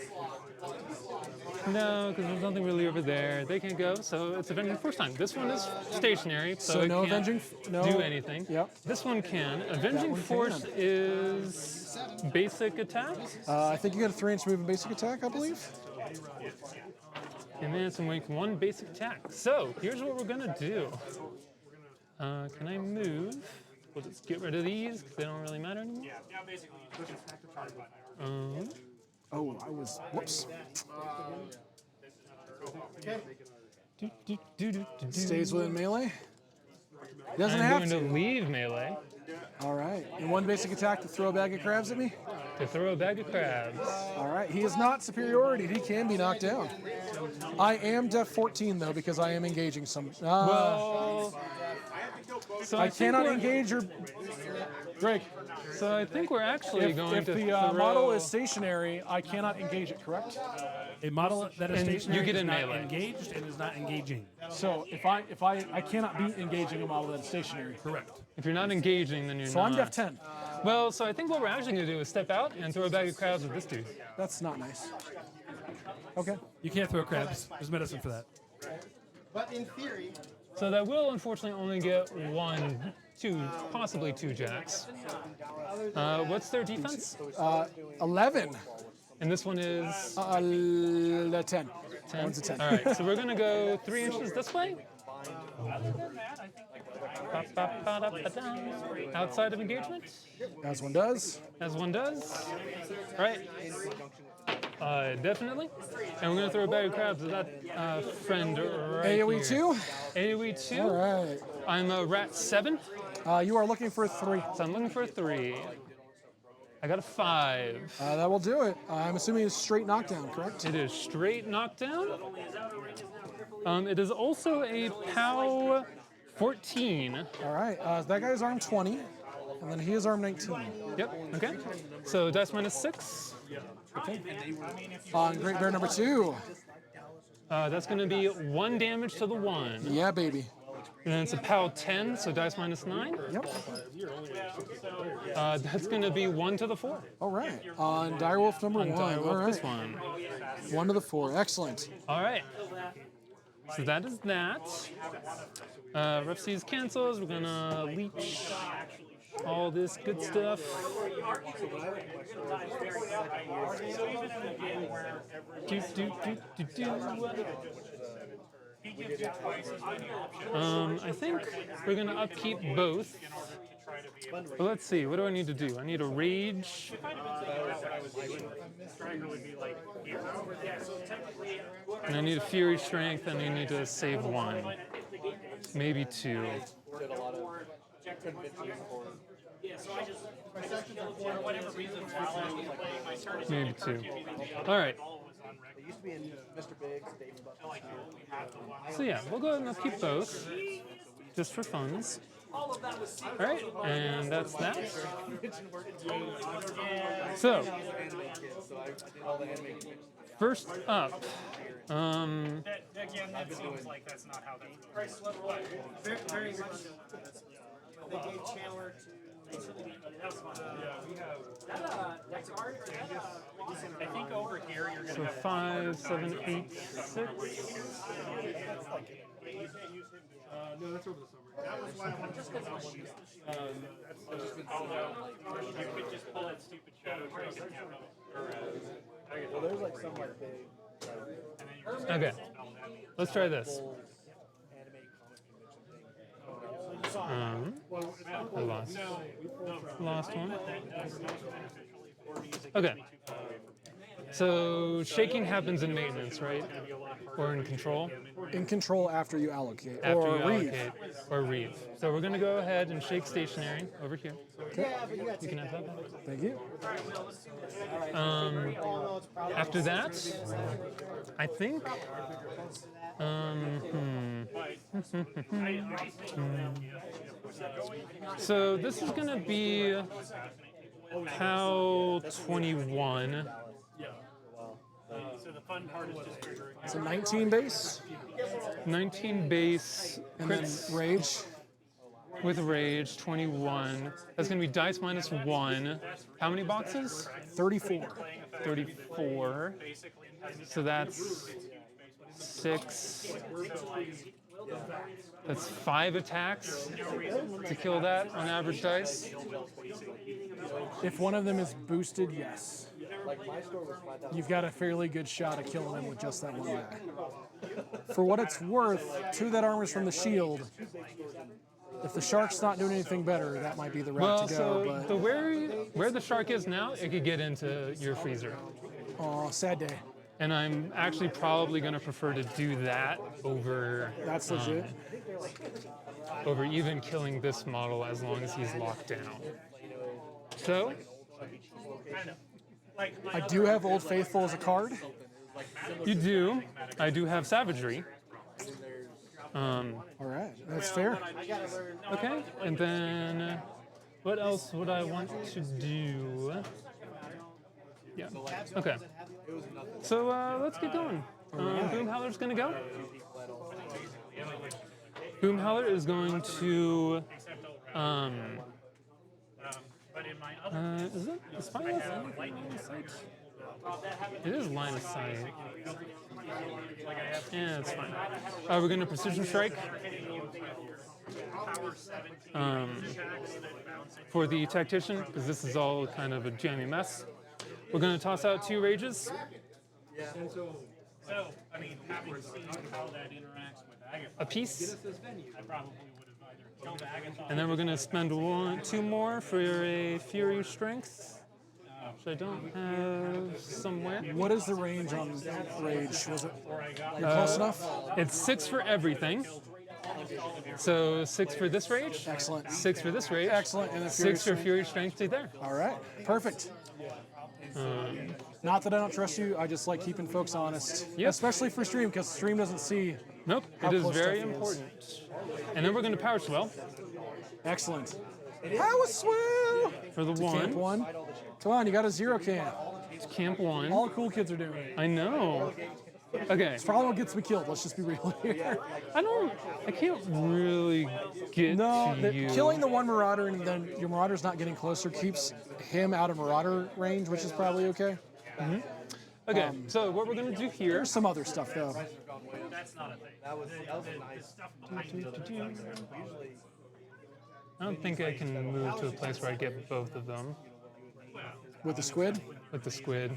No, because there's nothing really over there. They can't go, so it's Avenging Force time. This one is stationary, so, So it no can't Avenging. No. do anything. Yep. This one can. Avenging one Force can. is basic attack. I think you got a 3-inch move in basic attack, I believe. And then it's make 1 basic attack. So here's what we're gonna do. Can I move? We'll just get rid of these because they don't really matter anymore. Oh, I was. Whoops. Stays within melee. Doesn't I'm have going to. to leave melee All right. And 1 basic attack to throw a bag of crabs at me. to throw a bag of crabs. All right. He is not superiority. He can be knocked down. I am def 14 though because I am engaging some. Well, so I think cannot we're- engage your. Greg, So I think we're actually going if to the throw... model is stationary, I cannot engage it. Correct? A model that is And stationary you get is in not melee. engaged and is not engaging. So if I cannot be engaging a model that is stationary. Correct. If you're not engaging, then you're So not. I'm def 10. Well, so I think what we're actually going to do is step out and throw a bag of crabs at this dude. That's not nice. Okay. You can't throw crabs. There's medicine for that. But in theory, So that will unfortunately only get 1, 2, possibly 2 jacks. What's their defense? 11. And this one is 10. 10. One's a 10. All right, so we're going to go 3 inches this way. Outside of engagement, As one does. as one does. All right. Definitely. And we're going to throw a bag of crabs at that friend right AoE here. 2. AoE 2. All right. I'm a rat 7, You are looking for a 3. so I'm looking for a 3. I got a 5. That will do it. I'm assuming it's straight knockdown, correct? It is straight knockdown. It is also a POW 14. All right. That guy's arm 20, and then he is arm 19. Yep, okay. So dice minus 6. On Great Bear number 2. That's going to be 1 damage to the 1. Yeah, baby. And then it's a POW 10, so dice minus 9. Yep. That's going to be 1 to the 4. All right. On Direwolf number 1. Direwolf, All right. this one. 1 to the 4. Excellent. All right. So that is that. Ref C's cancels. We're going to leech all this good stuff. I think we're going to upkeep both. But let's see, what do I need to do? I need a rage. And I need a fury strength, and I need to save 1. Maybe 2. Maybe 2. All right. It used to be in Mr. Big's, David Buck's. So yeah, we'll go ahead and upkeep both, just for funs. All right, and that's that. So, first up, Again, that seems like that's not how that goes. very much. They gave Chandler I think over here you're so gonna 5, 7, 8, 6. No, that's over the summer. That was why I wanted to just you could just pull that stupid shadow trace and have Well, there's like some like big Okay. Let's try this. anime comic convention thing. I lost one. Okay. So shaking happens in maintenance, right? Or in control? In control after you allocate. After or you read. allocate. Or read. So we're going to go ahead and shake stationary over here. You can have that. Thank you. After that, I think. So this is going to be POW 21. So the fun part is just triggering. It's a 19 base 19 base and then crits rage. with rage 21. That's going to be dice minus 1. How many boxes? 34. 34. So that's 6. That's 5 attacks to kill that on average dice. If one of them is boosted, yes. Like my store was 5,000. You've got a fairly good shot at killing them with just that one guy. For what it's worth, 2 of that armor's from the shield. If the shark's not doing anything better, that might be the route Well, to go. so But the where the shark is now, it could get into your freezer. oh, sad day. And I'm actually probably going to prefer to do that over That's legit. over even killing this model as long as he's locked down. So, I do have Old Faithful as a card. you do. I do have savagery. All right, that's fair. Okay, and then what else would I want to do? Yeah. Okay. So let's get going. Boomhowler's gonna go. Boomhowler is going to. Is Fireless line of sight? It is line of sight. Yeah, it's fine. We're gonna precision strike. For the tactician, because this is all kind of a jammy mess. We're gonna toss out 2 rages. So, I mean, having seen how that interacts with Agatha, A piece. I probably would have either killed Agatha. And then we're gonna spend 2 more for a Fury Strength, which I don't have somewhere. What is the range on rage? Was it close enough? It's 6 for everything. So 6 for this rage. Excellent. 6 for this rage. Excellent. And the Fury 6 for Fury Strength to there. All right, perfect. Not that I don't trust you, I just like keeping folks honest. Yep. Especially for stream, because stream doesn't see. Nope, How it is close very stuff is. important. And then we're gonna power swell Excellent. Power swell! for the Camp 1. Come on, you got a 0 camp. Camp 1. All the cool kids are doing it. I know. Okay. Probably what gets me killed, let's just be real here. I can't really get No, to you. killing the one Marauder and then your Marauder's not getting closer keeps him out of Marauder range, which is probably okay. Okay, so what we're gonna do here. There's some other stuff though. That's not a thing. That was nice. Stuff behind it. I don't think I can move to a place where I get both of them With the squid? with the squid.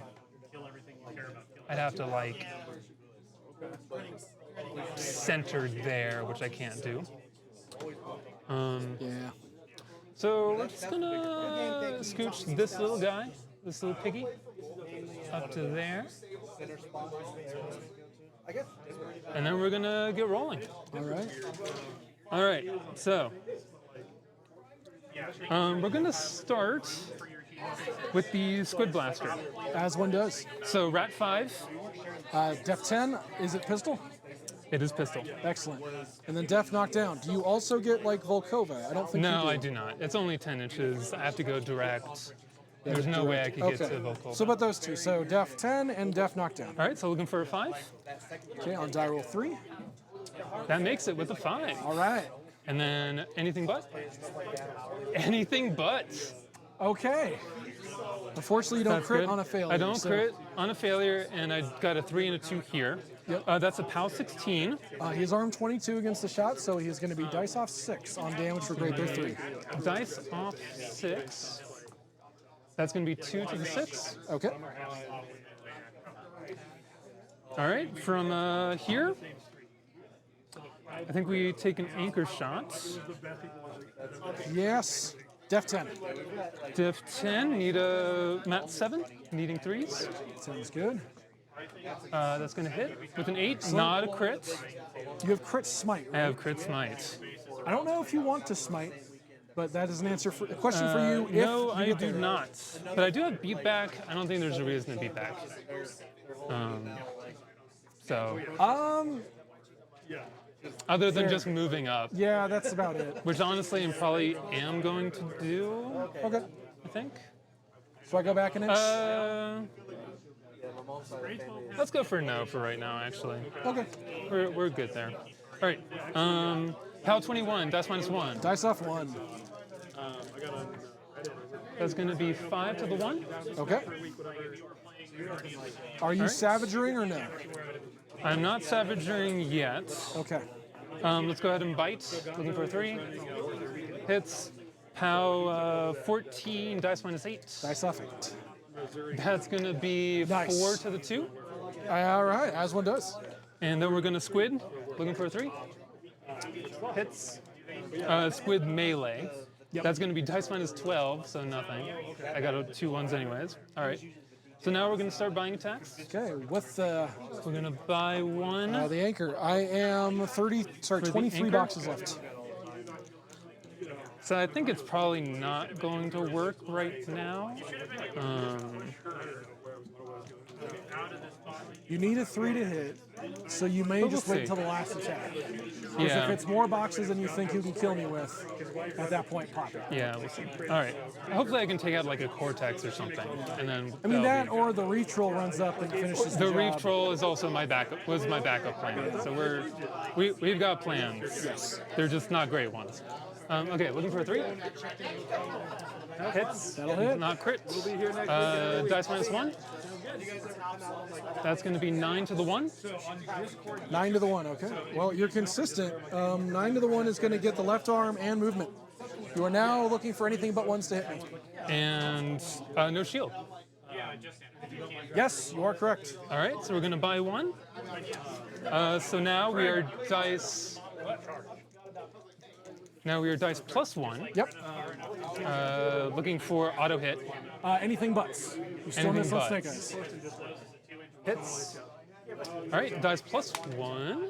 Kill everything you care about. I'd have to like center there, which I can't do. Yeah. So we're just gonna scooch this little guy, this little piggy, up to there, and then we're gonna get rolling. All right. All right, so we're gonna start with the Squid Blaster. As one does. So Rat 5, Def 10, is it pistol? it is pistol. Excellent. And then Def knockdown. Do you also get like Volkova? I don't think you No, do. I do not. It's only 10 inches. I have to go direct. There's no way I could get to Volkova. So about those two. So Def 10 and Def knockdown. All right, so looking for a 5. Okay, on die roll 3. That makes it with a 5. All right. And then anything but? Anything but. Okay. Unfortunately, you don't That's crit good. on a failure. I don't so- crit on a failure, and I got a 3 and a 2 here. Yep. That's a POW 16. He is armed 22 against the shot, so he is going to be dice off 6 on damage for grade 3. Dice off 6. That's going to be 2 to the 6. Okay. All right, from here, I think we take an anchor shot. Yes. Def 10. Diff 10, need a mat 7, needing 3s. Sounds good. That's going to hit with an 8, not a crit. You have crit smite, I right? have crit smite. I don't know if you want to smite, but that is an answer for a question for you. If No, you I get do there. not. But I do have beat back. I don't think there's a reason to beat back. So, other than just moving up, Yeah, that's about it. which honestly I probably am going to do, Okay. I think. So I go back an inch? Let's go for no for right now, actually. Okay. We're good there. All right. PAL 21, dice minus 1. Dice off 1. That's going to be 5 to the 1. Okay. Are you Alright. savagering or no? I'm not savaging yet. Okay. Let's go ahead and bite. Looking for a 3. Hits. POW 14, dice minus 8. Dice off 8. That's going to be Nice. 4 to the 2. All right, as one does. And then we're going to squid. Looking for a 3. Hits. Squid melee. Yep. That's going to be dice minus 12, so nothing. I got 2 1s anyways. All right. So now we're going to start buying attacks. Okay, with the We're going to buy 1. the anchor, I am For the 23 anchor? boxes left. So I think it's probably not going to work right now. You need a 3 to hit, so you may But just we'll wait see. until the last attack. Because Yeah. if it's more boxes than you think you can kill me with, at that point, pop it. Yeah, we'll see. All right. Hopefully I can take out like a Cortex or something, and then. I mean, that'll that or the retroll runs up and finishes The the reef job. troll is also my backup. Was my backup plan. So we've got plans. Yes. They're just not great ones. Okay, looking for a 3. Hits. That'll hit. Not crit. Dice minus 1. That's going to be 9 to the 1. 9 to the 1, okay. Well, you're consistent. 9 to the 1 is going to get the left arm and movement. You are now looking for anything but 1s to hit me. And no shield. Yes, you are correct. All right, so we're going to buy 1. So now we are dice. Now we are dice plus 1. Yep. Looking for auto hit. Anything buts. You still Anything miss on buts. snake eyes. Hits. All right, dice plus 1.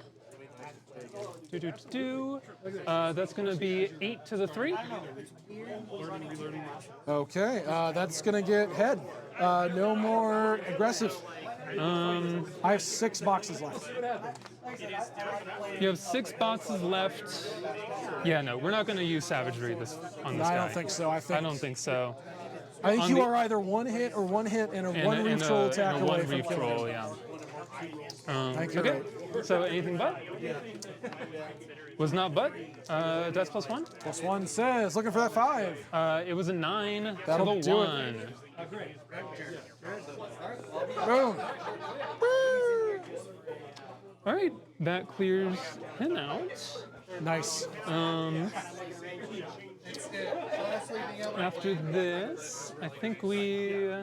That's going to be 8 to the 3. Okay, that's going to get head. No more aggressive. I have 6 boxes left. You have 6 boxes left. Yeah, no, we're not going to use savagery on this I guy. don't think so. I don't think so. think on you the- are either 1 hit or 1 hit and a 1 And reef troll a attack away one from reef killing troll, him. yeah. I think you're Okay, right. so anything but? Was not but. Dice plus 1. Plus 1 says, looking for that 5. It was a 9 That'll to the do it. 1. Boom. All right, that clears him out. Nice. After this, I think we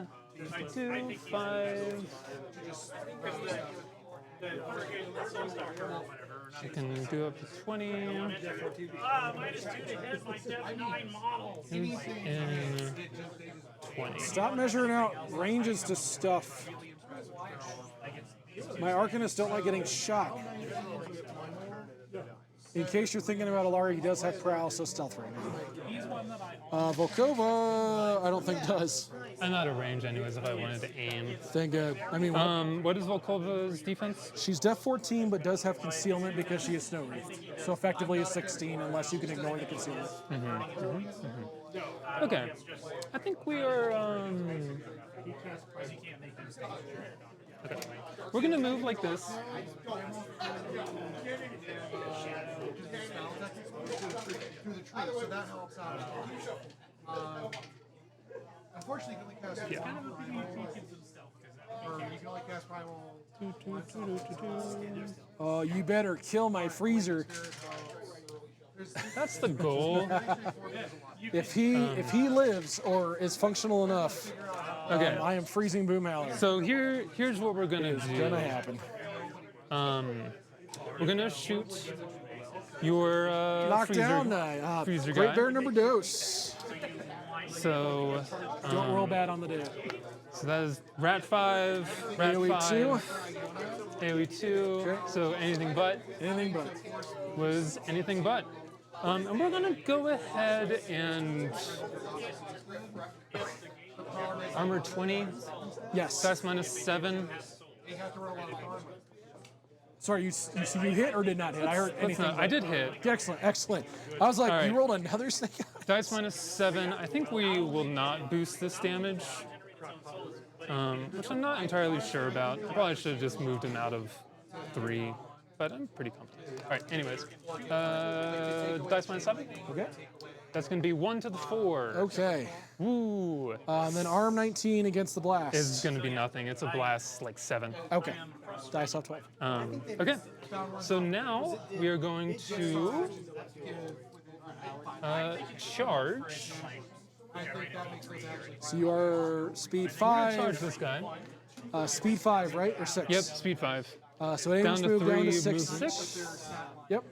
do 5. I can do up to 20. Minus 2 to hit my Def 9 model. Who's in 20? Stop measuring out ranges to stuff. My Arcanists don't like getting shot. In case you're thinking about Ilari, he does have Prowl, so stealth right now. Volkova, I don't think does. I'm out of range anyways if I wanted to aim. Thank God. I mean, What is Volkova's defense? she's Def 14, but does have concealment because she is snow wreathed. So effectively a 16, unless you can ignore the concealment. Okay. I think we are. Okay. We're gonna move like this. Through the tree, so that helps out. Unfortunately, you can only cast or you can only cast primal You better kill my freezer. That's the goal. If he lives or is functional enough, Okay. I am freezing Boomhowler. So here's what we're gonna It's do. gonna happen. We're gonna shoot your Knockdown freezer Great guy. Bear number dose. So Don't roll bad on the day. so that is Rat 5, Rat AoE 5, AoE 2. Okay. So anything but Anything but. was anything but. And we're gonna go ahead and armor 20, Yes. dice -7. Sorry, you hit or did not hit? I heard Let's anything. not, I did hit. Excellent, excellent. I was like, All you right. rolled another snake. Dice -7. I think we will not boost this damage, which I'm not entirely sure about. I probably should have just moved him out of 3, but I'm pretty confident. All right, anyways. Dice -7. Okay. That's going to be 1 to the 4. Okay. Woo. And then arm 19 against the blast. It's going to be nothing. It's a blast like 7. Okay. Dice off 12. Okay. So now we are going to charge. So you are speed Charge 5. this guy. Speed 5, right? Or 6? Yep, speed 5. So it Down aims to move 3, down to move 6. 6. Yep.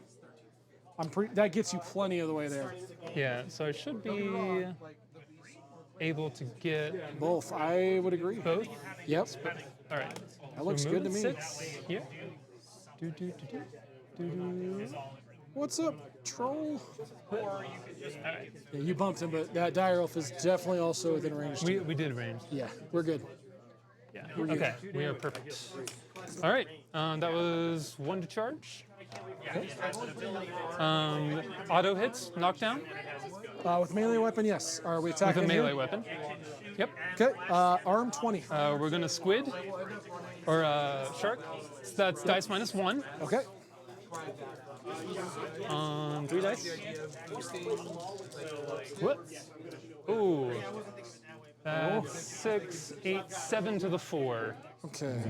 That gets you plenty of the way there. Yeah, so I should be able to get Both. I would agree. both. Yep. All right. That looks So good to move me. at 6. Yeah. Do, do, do, do. Do, do. What's up, troll? All right. Yeah, you bumped him, but that dire elf is definitely also within range. We did range. Yeah, we're good. Yeah. Okay. We are perfect. All right. That was 1 to charge. Auto hits, knockdown With melee weapon, yes. Are we with attacking a melee here? weapon. Yep. Okay. Arm 20. We're gonna squid or shark. So that's dice -1. Okay. 3 dice. What? Ooh. 6, 8, 7 to the 4. Okay.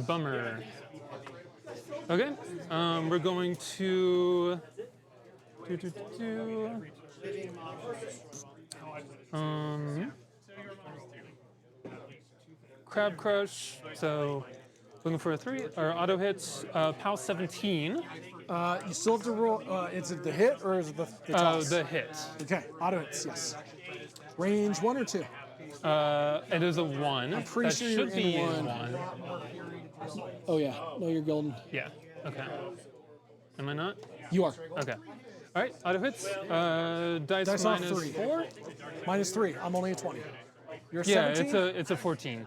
Bummer. Okay. We're going to. Crab Crush. So looking for a 3 or auto hits. POW 17. You still have to roll. Is it the hit or is it the toss? The hit. Okay. Auto hits, yes. Range 1 or 2? It is a 1. I'm pretty that sure should you're be in in 1. 1. Oh, yeah. No, you're golden. Yeah. Okay. Am I not? You are. Okay. All right. Auto hits. Dice Dice off minus 3. 4. -3. I'm only a 20. You're Yeah, 17? it's a 14.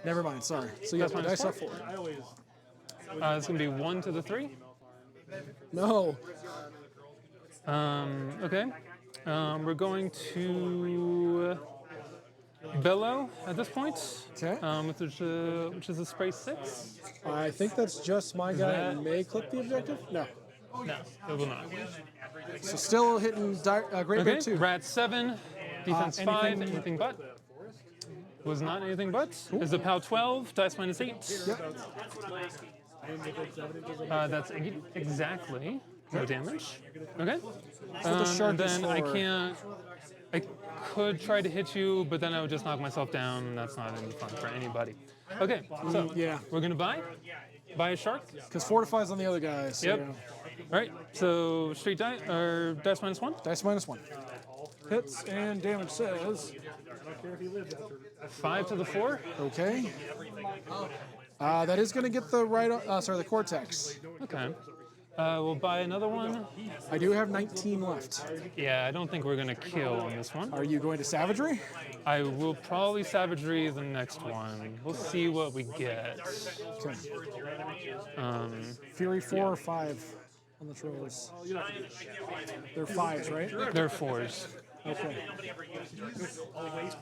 Never mind. Sorry. So you have Dice dice minus off 4. It's gonna be 1 to the 3. No. Okay. We're going to Bellow at this point. Okay. Which is a spray 6. I think that's just my guy. that- May click the objective? No. No, it will not. So still hitting Great Bear Okay. 2. Rat 7. Defense 5. anything- Anything but. Was not anything but. Is a POW 12. Dice -8. Yep. That's exactly no damage. Okay. the shark And is then I for. can't. I could try to hit you, but then I would just knock myself down. And that's not any fun for anybody. Okay. So Yeah. we're gonna buy a shark. Because Fortify's on the other guy. So Yep. All right. So straight die or dice -1. Dice -1. Hits and damage says. 5 to the 4. Okay. That is going to get the the cortex. Okay. We'll buy another one. I do have 19 left. Yeah, I don't think we're gonna kill on this one. Are you going to savagery? I will probably savagery the next one. We'll see what we get. Okay. Fury 4 or 5 on the trolls. They're 5s, right? They're 4s. Okay.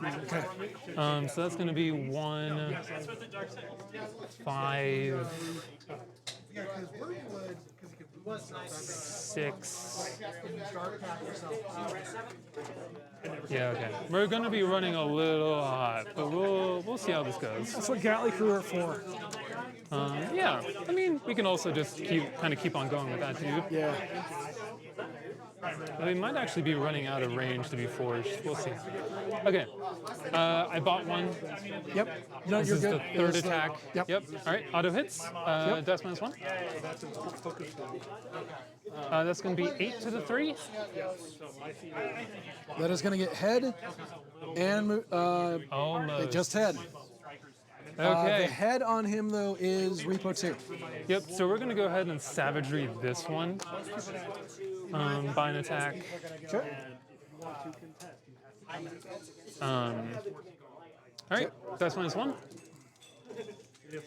Okay. So that's gonna be 1, 5. Yeah, because Brineblood, because he can 6. Yeah, okay. We're going to be running a little hot, but we'll see how this goes. That's what Gatling crew are for. Yeah, I mean, we can also just keep on going with that too. Yeah. We might actually be running out of range to be forged. We'll see. Okay, I bought one. Yep. No, This you're is good. the third It is the- attack. Yep. All right, auto hits. Dice -1. That's going to be 8 to the 3. That is going to get head and Almost. just head. Okay. The head on him, though, is Repo 2. Yep, so we're going to go ahead and savagery this one. Buy an attack. Okay. All right, dice -1.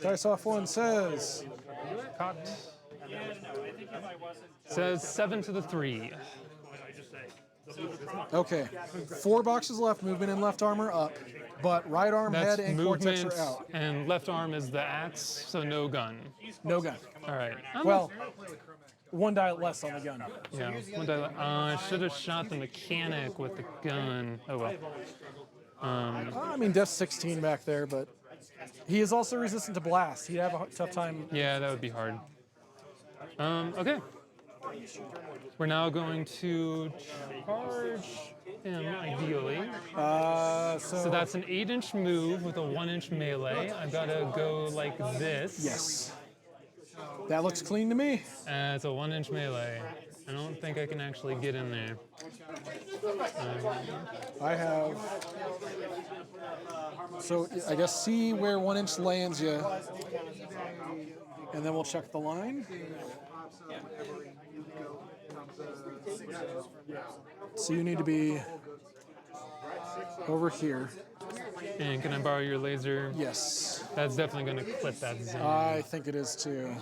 Dice off one says Cocked. Says 7 to the 3. okay. 4 boxes left, movement and left armor up, but right arm, That's head, and cortex movement, are out. and left arm is the axe, so no gun. No gun. All right. Well, 1 die less on the gun. Yeah. I should have shot the mechanic with the gun. Oh well. I mean, Death 16 back there, but he is also resistant to blast. He'd have a tough time. Yeah, that would be hard. Okay. We're now going to charge him, ideally. So that's an 8-inch move with a 1-inch melee. I've got to go like this. Yes. That looks clean to me. It's a 1-inch melee. I don't think I can actually get in there. I have. So I guess see where 1 inch lands you, and then we'll check the line. So you need to be over here. And can I borrow your laser? Yes, That's definitely going to clip that zone. I think it is too.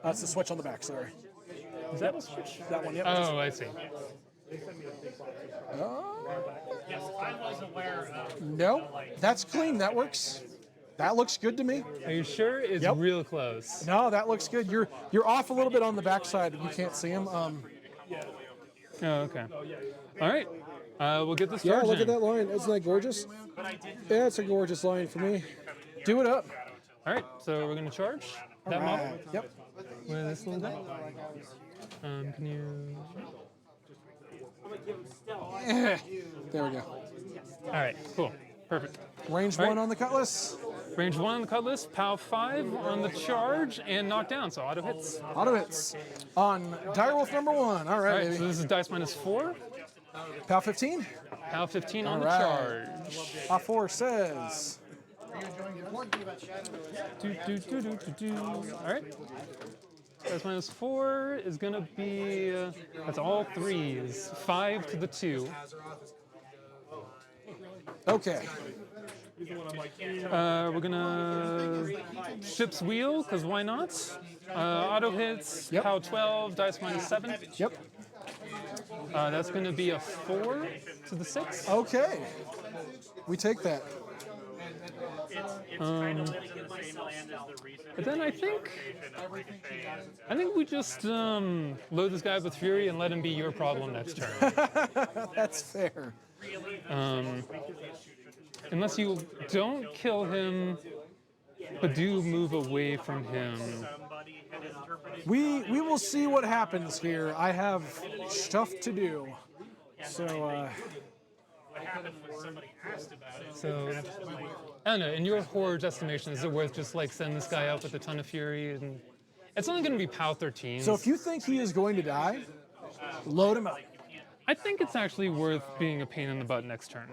That's the switch on the back. Sorry, Is that a switch? that one. Yep. Oh, I see. No, that's clean. That works. That looks good to me. Are you sure? It's Yep. real close. No, that looks good. You're off a little bit on the backside. You can't see him. Oh, okay. All right. We'll get this Yeah, charged look at in. that line. Isn't that gorgeous? Yeah, it's a gorgeous line for me. Do it up. All right. So we're going to charge that model Right. Yep. with this little guy. Can you? There we go. All right. Cool. Perfect. Range All right. 1 on the cutlass. Range 1 on the cutlass, POW 5 on the charge, and knockdown, so auto hits. Auto hits on Direwolf number 1. All All right, right, baby. so this is dice -4, PAL 15. POW 15 on All the right. charge. PAL 4 says. All right. Dice -4 is going to be, that's all 3s, 5 to the 2. Okay. We're going to ship's wheel, because why not? Auto hits, Yep. POW 12, dice -7. Yep. That's going to be a 4 to the 6. Okay. We take that. But then I think we just load this guy up with fury and let him be your problem next turn. That's fair. Unless you don't kill him, but do move away from him. We will see what happens here. I have stuff to do. So, So, I don't know, in your Horde's estimation, is it worth just like sending this guy up with a ton of fury? And it's only going to be POW 13. so if you think he is going to die, load him up. I think it's actually worth being a pain in the butt next turn.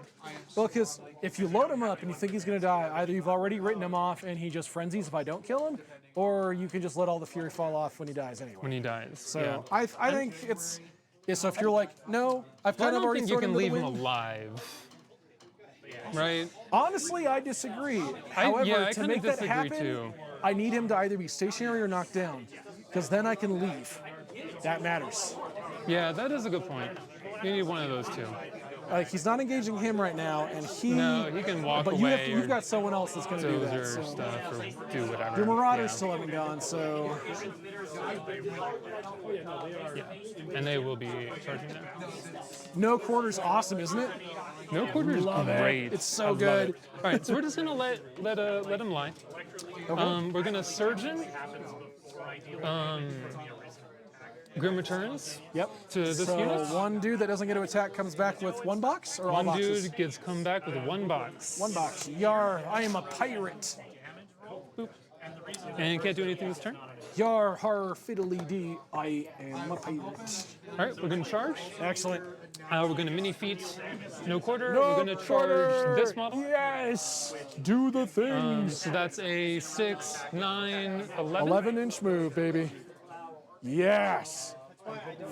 Well, because if you load him up and you think he's going to die, either you've already written him off and he just frenzies if I don't kill him, or you can just let all the fury fall off when he dies anyway. When he dies. So yeah. I think it's so if you're like, no, I've I kind of don't already think you thrown him can to the leave him wind. alive. Right? Honestly, I disagree. However, I to kinda make that disagree happen, too. I need him to either be stationary or knocked down, because then I can leave. That matters. Yeah, that is a good point. You need one of those two. like he's not engaging him right now, and he. No, he can walk but away. you've got someone else that's going to do or that. your So. stuff or do whatever. Your Marauders yeah. still haven't gone, so. Yeah. And they will be charging now. No quarters, awesome, isn't it? No quarter is Love it. great. It's so I love good. it. All right, so we're just gonna let him lie. We're gonna surgeon. Grim returns. Yep. To this so unit. one dude that doesn't get to attack comes back with 1 box or all One boxes? dude gets come back with 1 box. 1 box. Yar, I am a pirate. Boop. And can't do anything this turn. Yar, har, fiddly dee, I am a pirate. All right, we're gonna charge. Excellent. We're gonna mini feat. No quarter. No we're gonna quarter. charge this model. Yes. Do the thing. So that's a 6, 9, 11. 11-inch move, baby. Yes.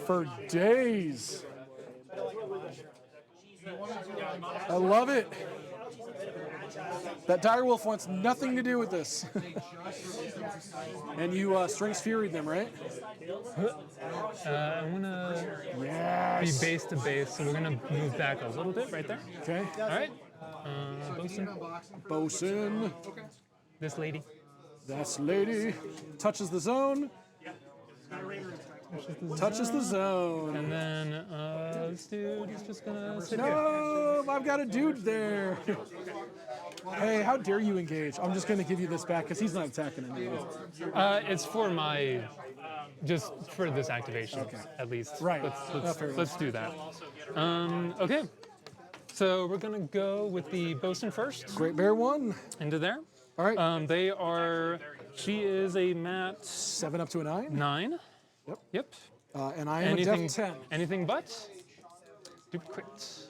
For days. I love it. That direwolf wants nothing to do with this. And you Strings Fury them, right? I'm gonna be Yes. base to base, so we're gonna move back a little bit right there. Okay. All right. Bosun. Bosun. This lady. That's lady. Touches the zone. Touches the zone. And then this dude is just gonna sit here. No, I've got a dude there. Hey, how dare you engage? I'm just going to give you this back because he's not attacking anymore. It's for my, just for this activation, at least. Right. Let's do that. Okay. So we're gonna go with the Bosun first. Great Bear 1. Into there. All right. They are. She is a mat 7 up to a 9. 9. Yep. Yep. And I am a def 10. Anything but. Do crit.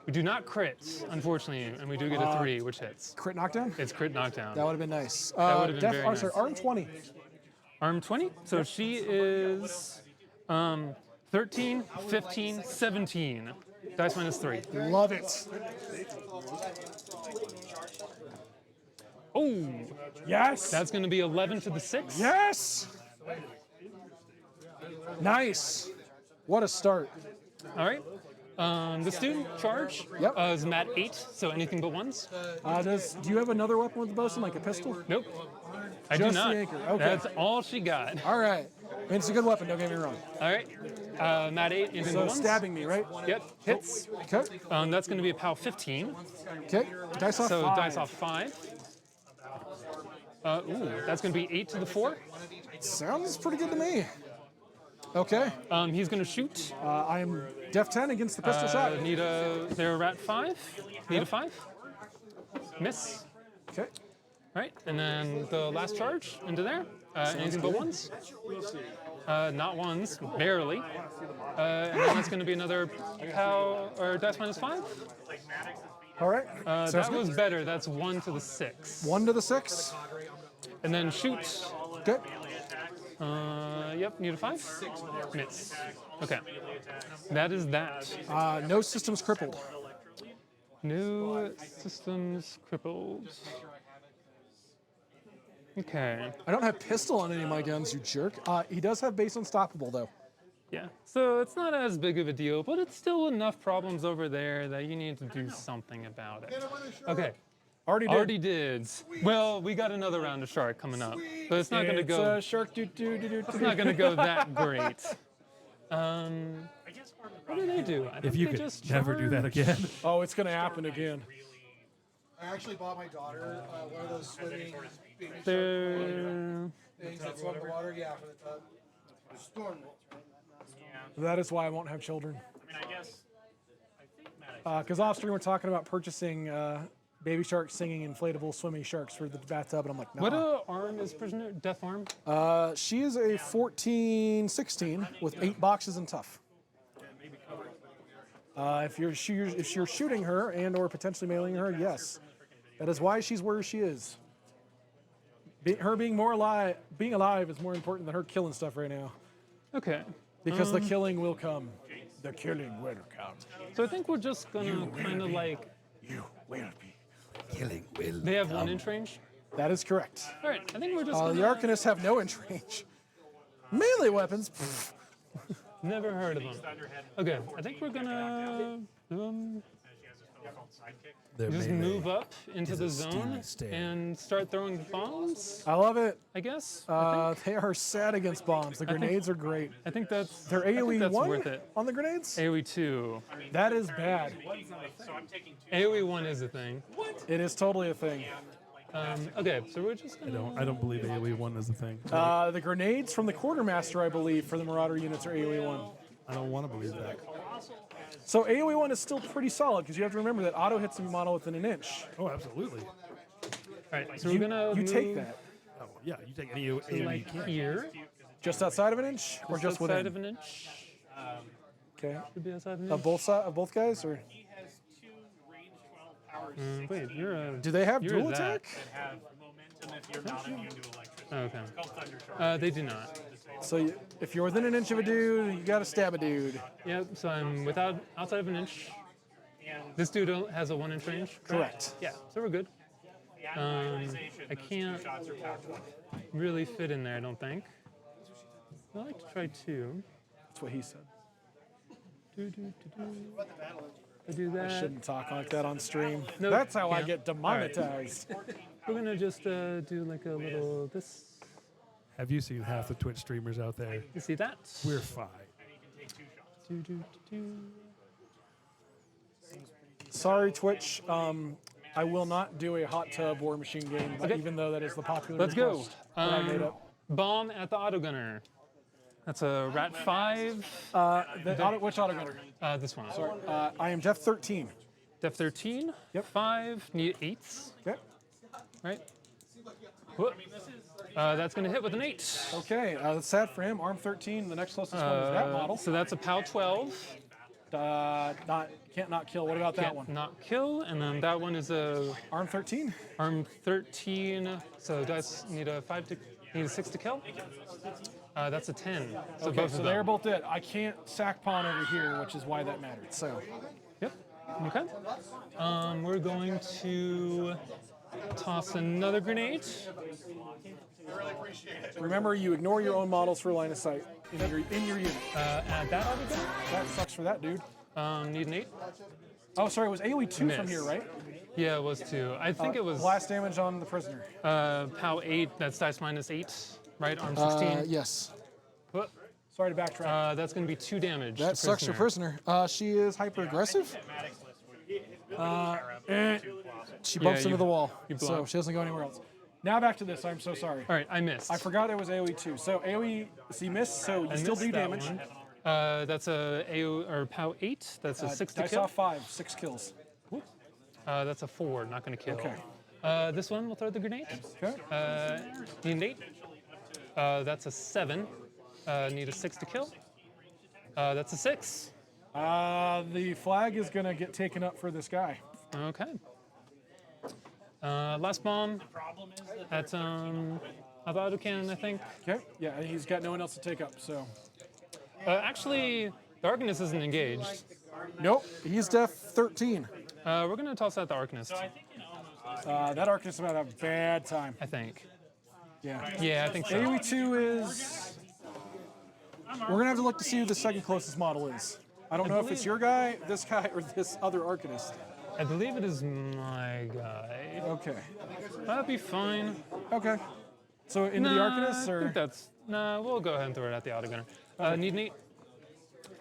We do not crit, unfortunately, and we do get a 3, which hits. Crit knockdown? It's crit knockdown. That would have been nice. That would have been very nice. Sorry, arm 20. Arm 20. So she is 13, 15, 17. Dice minus 3. Love it. Oh, Yes. that's going to be 11 to the 6. Yes. Nice. What a start. All right. The student charge Yep. is mat 8, so anything but 1s. Do you have another weapon with the Bosun, like a pistol? Nope. I do Just the not. anchor, okay. That's all she got. All right. And it's a good weapon, don't get me wrong. All right. Mat 8, anything So but 1s. stabbing me, right? Yep, hits. Okay. That's going to be a POW 15. Okay. Dice off So 5. dice off 5. That's going to be 8 to the 4. Sounds pretty good to me. Okay. He's going to shoot. I am def 10 against the pistol shot. They're at 5. Need a 5. Miss. Okay. All right, and then the last charge into there. Anything but 1s? Not 1s, barely. And then that's going to be another POW or dice minus 5. All right. That was better. That's 1 to the 6. 1 to the 6. And then shoot. Okay. Yep, need a 5. Miss. Okay. That is that. No systems crippled. New systems crippled. Okay. I don't have pistol on any of my guns, you jerk. He does have base unstoppable, though. Yeah. So it's not as big of a deal, but it's still enough problems over there that you need to do something about it. Okay. Already did. Well, we got another round of shark coming up, but it's not going to go. Shark do. It's not going to go that great. What do they do? I If think you they could just never do that charge. again. Oh, it's going to happen again. I actually bought my daughter one of those swimming baby shark They're things that swim in water. Yeah, for the tub. Storm wolves, right? That is why I won't have children. Because off stream we're talking about purchasing baby sharks singing inflatable swimming sharks for the bathtub, and I'm like, no. what arm is prisoner? Death arm? She is a 14-16 with 8 boxes and tough. If you're shooting her and or potentially mailing her, yes. That is why she's where she is. Her being alive is more important than her killing stuff right now. Okay. Because the killing will come. The killing will come. So I think we're just gonna kind of like. You will be. Killing will. They have 1 inch range. That is correct. All right. I think we're just. The Gonna, Arcanists have no inch range. Melee weapons. Pfft. Never heard of them. Okay, I think we're gonna Their just melee move up into is the a steely zone stare. and start throwing bombs, I love it. I guess. They are sad against bombs. The grenades are great. I think that's They're I think AoE that's 1 worth it. on the grenades? AoE 2. That is bad. AoE 1 is a thing. It is totally a thing. Okay, so we're just gonna... I don't believe AoE 1 is a thing. The grenades from the Quartermaster, I believe, for the Marauder units are AoE 1. I don't want to believe that. So AoE 1 is still pretty solid because you have to remember that auto hits a model within an inch. Oh, absolutely. Alright, so we're gonna You take move that. Oh, yeah, you take any AoE you like can. here, Just outside of an inch or just outside within? of an inch. Okay. Should be outside of an Of inch. both guys, or He has 2 range 12 powers Wait, you're a... do they have You're dual that. attack? that have momentum if you're not immune to electricity. Oh, okay. It's called Thunderstorm. They do not. So if you're within an inch of a dude, you gotta stab a dude. Yep, so I'm outside of an inch. This dude has a 1 inch range? Correct. Yeah, so we're good. The Animalization, I those can't 2 shots are power 20. really fit in there, I don't think. I'd like to try 2. That's what he said. I do I that. shouldn't talk like that on stream. Nope, That's how I can't. get demonetized. We're gonna just do like a little this. Have you seen half the Twitch streamers out there? You see that? We're fine. Do, do, do, do. Sorry, Twitch. I will not do a hot tub war machine game, Okay. even though that is the popular Let's go. request that I made up. Bomb at the autogunner. That's a Rat 5. Which autogunner? This one. I am Def 13. Def 13. Yep. 5. Need 8s. Okay. Right. Whoop. That's gonna hit with an 8. Okay. That's sad for him. Arm 13. The next closest one is that model. So that's a POW 12. Can't not kill. What about that Can't one? not kill, and then that one is a Arm 13. arm 13. So dice need a 6 to kill. That's a 10. So Okay, both so of they're them. both dead. I can't sack pawn over here, which is why that mattered. So Yep. Okay. We're going to toss another grenade. remember, you ignore your own models for line of sight in your unit. Add that autogun. That sucks for that dude. Need an 8. Oh, sorry, it was AoE 2 from Miss. here, right? Yeah, it was 2. I think it was Blast damage on the prisoner. POW 8. That's dice minus 8. Right, arm 16. Yes. Whoop. Sorry to backtrack. That's going to be 2 damage. That to sucks for prisoner. She is hyper aggressive. She bumps you- into the wall, you so block. she doesn't go anywhere else. Now back to this. I'm so sorry. All right, I missed. I forgot it was AoE 2. So AoE, so you missed, so you I still missed do that damage. one. That's a AO or POW 8. That's a 6 to Dice kill. off 5, 6 kills. That's a 4. Not going to kill. Okay. This one, we'll throw the grenade. Okay. Need an 8. That's a 7. Need a 6 to kill. That's a 6. The flag is gonna get taken up for this guy. Okay. Last bomb. At the autocannon, I think. Okay. Yeah, and he's got no one else to take up. So. Actually, the Arcanist isn't engaged. Nope. He's Def 13. We're gonna toss out the Arcanist. That Arcanist about to have a bad time. I think. Yeah. Yeah, I think so. AoE 2 is. We're gonna have to look to see who the second closest model is. I don't know if it's your guy, this guy, or this other Arcanist. I believe it is my guy. Okay. That'd be fine. Okay. So into the Arcanist, I or think that's we'll go ahead and throw it at the autogunner. Need an 8.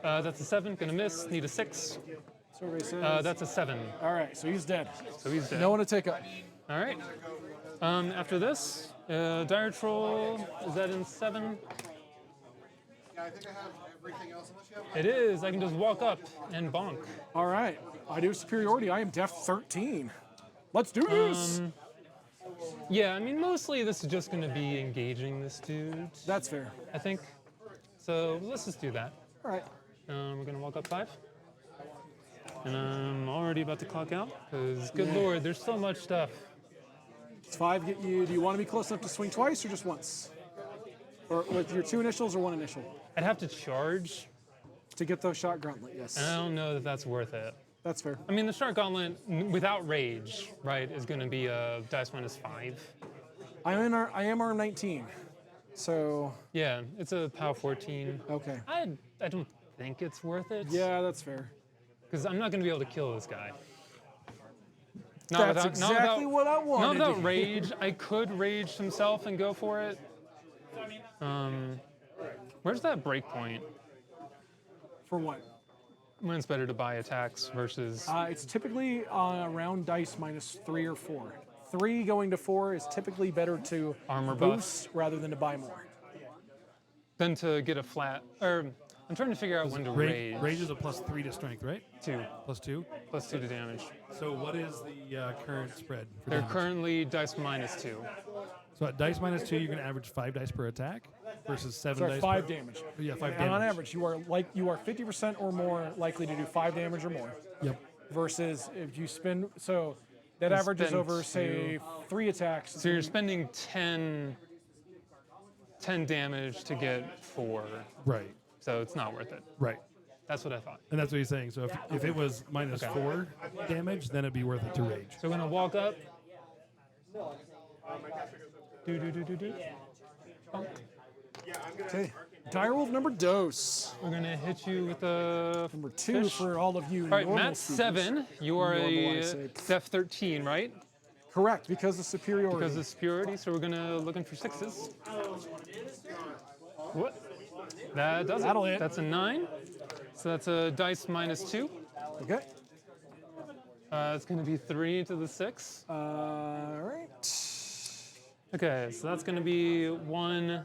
That's a 7. Gonna miss. Need a 6. survey says. That's a 7. All right, so he's dead. So he's dead. No one to take up. All right. After this, Dire Troll, is that in 7? Yeah, I think I have everything else unless you have. It is. I can just walk up and bonk. All right, I do superiority. I am Def 13. Let's do this. Yeah, I mean, mostly this is just going to be engaging this dude, That's fair. I think. So let's just do that. All right. We're going to walk up 5. And I'm already about to clock out, because, good lord, there's so much stuff. Does 5 get you? Do you want to be close enough to swing twice or just once? Or with your 2 initials or 1 initial? I'd have to charge, To get those shot gauntlet, yes. and I don't know that that's worth it. That's fair. I mean, the Shark Gauntlet, without rage, right, is going to be a dice minus 5. I am arm 19. So, Yeah, it's a POW 14. okay. I don't think it's worth it. Yeah, that's fair. Because I'm not going to be able to kill this guy. That's exactly what I wanted Not to without hear. rage. I could rage himself and go for it. Where's that break point? For what? When it's better to buy attacks versus... It's typically around dice -3 or 4. 3 going to 4 is typically better to Armor buff. boost rather than to buy more. Then to get a flat... Or I'm trying to figure out when to rage. Rage is a +3 to strength, right? 2. +2. Plus 2 to damage. So what is the current spread? For They're damage? currently dice -2. So at dice -2, you're going to average 5 dice per attack versus 7 Sorry, dice 5 per... damage. Yeah, 5 And damage. on average, you are 50% or more likely to do 5 damage or more. Yep. Versus if you spend, so that You averages spend over, say, 3 attacks. So you're spending 10 damage to get 4. Right. So it's not worth it. Right. That's what I thought. And that's what he's saying. So if it was -4 damage, then it'd be worth it to rage. So we're gonna walk up. Do. Okay. Direwolf number dose. We're gonna hit you with a Number 2 fish. for all of you. All right, normal Matt speakers. 7. You are Normal, I a say. def 13, right? Correct, because of superiority. Because of superiority. So we're gonna looking for 6s. What? That does That'll it. hit. That's a 9. So that's a dice -2. Okay. It's gonna be 3 to the 6. All right. Okay, so that's gonna be 1,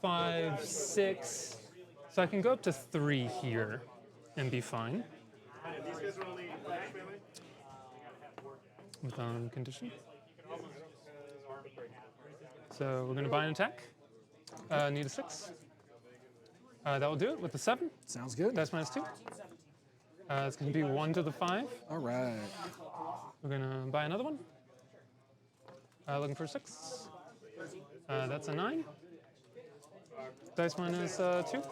5, 6. So I can go up to 3 here and be fine. With condition. So we're gonna buy an attack. Need a 6. That will do it with the 7. Sounds good. That's -2. It's gonna be 1 to the 5. All right. We're gonna buy another one. Looking for a 6. That's a 9. Dice -2.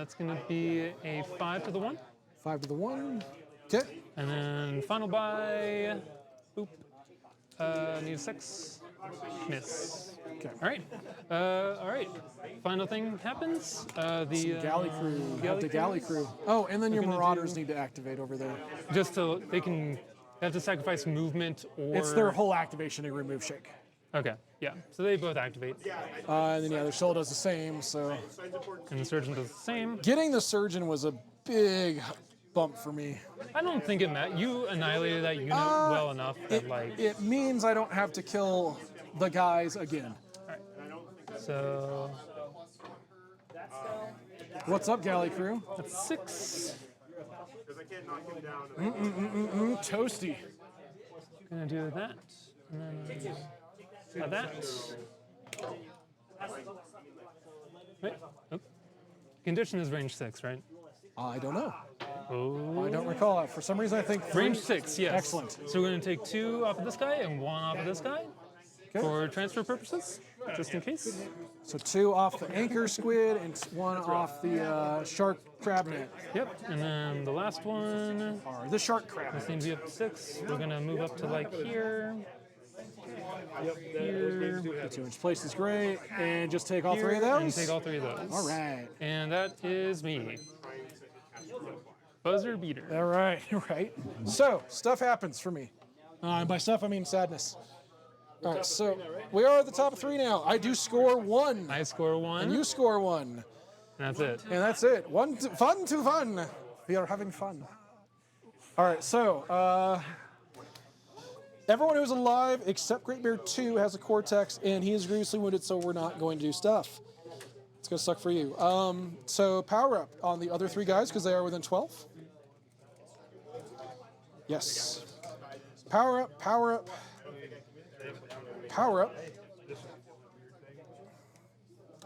It's gonna be a 5 to the 1. 5 to the 1. Okay. And then final buy. Boop. Need a 6. Miss. Okay. All right. All right. Final thing happens. The Galley crew. Galley The galley crew. Oh, and then your gonna marauders do- need to activate over there. Just to they have to sacrifice movement or. It's their whole activation to remove shake. Okay. Yeah. So they both activate, And then, their soul does the same, so. and the surgeon does the same. Getting the surgeon was a big bump for me. I don't think it matters. You annihilated that unit well enough that like. It means I don't have to kill the guys again. So What's up, galley crew? that's 6. Toasty. Gonna do that, and then that. Wait. Oh. Condition is range 6, right? I don't know. Oh. I don't recall it. For some reason, I think 3. Range 6, yes. Excellent. So we're gonna take 2 off of this guy and 1 off of this guy for transfer purposes, just in case. So 2 off the anchor squid and 1 off the shark crab net. Yep. And then the last one. Or the shark crab. This needs to be up to 6. We're gonna move up to like here. Here. The 2-inch place is great. And just take all 3 of here, those. And take all 3 of those. All right. And that is me. Buzzer beater. All right, right. So, stuff happens for me. And by stuff, I mean sadness. All right, so we are at the top of 3 now. I do score 1. I score 1. And you score 1. And that's it. And that's it. Fun to fun. We are having fun. All right, so everyone who's alive except Great Bear 2 has a cortex, and he is grievously wounded, so we're not going to do stuff. It's going to suck for you. So power up on the other 3 guys, because they are within 12. Yes. Power up, power up. Power up.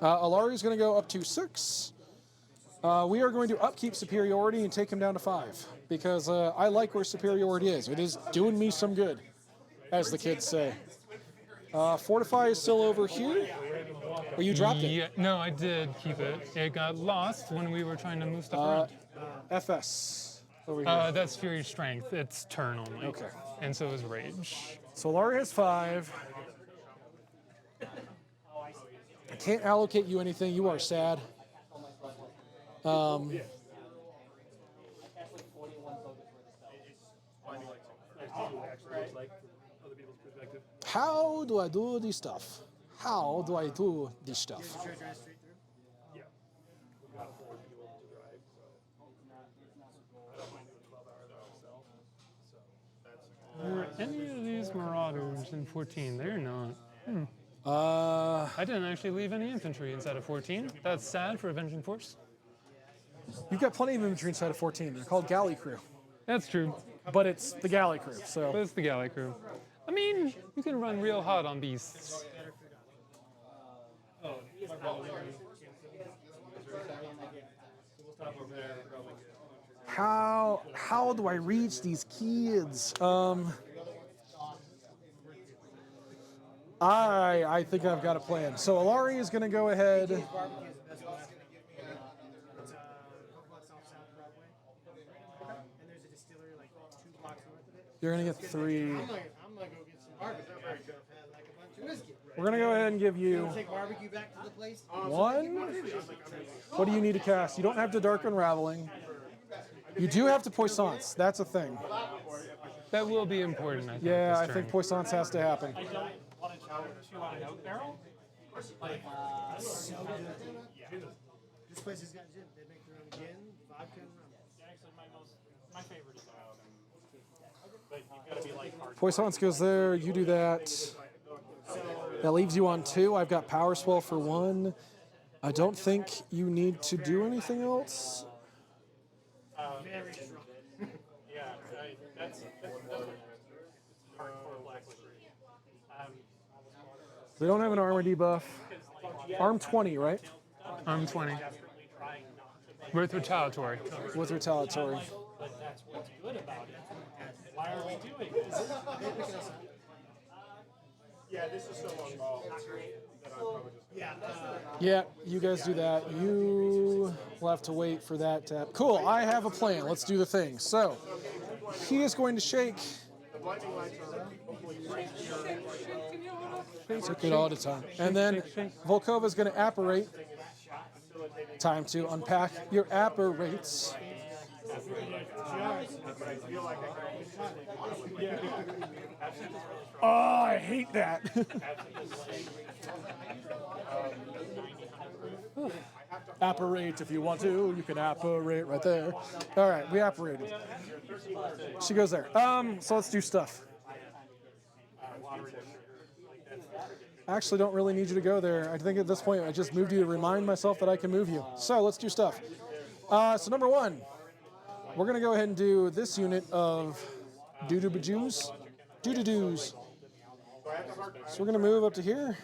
Ilari's going to go up to 6. We are going to upkeep superiority and take him down to 5 because I like where superiority is. It is doing me some good, as the kids say. Fortify is still over here. Or you dropped it? Yeah, no, I did keep it. It got lost when we were trying to move stuff around. FS over here. That's Fury Strength. It's turn only. Okay. And so is Rage. So Ilari has 5. Can't allocate you anything. You are sad. How do I do this stuff? How do I do this stuff? Are any of these Marauders in 14? They're not. I didn't actually leave any infantry inside of 14. That's sad for Avenging Force. You've got plenty of infantry inside of 14. They're called galley crew. That's true. But it's the galley crew, But so. it's the galley crew. I mean, you can run real hot on beasts. How do I reach these kids? I think I've got a plan. So Ilari is going to go ahead. You're going to get 3. I'm gonna go get some barbecue. Like a bunch of whiskey. We're going to go ahead and give you Take barbecue back to the place. 1. What do you need to cast? You don't have to Dark Unraveling. You do have to Puissance. That's a thing. That will be important, I think. Yeah, this I turn. think Puissance has to happen. This place has got gin. They make their own gin, vodka, and rum. My favorite is but you've got to be like hard. Puissance goes there. You do that. That leaves you on 2. I've got Power Swell for 1. I don't think you need to do anything else. Very strong. Yeah, that's hardcore black liquor. They don't have an armor debuff. Arm 20, right? I'm 20. With retaliatory. With retaliatory. But that's what's good about it. Why are we doing this? Yeah, this is so long ball. Yeah, you guys do that. You will have to wait for that to happen. Cool, I have a plan. Let's do the thing. So, he is going to shake. Took it all the time. And then Volkova is going to apparate. Time to unpack your apparates. Oh, I hate that. Apparate if you want to. You can apparate right there. All right, we apparated. She goes there. So let's do stuff. I actually don't really need you to go there. I think at this point I just moved you to remind myself that I can move you. So let's do stuff. So number 1, we're going to go ahead and do this unit of doo-doo-ba-joos. Doo-doo-doos. So we're going to move up to here.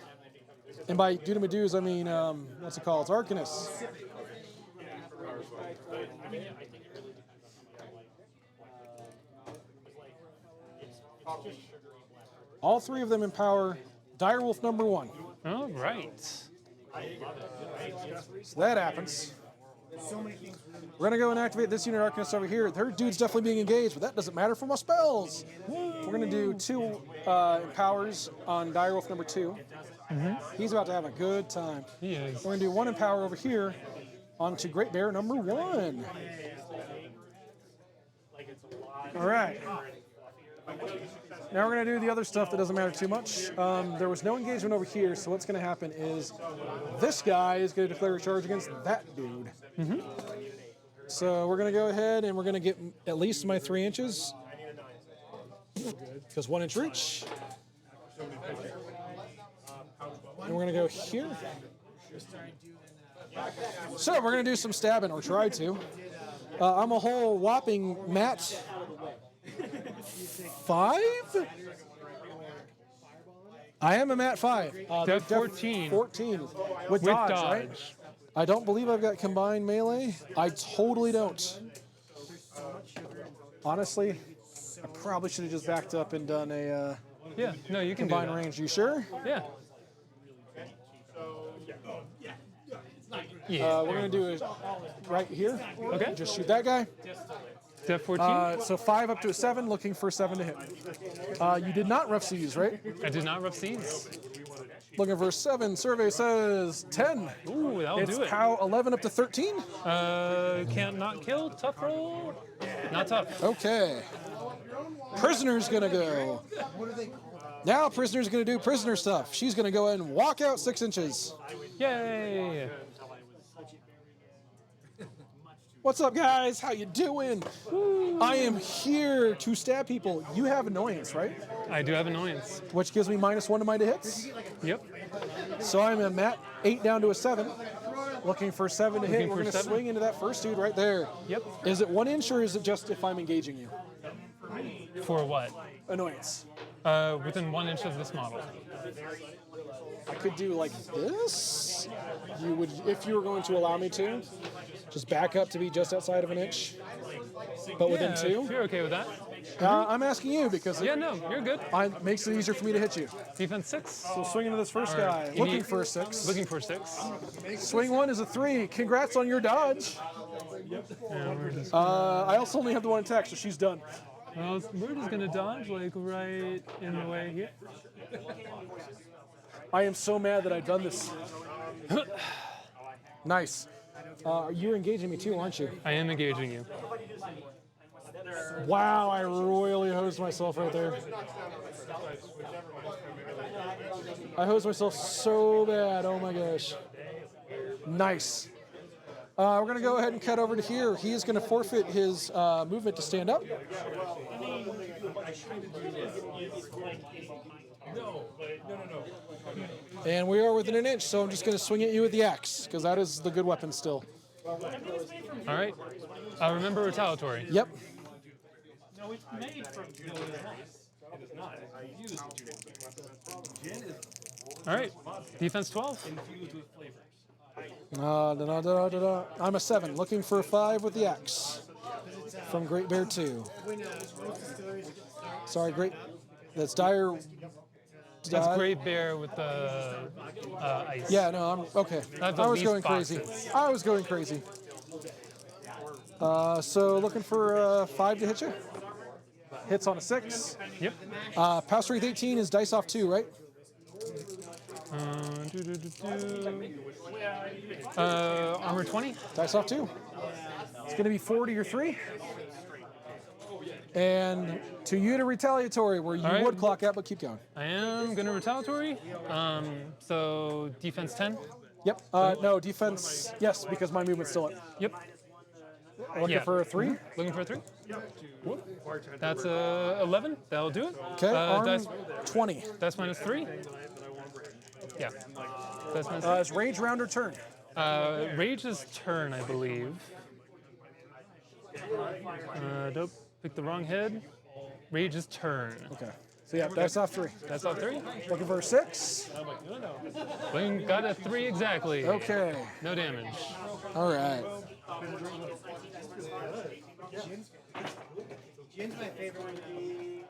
And by doo-doo-ba-doos, I mean, what's it called? It's Arcanist. All 3 of them empower Direwolf number 1. All right. So that happens. We're going to go and activate this unit Arcanist over here. Her dude's definitely being engaged, but that doesn't matter for my spells. We're going to do 2 empowers on Direwolf number 2. He's about to have a good time. He is. We're going to do 1 empower over here onto Great Bear number 1. All right. Now we're going to do the other stuff that doesn't matter too much. There was no engagement over here, so what's going to happen is this guy is going to declare a charge against that dude. So we're going to go ahead and we're going to get at least my 3 inches. Because 1 inch reach. And we're going to go here. So we're going to do some stabbing, or try to. I'm a whole whopping mat 5? I am a mat 5. Def 14. 14. With dodge, right? I don't believe I've got combined melee. I totally don't. Honestly, I probably should have just backed up and done a Yeah, no, you can do combined that. range. You sure? Yeah. We're going to do it right here. Okay. Just shoot that guy. Def 14. So 5 up to a 7, looking for 7 to hit. You did not rough seas, right? I did not rough seas. Looking for 7. Survey says 10. Ooh, that'll It's do it. POW 11 up to 13. Can't not kill. Tough roll. Not tough. Okay. Prisoner's gonna go. Now prisoner's gonna do prisoner stuff. She's gonna go ahead and walk out 6 inches. Yay! What's up, guys? How you doing? I am here to stab people. You have annoyance, right? I do have annoyance. Which gives me -1 to my to hits. Yep. So I'm a Matt 8 down to a 7. Looking for 7 to hit. Looking We're for going to 7? swing into that first dude right there. Yep. Is it 1 inch or is it just if I'm engaging you? For what? Annoyance. Within 1 inch of this model. I could do like this. You would, if you were going to allow me to, just back up to be just outside of 1 inch, but within Yeah, 2. if you're okay with that. I'm asking you because Yeah, no, you're good. it makes it easier for me to hit you. Defense 6. So swing into this first guy. You Looking need- for a 6. Looking for 6. Swing 1 is a 3. Congrats on your dodge. And we're just, I also only have the 1 attack, so she's done. well, we're just gonna dodge like right in the way here. I am so mad that I've done this. Nice. You're engaging me too, aren't you? I am engaging you. Wow, I royally hosed myself right there. I hosed myself so bad. Oh my gosh. Nice. We're going to go ahead and cut over to here. He is going to forfeit his movement to stand up. And we are within 1 inch, so I'm just going to swing at you with the axe, because that is the good weapon still. All right. Remember retaliatory. Yep. All right. Defense 12. I'm a 7, looking for a 5 with the axe. From Great Bear 2. Sorry, that's Dire. That's Great Bear with the ice. Yeah, no, I'm okay. That's I the was least going crazy. boxes. I was going crazy. So looking for a 5 to hit you. Hits on a 6. Yep. Power strength 18 is dice off 2, right? Armor 20. Dice off 2. It's going to be 4 to your 3. And to you to retaliatory, where you All right. would clock out, but keep going. I am gonna retaliatory. So defense 10. Yep. No, defense, yes, because my movement's still up. Yep. Looking Yeah. for a 3. Looking for a 3. That's 11. That'll do it. Okay, arm Dice 20. minus 3. Yeah. Dice minus It's range, round, or turn. 3. Rage is turn, I believe. Dope. Pick the wrong head. Rage is turn. Okay. So yeah, dice off 3. That's all 3. Looking for a 6. Got a 3 exactly. Okay. No damage. All right. Jin's my favorite one. You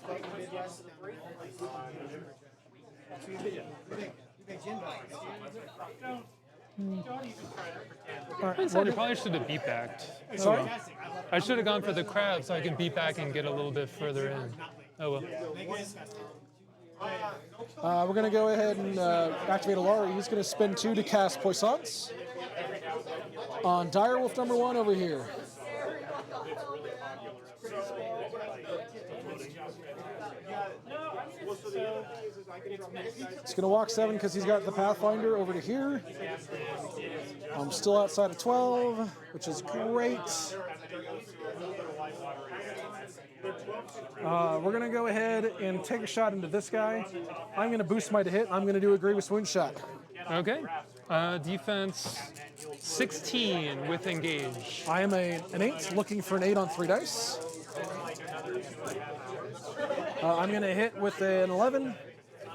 fight the Midwest. You think Jin likes? I probably should have beat backed. Sorry? I should have gone for the crab so I can beat back and get a little bit further in. Oh well. We're going to go ahead and activate Ilari. He's going to spend 2 to cast Poissons on Direwolf number 1 over here. He's going to walk 7 because he's got the Pathfinder over to here. I'm still outside of 12, which is great. We're going to go ahead and take a shot into this guy. I'm going to boost my to hit. I'm going to do a Grievous Wound shot. Okay. Defense 16 with engage. I am an 8, looking for an 8 on 3 dice. I'm going to hit with an 11.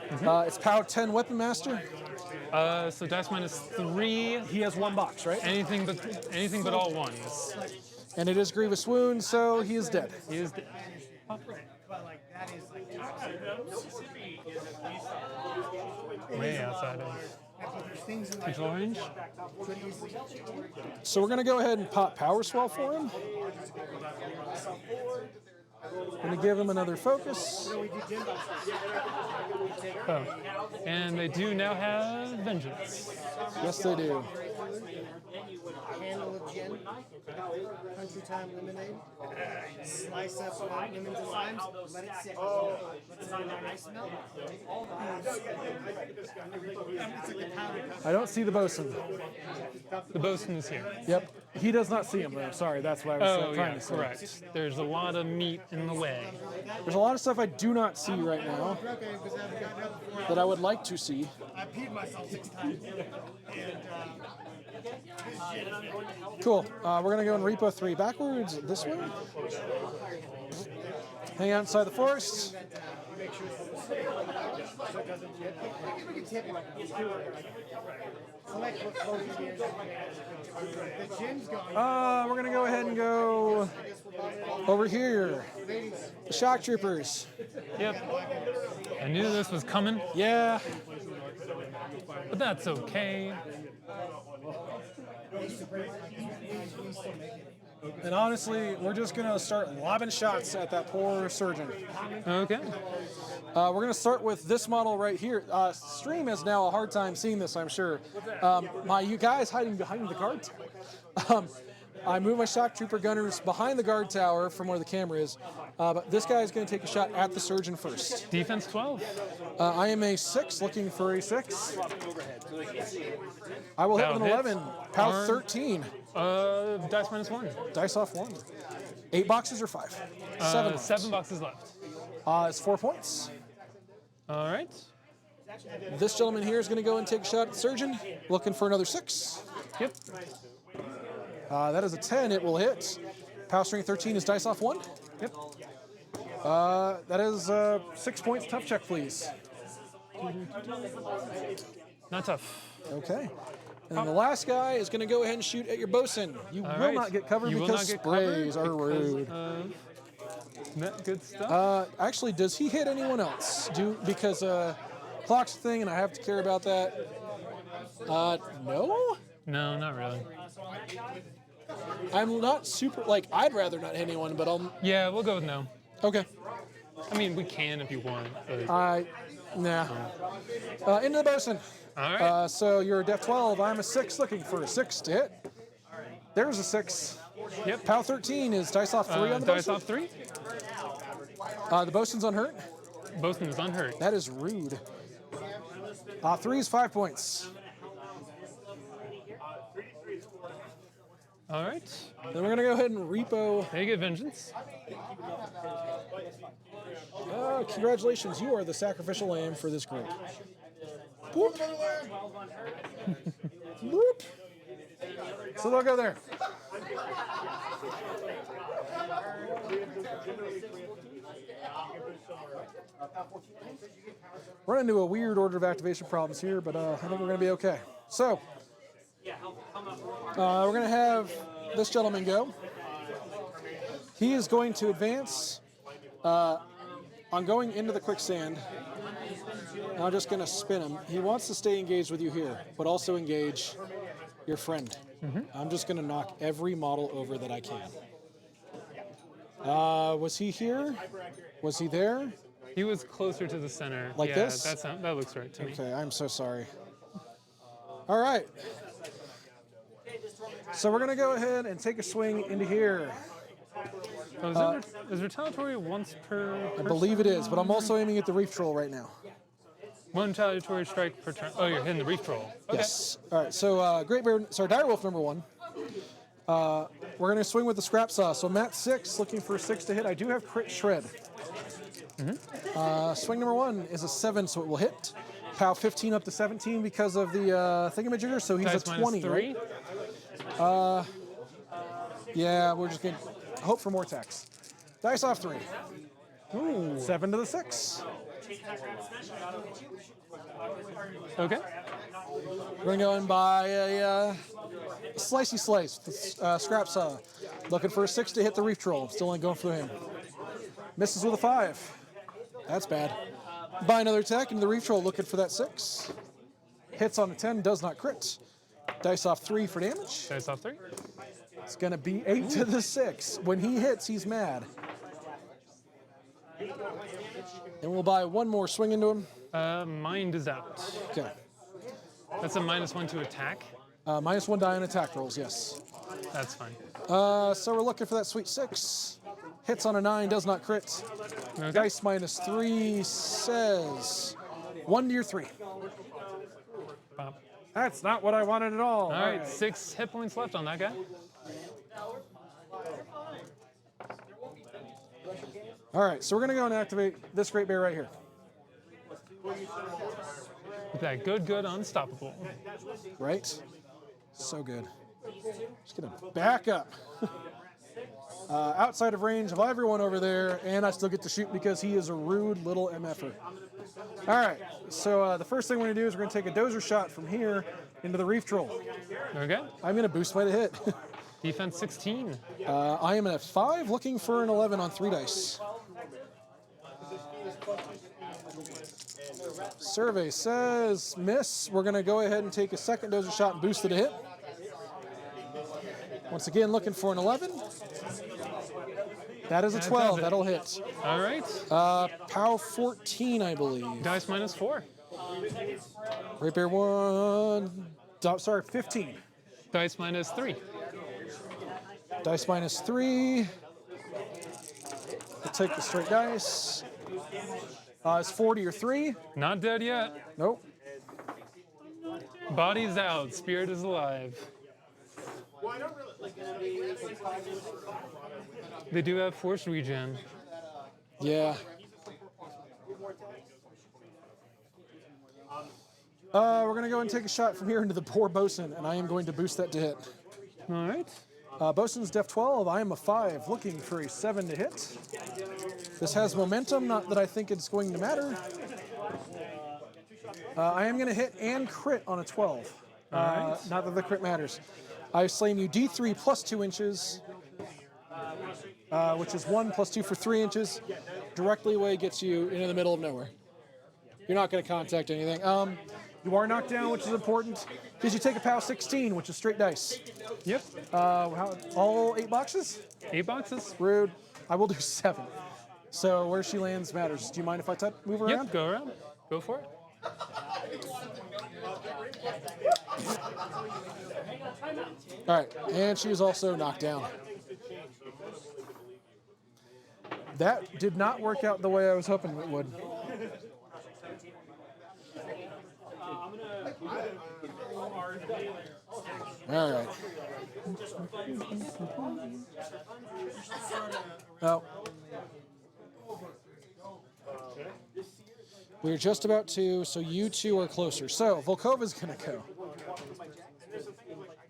It's POW 10 Weapon Master. So dice minus 3. He has 1 box, right? Anything but all ones. And it is Grievous Wound, so he is dead. He is way outside of control range. So we're going to go ahead and pop Power Swell for him. Gonna give him another focus. Oh. And they do now have Vengeance. Yes, they do. Handle of gin. Country time lemonade. Slice up lemons and limes. Let it sit. Let it have a nice smell. I don't see the bosun. The bosun is here. Yep. He does not see him though. Sorry, that's what I was Oh, trying yeah, to say. correct. There's a lot of meat in the way. There's a lot of stuff I do not see right now Okay, because I haven't gotten up before. that I would like to see. I peed myself 6 times. And Cool. We're gonna go in Repo 3 backwards this way. Hang out inside the forest. select what clothes you wear. The gin's going. We're gonna go ahead and go over here. The shock troopers. Yep. I knew this was coming, Yeah. but that's okay. And honestly, we're just gonna start lobbing shots at that poor surgeon. Okay. We're going to start with this model right here. Stream has now a hard time seeing this, I'm sure. You guys hiding behind the guard tower. I moved my shock trooper gunners behind the guard tower from where the camera is. But this guy is going to take a shot at the surgeon first. Defense 12. I am a 6, looking for a 6. I will hit with an That'll hit. 11. Pow Arm. 13. Dice minus 1. Dice off 1. 8 boxes or 5? 7 left. 7 boxes left. It's 4 points. All right. This gentleman here is going to go and take a shot at the surgeon, looking for another 6. Yep. That is a 10. It will hit. Power string 13 is dice off 1. Yep. That is 6 points. Tough check, please. Not tough. Okay. And then the last guy is going to go ahead and shoot at your bosun. You All will right. not get covered You will because not get sprays covered are because rude. of that good stuff. Actually, does he hit anyone else? Because clock's a thing, and I have to care about that. No. No, not really. I'm not super. I'd rather not hit anyone, but I'll. Yeah, we'll go with no. Okay. I mean, we can if you want. But... Nah. Into the bosun. All right. So you're a def 12. I'm a 6, looking for a 6 to hit. There's a 6. Yep. Pow 13 is dice off 3 on the dice bosun. off 3. The bosun's unhurt. Bosun is unhurt. That is rude. 3 is 5 points. All right. Then we're gonna go ahead and repo. They get vengeance. Congratulations, you are the sacrificial lamb for this group. Boop. Boop. So they'll go there. Run into a weird order of activation problems here, but I think we're going to be okay. So, we're going to have this gentleman go. He is going to advance on going into the quicksand. I'm just going to spin him. He wants to stay engaged with you here, but also engage your friend. I'm just going to knock every model over that I can. Was he here? Was he there? He was closer to the center. Like yeah, this? That looks right to me. Okay, I'm so sorry. All right. So we're going to go ahead and take a swing into here. Oh, is retaliatory once per I person? believe it is, but I'm also aiming at the reef troll right now. One retaliatory strike per turn. Oh, you're hitting the reef troll. Okay. Yes. All right, so Great Bear, sorry, Direwolf number 1. We're going to swing with the scrap saw. So Matt 6, looking for a 6 to hit. I do have crit shred. Swing number 1 is a 7, so it will hit. Pow 15 up to 17 because of the thingamajigger, so he's Dice a minus 20, 3. right? Yeah, we're just going to hope for more attacks. Dice off 3. Ooh. 7 to the 6. Okay. We're going to go in by a slicey slice, the scrap saw. Looking for a 6 to hit the reef troll. Still only going for him. Misses with a 5. That's bad. Buy another attack into the reef troll, looking for that 6. Hits on a 10, does not crit. Dice off 3 for damage. Dice off 3. It's going to be 8 to the 6. When he hits, he's mad. And we'll buy one more swing into him. Mind is out. Okay. That's a -1 to attack. -1 die on attack rolls, yes. That's fine. So we're looking for that sweet 6. Hits on a 9, does not crit. Okay. Dice -3 says 1 to your 3. Pop. That's not what I wanted at all. All right, 6 hit points left on that guy. All right, so we're going to go and activate this Great Bear right here. With that good unstoppable. Right? So good. Just going to back up. Outside of range of everyone over there, and I still get to shoot because he is a rude little MFer. All right, so the first thing we're going to do is we're going to take a dozer shot from here into the Reef Troll. Okay. I'm going to boost by the hit. Defense 16. I am at 5, looking for an 11 on 3 dice. Survey says miss. We're going to go ahead and take a second dozer shot and boost it to hit. Once again, looking for an 11. That is a 12. That'll hit. All right. POW 14, I believe. Dice -4. Great Bear 1. Sorry, 15. Dice -3. Dice -3. We'll take the straight dice. It's 40 or 3. Not dead yet. Nope. Body's out. Spirit is alive. They do have force regen. Yeah. We're going to go and take a shot from here into the poor bosun, and I am going to boost that to hit. All right. Bosun's def 12. I am a 5, looking for a 7 to hit. This has momentum, not that I think it's going to matter. I am going to hit and crit on a 12. Right. Not that the crit matters. I slam you D3 plus 2 inches, which is 1 plus 2 for 3 inches. Directly away gets you into the middle of nowhere. You're not going to contact anything. You are knocked down, which is important, because you take a POW 16, which is straight dice. Yep. All 8 boxes? 8 boxes. Rude. I will do 7. So where she lands matters. Do you mind if I move around? Yep. Go around. Go for it. All right, and she is also knocked down. That did not work out the way I was hoping it would. All right. Well, we're just about to, so you two are closer. So Volkova's going to go.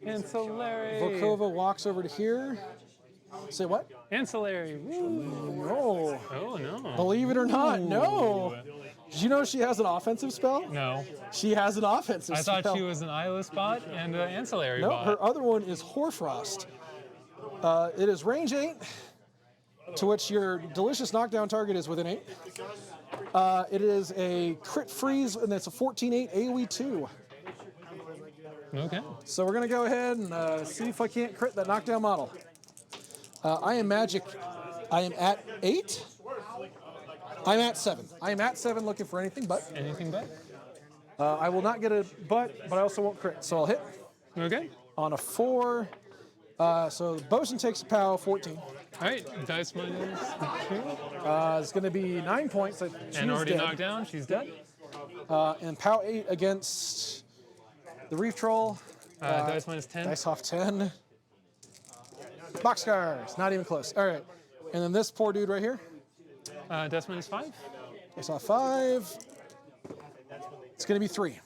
Ancillary. Volkova walks over to here. Say what? Ancillary. Woo. No. Oh, no. Believe it or not, no. Did you know she has an offensive spell? No. She has an offensive I spell. thought she was an eyeless bot and an ancillary No, bot. her other one is Hoarfrost. It is range 8, to which your delicious knockdown target is within 8. It is a crit freeze, and it's a 14-8 AoE 2. Okay. So we're going to go ahead and see if I can't crit that knockdown model. I am magic. I am at 8. I'm at 7. I am at 7 looking for anything but. Anything but? I will not get a but I also won't crit. So I'll hit Okay. on a 4. So the bosun takes a POW 14. All right. Dice -2. It's going to be 9 points. So And already dead. knocked down. She's dead. And POW 8 against the Reef Troll. Dice -10. Dice off 10. Boxcars. Not even close. All right. And then this poor dude right here. Dice -5. Dice off 5. It's going to be 3.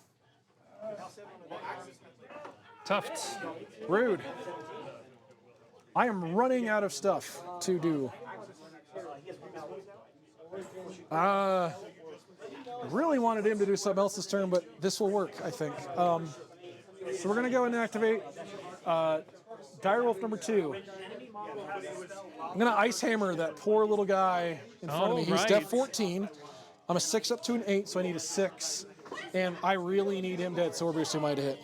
Tuft. Rude. I am running out of stuff to do. I really wanted him to do something else this turn, but this will work, I think. So we're going to go and activate Direwolf number 2. I'm going to Ice Hammer that poor little guy in front of me. He's right. def 14. I'm a 6 up to an 8, so I need a 6. And I really need him dead, so we're boosting my to hit.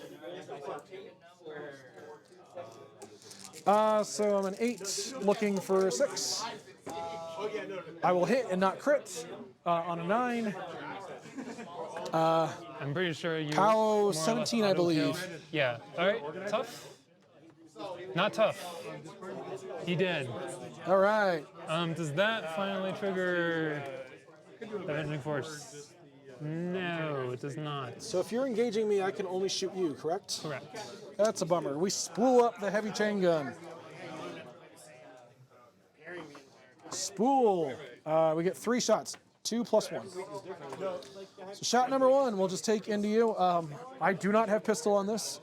So I'm an 8, looking for a 6. I will hit and not crit on a 9. I'm pretty sure you. POW more or less 17, I auto-kill. believe. Yeah. All right. Tough. Not tough. He did. All right. Does that finally trigger Avenging Force? No, it does not. So if you're engaging me, I can only shoot you, correct? Correct. That's a bummer. We spool up the heavy chain gun. Spool. We get 3 shots. 2 plus 1. So shot number 1, we'll just take into you. I do not have pistol on this.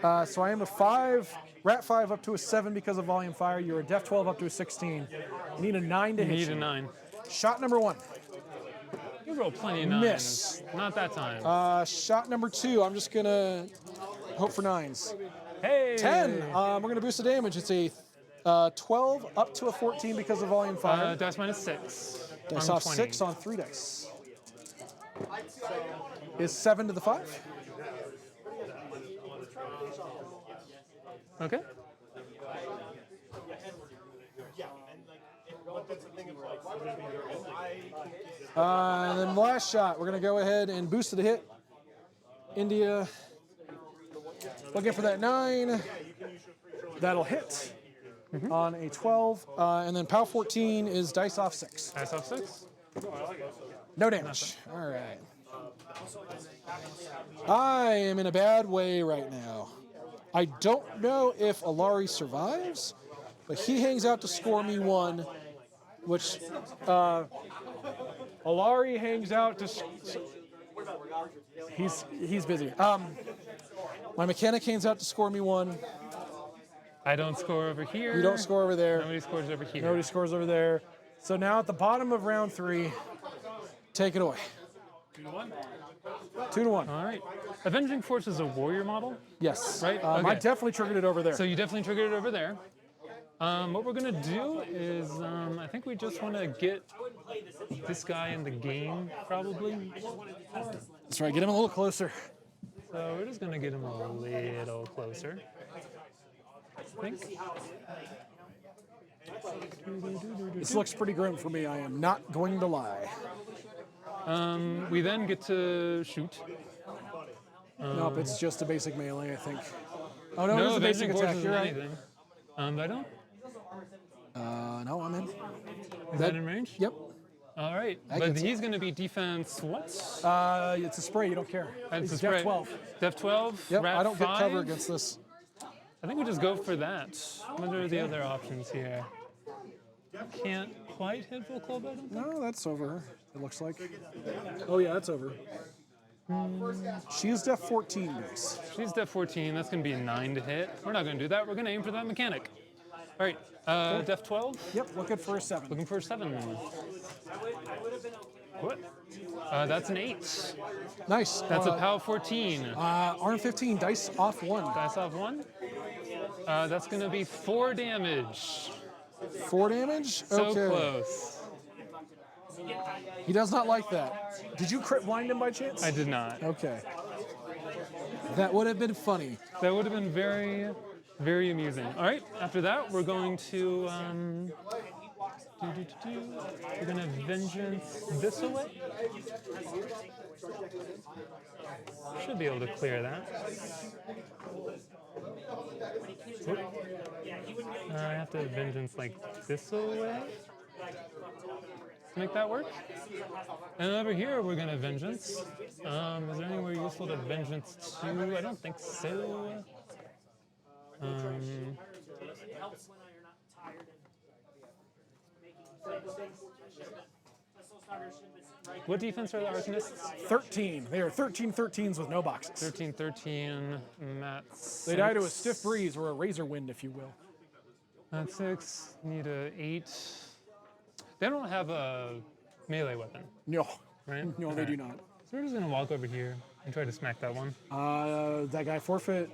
So I am a 5, rat 5 up to a 7 because of volume fire. You're a def 12 up to a 16. You need a 9 to hit Need you. a 9. Shot number 1. You roll plenty of 9s. Miss. Not that time. Shot number 2, I'm just gonna hope for 9s. Hey. 10. We're gonna boost the damage. It's a 12 up to a 14 because of volume fire. Dice minus 6. Dice on off 20. 6 on 3 dice. Is 7 to the 5? Okay. And then the last shot, we're gonna go ahead and boost it a hit. India, looking for that 9. That'll hit on a 12. And then POW 14 is dice off 6. Dice off 6. No damage. All right. I am in a bad way right now. I don't know if Ilari survives, but he hangs out to score me 1, which Ilari hangs out to. He's busy. my mechanic hangs out to score me 1. I don't score over here. You don't score over there. Nobody scores over here. Nobody scores over there. So now at the bottom of round 3, take it away. 2 to 1. All right. Avenging Force is a warrior model, Yes. right? I Okay. definitely triggered it over there. So you definitely triggered it over there. What we're gonna do is, I think we just want to get this guy in the game, probably. That's right. Get him a little closer. So we're just gonna get him a little closer. I think. This looks pretty grim for me. I am not going to lie. We then get to shoot. Nope, it's just a basic melee, I think. Oh no, it No is a basic Avenging Force attack. isn't You're right. anything. I don't. No, I'm in. Is that in range? Yep. All right. I But can see he's gonna be defense what? It's a spray. You don't care. It's It's a def spray. 12. Def 12. Yep. Rat I don't get 5. cover against this. I think we just go for that. What are the other options here? Can't quite hit full club, I don't think. No, that's over. It looks like. Oh yeah, that's over. She is def 14 base. She's def 14. That's going to be a 9 to hit. We're not going to do that. We're going to aim for that mechanic. All right. Def 12. Yep. Looking for a 7. Looking for a 7. What? That's an 8. Nice. That's a POW 14. Arm 15. Dice off 1. Dice off 1. That's going to be 4 damage. 4 damage. So Okay. close. He does not like that. Did you crit blind him by chance? I did not. Okay. That would have been funny. That would have been very, very amusing. All right. After that, we're going to we're gonna vengeance this away. Should be able to clear that. Oop. I have to vengeance like this away to make that work. And over here, we're gonna vengeance. Is there anywhere useful to vengeance to? I don't think so. What defense are the Arcanists? 13. They are 13-13s with no boxes. 13, Matt. They die to a stiff breeze or a razor wind, if you will. Matt 6, need a 8. They don't have a melee weapon, No. right? No, they do not. So we're just gonna walk over here and try to smack that one. That guy forfeit.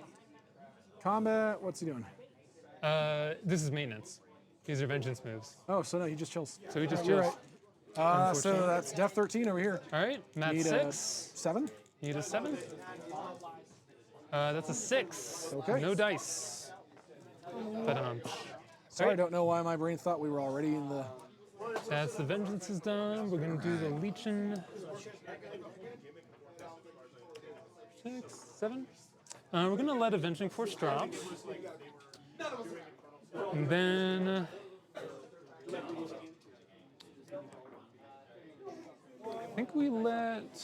Combat. What's he doing? This is maintenance. These are vengeance moves. Oh, so no, he just chills. So he just You're chills. right. So that's def 13 over here. All right, Matt Need 6. a 7. Need a 7. That's a 6. Okay. No dice. But Sorry, I don't know why my brain thought we were already in the That's the Vengeance is done. We're going to do the Legion. 6, 7. We're going to let Avenging Force drop. And then I think we let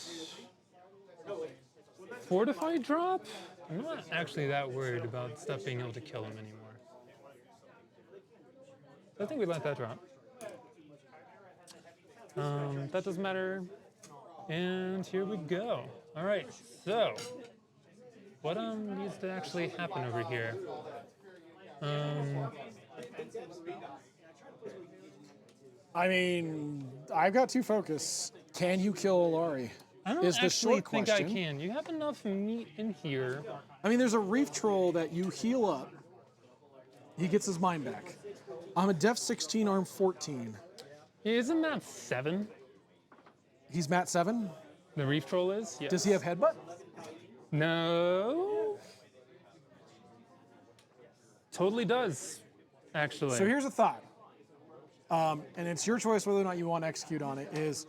Fortify drop. I'm not actually that worried about stuff being able to kill him anymore. I think we let that drop. That doesn't matter. And here we go. All right, so what needs to actually happen over here? I mean, I've got 2 focus. Can you kill Ilari? I don't Is the actually short think I question. can. You have enough meat in here. I mean, there's a Reef Troll that you heal up. He gets his mind back. I'm a Def 16, Arm 14. Isn't that 7? He's Mat 7. The Reef Troll is? Yes. Does he have Headbutt? No. Totally does, actually. So here's a thought, and it's your choice whether or not you want to execute on it. Is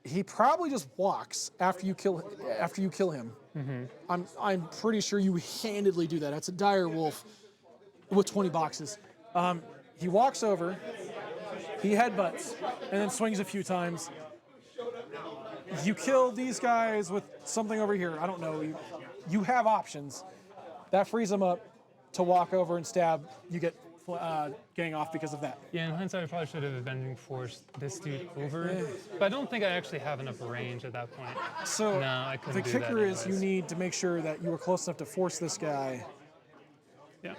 he probably just walks after you kill him? Mm-hmm. I'm pretty sure you handedly do that. That's a dire wolf with 20 boxes. He walks over, he headbutts, and then swings a few times. You kill these guys with something over here. I don't know. You have options. That frees them up to walk over and stab. You get gang off because of that. Yeah, in hindsight, I probably should have Avenging Force this dude over. But I don't think I actually have enough range at that point. So No, I couldn't the do that kicker is you anyways. need to make sure that you are close enough to force this guy, Yeah.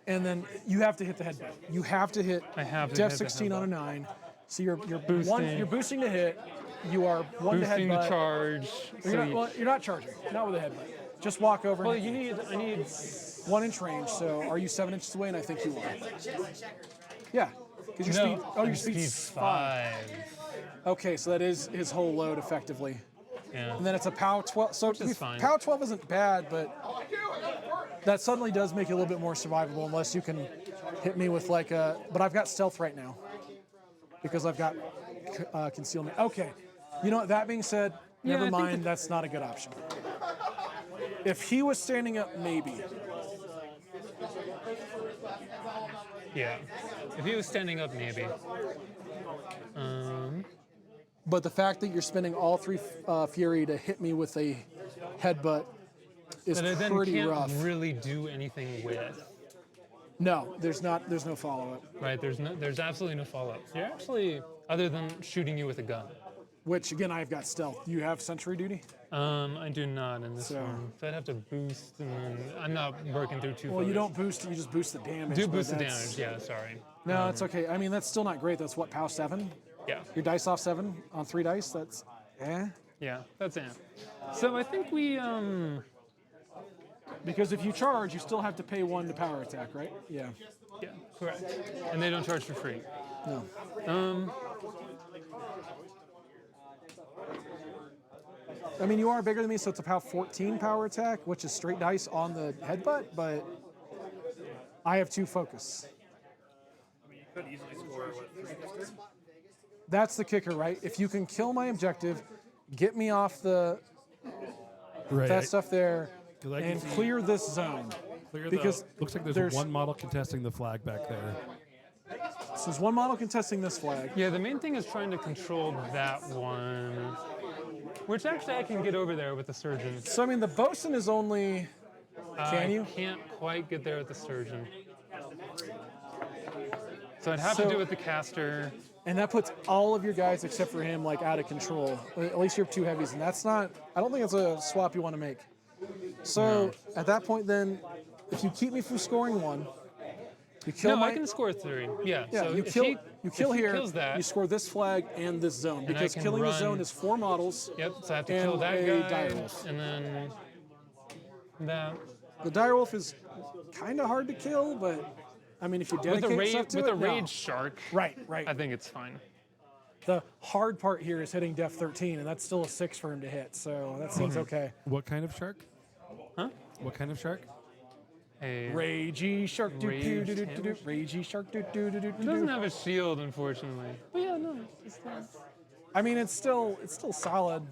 and then you have to hit the headbutt. You have to hit I have to Def hit the 16 on a headbutt. 9. So you're Boosting. you're boosting to hit. You are 1 to Boosting headbutt. the charge. You're not charging. Not with a headbutt. Just walk over. Well, and I need 1 inch range. So are you 7 inches away? And I think you are. Yeah. Because your no. speed. Oh, your speed's speed's 5. 5. Okay, so that is his whole load effectively. Yeah. And then it's a POW 12. So is fine. POW 12 isn't bad, but that suddenly does make it a little bit more survivable unless you can hit me with like a. But I've got stealth right now because I've got concealment. Okay. You know what? That being said, Yeah, never I think mind. That's not a good option. If he was standing up, maybe. Yeah. If he was standing up, maybe. But the fact that you're spending all 3 Fury to hit me with a headbutt is But I then pretty can't rough. really do anything with. No, there's no follow-up. Right, there's absolutely no follow-up. You're actually, other than shooting you with a gun. Which again, I've got stealth. You have sentry duty. I do not in this one. So I'd have to boost, and then I'm not working through 2 Well, you photos. don't boost. You just boost the damage. Do but boost the that's- damage, yeah, sorry. No, it's okay. I mean, that's still not great. That's what POW 7. Yeah, Your dice off 7 on 3 dice. That's yeah, that's it. So I think we, because if you charge, you still have to pay 1 to power attack, right? Yeah. yeah, correct. And they don't charge for free. No. I mean, you are bigger than me, so it's a POW 14 power attack, which is straight dice on the headbutt, but I have 2 focus. I mean, you could easily score, what, 3 this turn? That's the kicker, right? If you can kill my objective, get me off that stuff there, 'Cause I can and see- clear this zone. Because looks like there's 1 model contesting the flag back there. So there's 1 model contesting this flag. Yeah, the main thing is trying to control that one, which actually I can get over there with the Surgeon. So I mean, the bosun is only. Can you? I can't quite get there with the Surgeon. So I'd have to So- do it with the Caster. And that puts all of your guys except for him like out of control. At least you have 2 heavies, and that's not. I don't think it's a swap you want to make. So at that point, then, if you keep me from scoring 1, you kill No, my. I can score 3. Yeah. Yeah, so you if kill. he, You kill if he here. kills that, You score this flag and this zone I because can killing the run- zone is 4 models. Yep. So I have to and kill that a guy, direwolf. and then that. The direwolf is kind of hard to kill, but I mean, if you With dedicate a yourself to with it, a no. rage shark, Right. I think it's fine. The hard part here is hitting Def 13, and that's still a 6 for him to hit, so that seems okay. What kind of shark? Huh? What kind of shark? a Ragey shark doo doo Raged doo doo doo doo. hammer? Ragey shark doo doo doo doo It doesn't doo. have a shield, unfortunately. But yeah, no, it's I mean, it's still solid.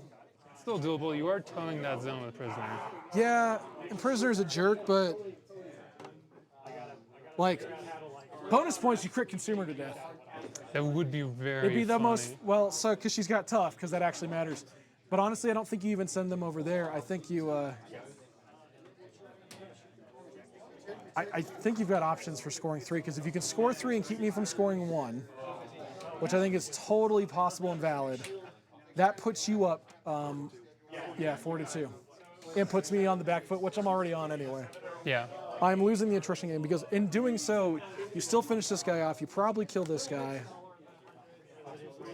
still doable. You are towing that zone with prisoner. Yeah, and Prisoner's a jerk, but like Bonus points, you crit consumer to death. That would be very It'd be the funny. most, well, so, because she's got tough, because that actually matters. But honestly, I don't think you even send them over there. I think you, I think you've got options for scoring 3, because if you can score 3 and keep me from scoring 1, which I think is totally possible and valid, that puts you up, 4-2. It puts me on the back foot, which I'm already on anyway. Yeah. I'm losing the attrition game, because in doing so, you still finish this guy off, you probably kill this guy,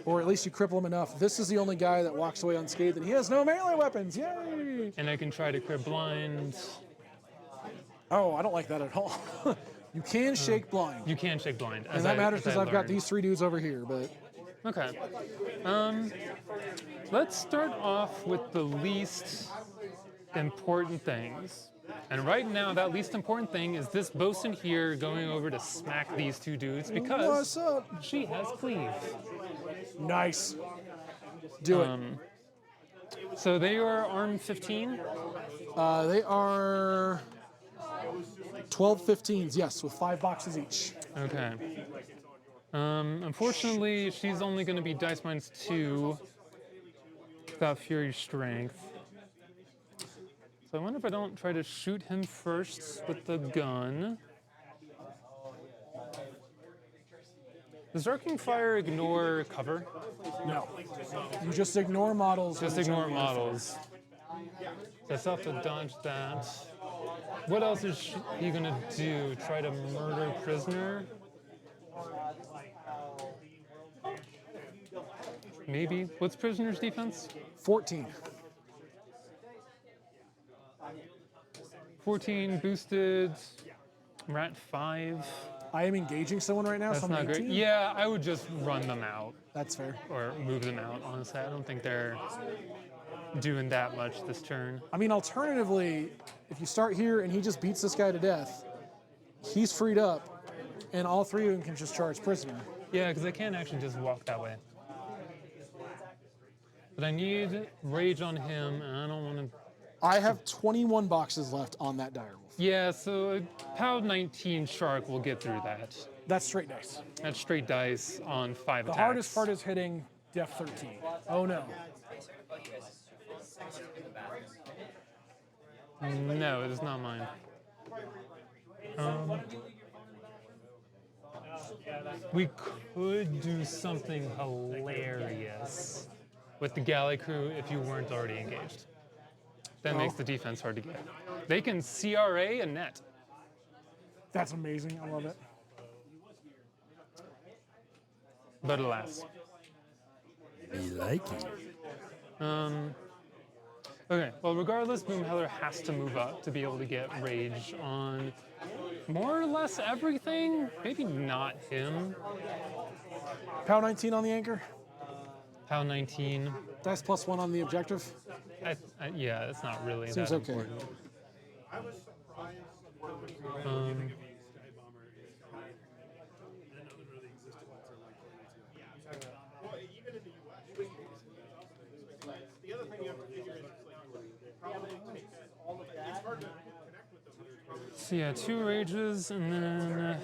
or at least you cripple him enough. This is the only guy that walks away unscathed, and he has no melee weapons. Yay! And I can try to crit blind. Oh, I don't like that at all. You can shake blind, You can shake blind. and that matters because I've got learned. these 3 dudes over here. But Okay. Let's start off with the least important things. And right now, that least important thing is this bosun here going over to smack these 2 dudes because what's up? she has cleave. Nice. Do it. So they are arm 15. They are 12 15s, yes, with 5 boxes each. Okay. Unfortunately, she's only going to be dice -2 without Fury Strength. So I wonder if I don't try to shoot him first with the gun. Does Arcing Fire ignore cover? No. You just ignore models. Just when you ignore jump models. So I still have to dodge that. What else is he gonna do? Try to murder prisoner? Maybe. What's prisoner's defense? 14. 14 boosted. We're at 5. I am engaging someone right now, That's so I'm not 18. great. Yeah, I would just run them out That's fair. or move them out. Honestly, I don't think they're doing that much this turn. I mean, alternatively, if you start here and he just beats this guy to death, he's freed up, and all 3 of them can just charge prisoner. Yeah, because I can't actually just walk that way. But I need rage on him, and I don't want to. I have 21 boxes left on that direwolf. Yeah, so a POW 19 shark will get through that. That's straight dice. That's straight dice on 5 The attacks. hardest part is hitting def 13. Oh no. No, it is not mine. We could do something hilarious with the galley crew if you weren't already engaged. That makes the defense hard to get. They can CRA a net. That's amazing. I love it. But alas. You like it. Okay, well, regardless, Boomhowler has to move up to be able to get rage on more or less everything. Maybe not him. POW 19 on the anchor. POW 19. Dice +1 on the objective. Yeah, it's not really Seems that okay. important. So yeah, 2 rages and then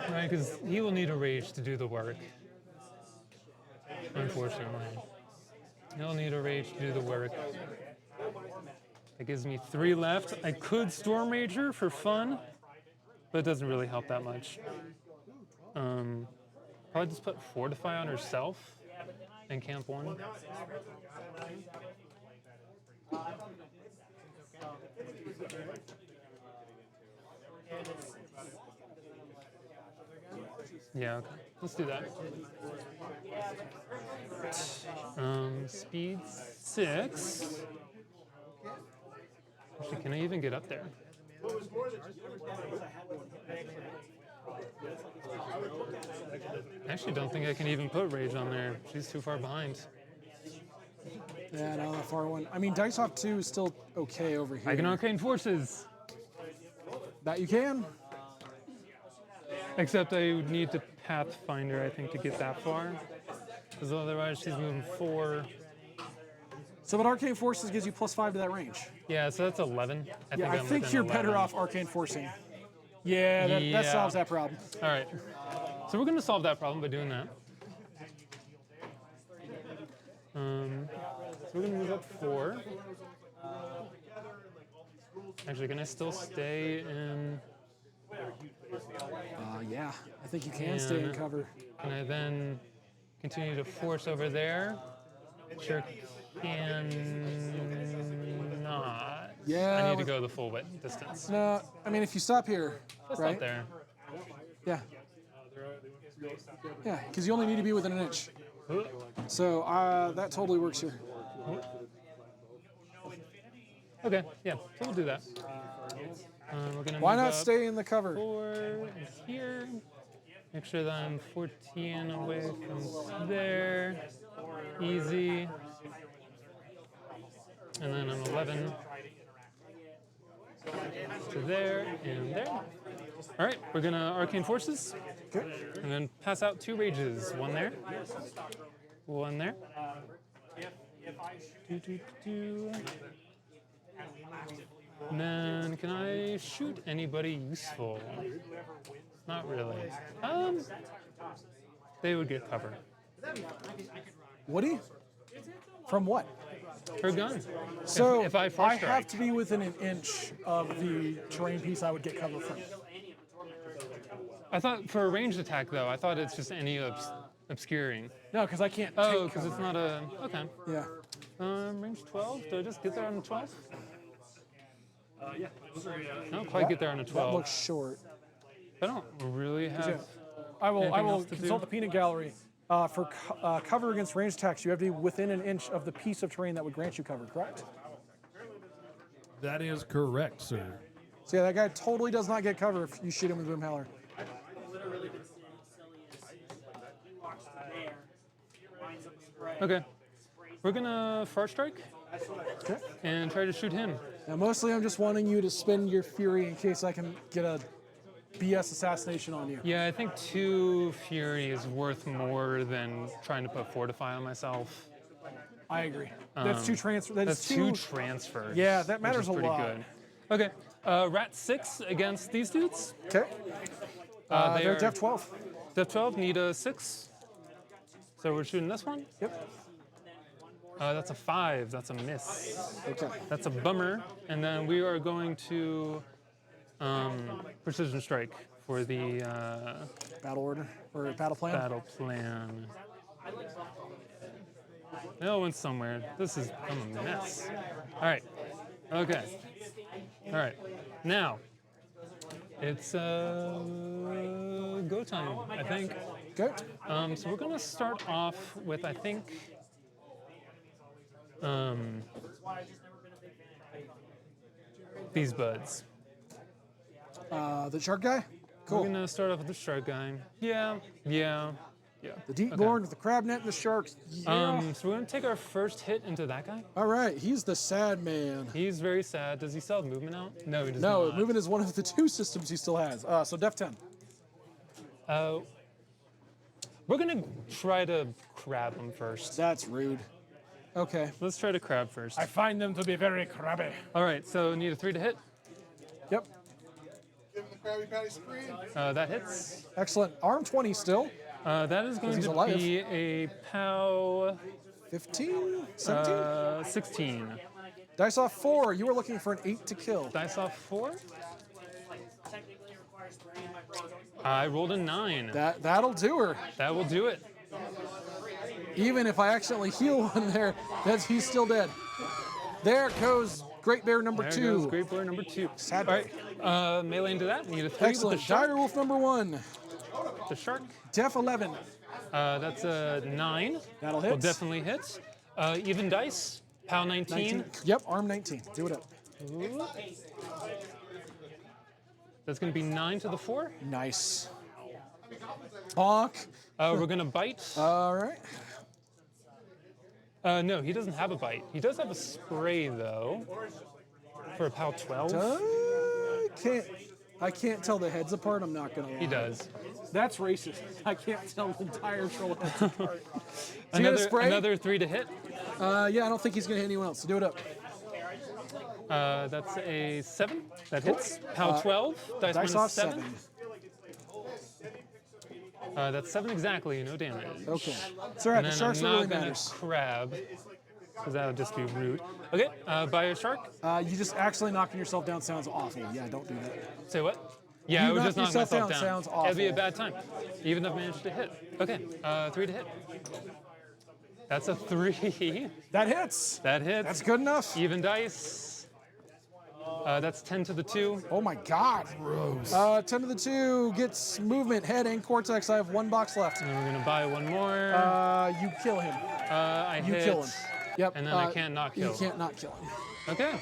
right, because he will need a rage to do the work. Unfortunately, he'll need a rage to do the work. That gives me 3 left. I could Storm Rager for fun, but it doesn't really help that much. Probably just put Fortify on herself in Camp 1. Yeah, okay. Let's do that. Speed 6. Actually, can I even get up there? I actually don't think I can even put Rage on there. She's too far behind. Yeah, no, that far one. I mean, Dice Off 2 is still okay over here. I can Arcane Forces. That you can. Except I would need to Pathfinder, I think, to get that far. Because otherwise she's moving 4. So, but Arcane Forces gives you +5 to that range. Yeah, so that's 11. I I'm think within you're 11. better off Arcane Forcing. Yeah, that Yeah. solves that problem. All right. So we're going to solve that problem by doing that. So we're going to move up 4. Actually, can I still stay in? Yeah, I think you can stay in And cover. Can I then continue to force over there? Sure can not. Yeah, I need to with- go the full distance. No, I mean, if you stop here, That's right? not there. Yeah. Yeah, because you only need to be within an inch. So that totally works here. Okay, yeah, so we'll do that. We're gonna Why move not up stay in the cover? 4 and here. Make sure that I'm 14 away from there. Easy. And then I'm 11 to there and there. All right, we're gonna Arcane Forces. Okay. And then pass out 2 Rages. 1 there. 1 there. Do. And then can I shoot anybody useful? Not really. They would get cover. Woody? From what? Her gun. So if I I first have strike. to be within an inch of the terrain piece I would get cover from. I thought for a ranged attack though, I thought it's just any obscuring. No, because I can't Oh, take because cover. it's not a okay. Yeah. Range 12. Do I just get there on a 12? Yeah, those are, I don't quite get there on a That 12. looks short. I don't really have. I will Anything will else to consult do? the peanut gallery. For cover against ranged attacks, you have to be within an inch of the piece of terrain that would grant you cover, correct? That is correct, sir. So yeah, that guy totally does not get cover if you shoot him with Boomhowler. Okay. We're gonna far strike Okay. and try to shoot him. Now, mostly I'm just wanting you to spend your fury in case I can get a BS assassination on you. Yeah, I think 2 fury is worth more than trying to put fortify on myself. I agree. That's two transfer. That's 2 transfers. Yeah, that which matters is a pretty lot. good. Okay. Rat 6 against these dudes. Okay. They They're are def 12. Def 12 need a 6. So we're shooting this one. Yep. That's a 5. That's a miss. Okay. That's a bummer. And then we are going to precision strike for the Battle order or battle plan. battle plan. It went somewhere. This is become a mess. All right. Okay. All right. Now it's go time, I think. Okay. So we're gonna start off with, I think, these buds. The shark guy. We're Cool. gonna start off with the shark guy. Yeah. The Deepborn with the crab net and the sharks. Yeah. So we're gonna take our first hit into that guy. All right. He's the sad man. He's very sad. Does he still have movement out? No, he does No, not. movement is one of the 2 systems he still has. So def 10. We're gonna try to crab him first. That's rude. Okay. Let's try to crab first. I find them to be very crabby. All right, so need a 3 to hit. Yep. Give him the Krabby Patty scream. That hits. Excellent. Arm 20 still. That is going he's to alive. be a POW 15, 17. 16. Dice off 4. You were looking for an 8 to kill. Dice off 4. I rolled a 9. That'll do her. That will do it. Even if I accidentally heal one there, he's still dead. There goes Great Bear number There 2. goes Great Bear number 2. Sad All right, melee into that. Need a 3 Excellent. with the shark. Direwolf number 1. The shark. Def 11. That's a 9. That'll Will hit. definitely hit. Even dice. POW 19. Yep, arm 19. Do it up. That's going to be 9 to the 4. Nice. Bonk. We're gonna bite. All right. No, he doesn't have a bite. He does have a spray though. For a PAL 12. I can't tell the heads apart. I'm not gonna lie. He does. That's racist. I can't tell the entire troll heads apart. Another 3 to hit. Yeah, I don't think he's gonna hit anyone else. So do it up. That's a 7. That hits. PAL 12. Dice Dice minus off 7. 7. That's 7 exactly. No damage. Okay. It's all right. And The then sharks I'm are not really gonna matters. crab, because that would just be rude. Okay, buy a shark. You just actually knocking yourself down sounds awful. Yeah, don't do that. Say what? Yeah, You I would just knocked knock yourself myself down down. sounds It'd be a awful. bad time, even if I managed to hit. Okay, 3 to hit. That's a 3. That hits. That hits. That's good enough. Even dice. That's 10 to the 2. Oh my God. Gross. 10 to the 2 gets movement, head, and cortex. I have 1 box left. And we're gonna buy one more. You kill him. I You hit. kill him. Yep. And then I can't not kill. You can't not kill him. Okay.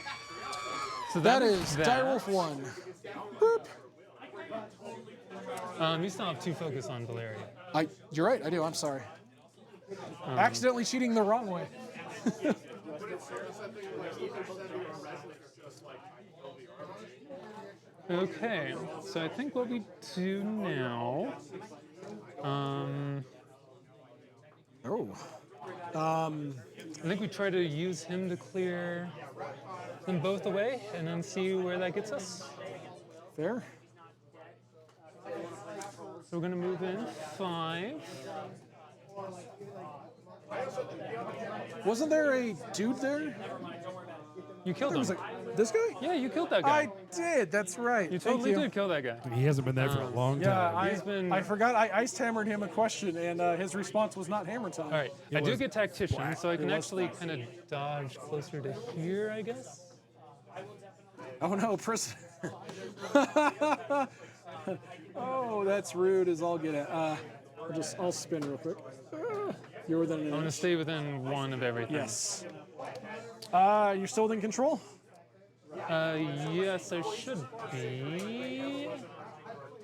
So That is that. Direwolf 1. Boop. You still have 2 focus on Bellower. You're right. I do. I'm sorry. Accidentally cheating the wrong way. Okay, so I think what we do now. Oh. I think we try to use him to clear them both away, and then see where that gets us. Fair. So we're gonna move in 5. Wasn't there a dude there? You killed There was him. this guy? Yeah, you killed that guy. I did. That's right. You Thank totally you. did kill that guy. He hasn't been there for a long Yeah, time. He's been- I forgot. I ice hammered him a question, and his response was not hammer time. All right, I do was get tactician, black. so I can actually kind of dodge closer to here, I guess. Oh no, prisoner. Oh, that's rude as all get at. I'll spin real quick. You're within an I'm gonna inch. stay within 1 of everything. Yes. You're still in control? Yes, I should be.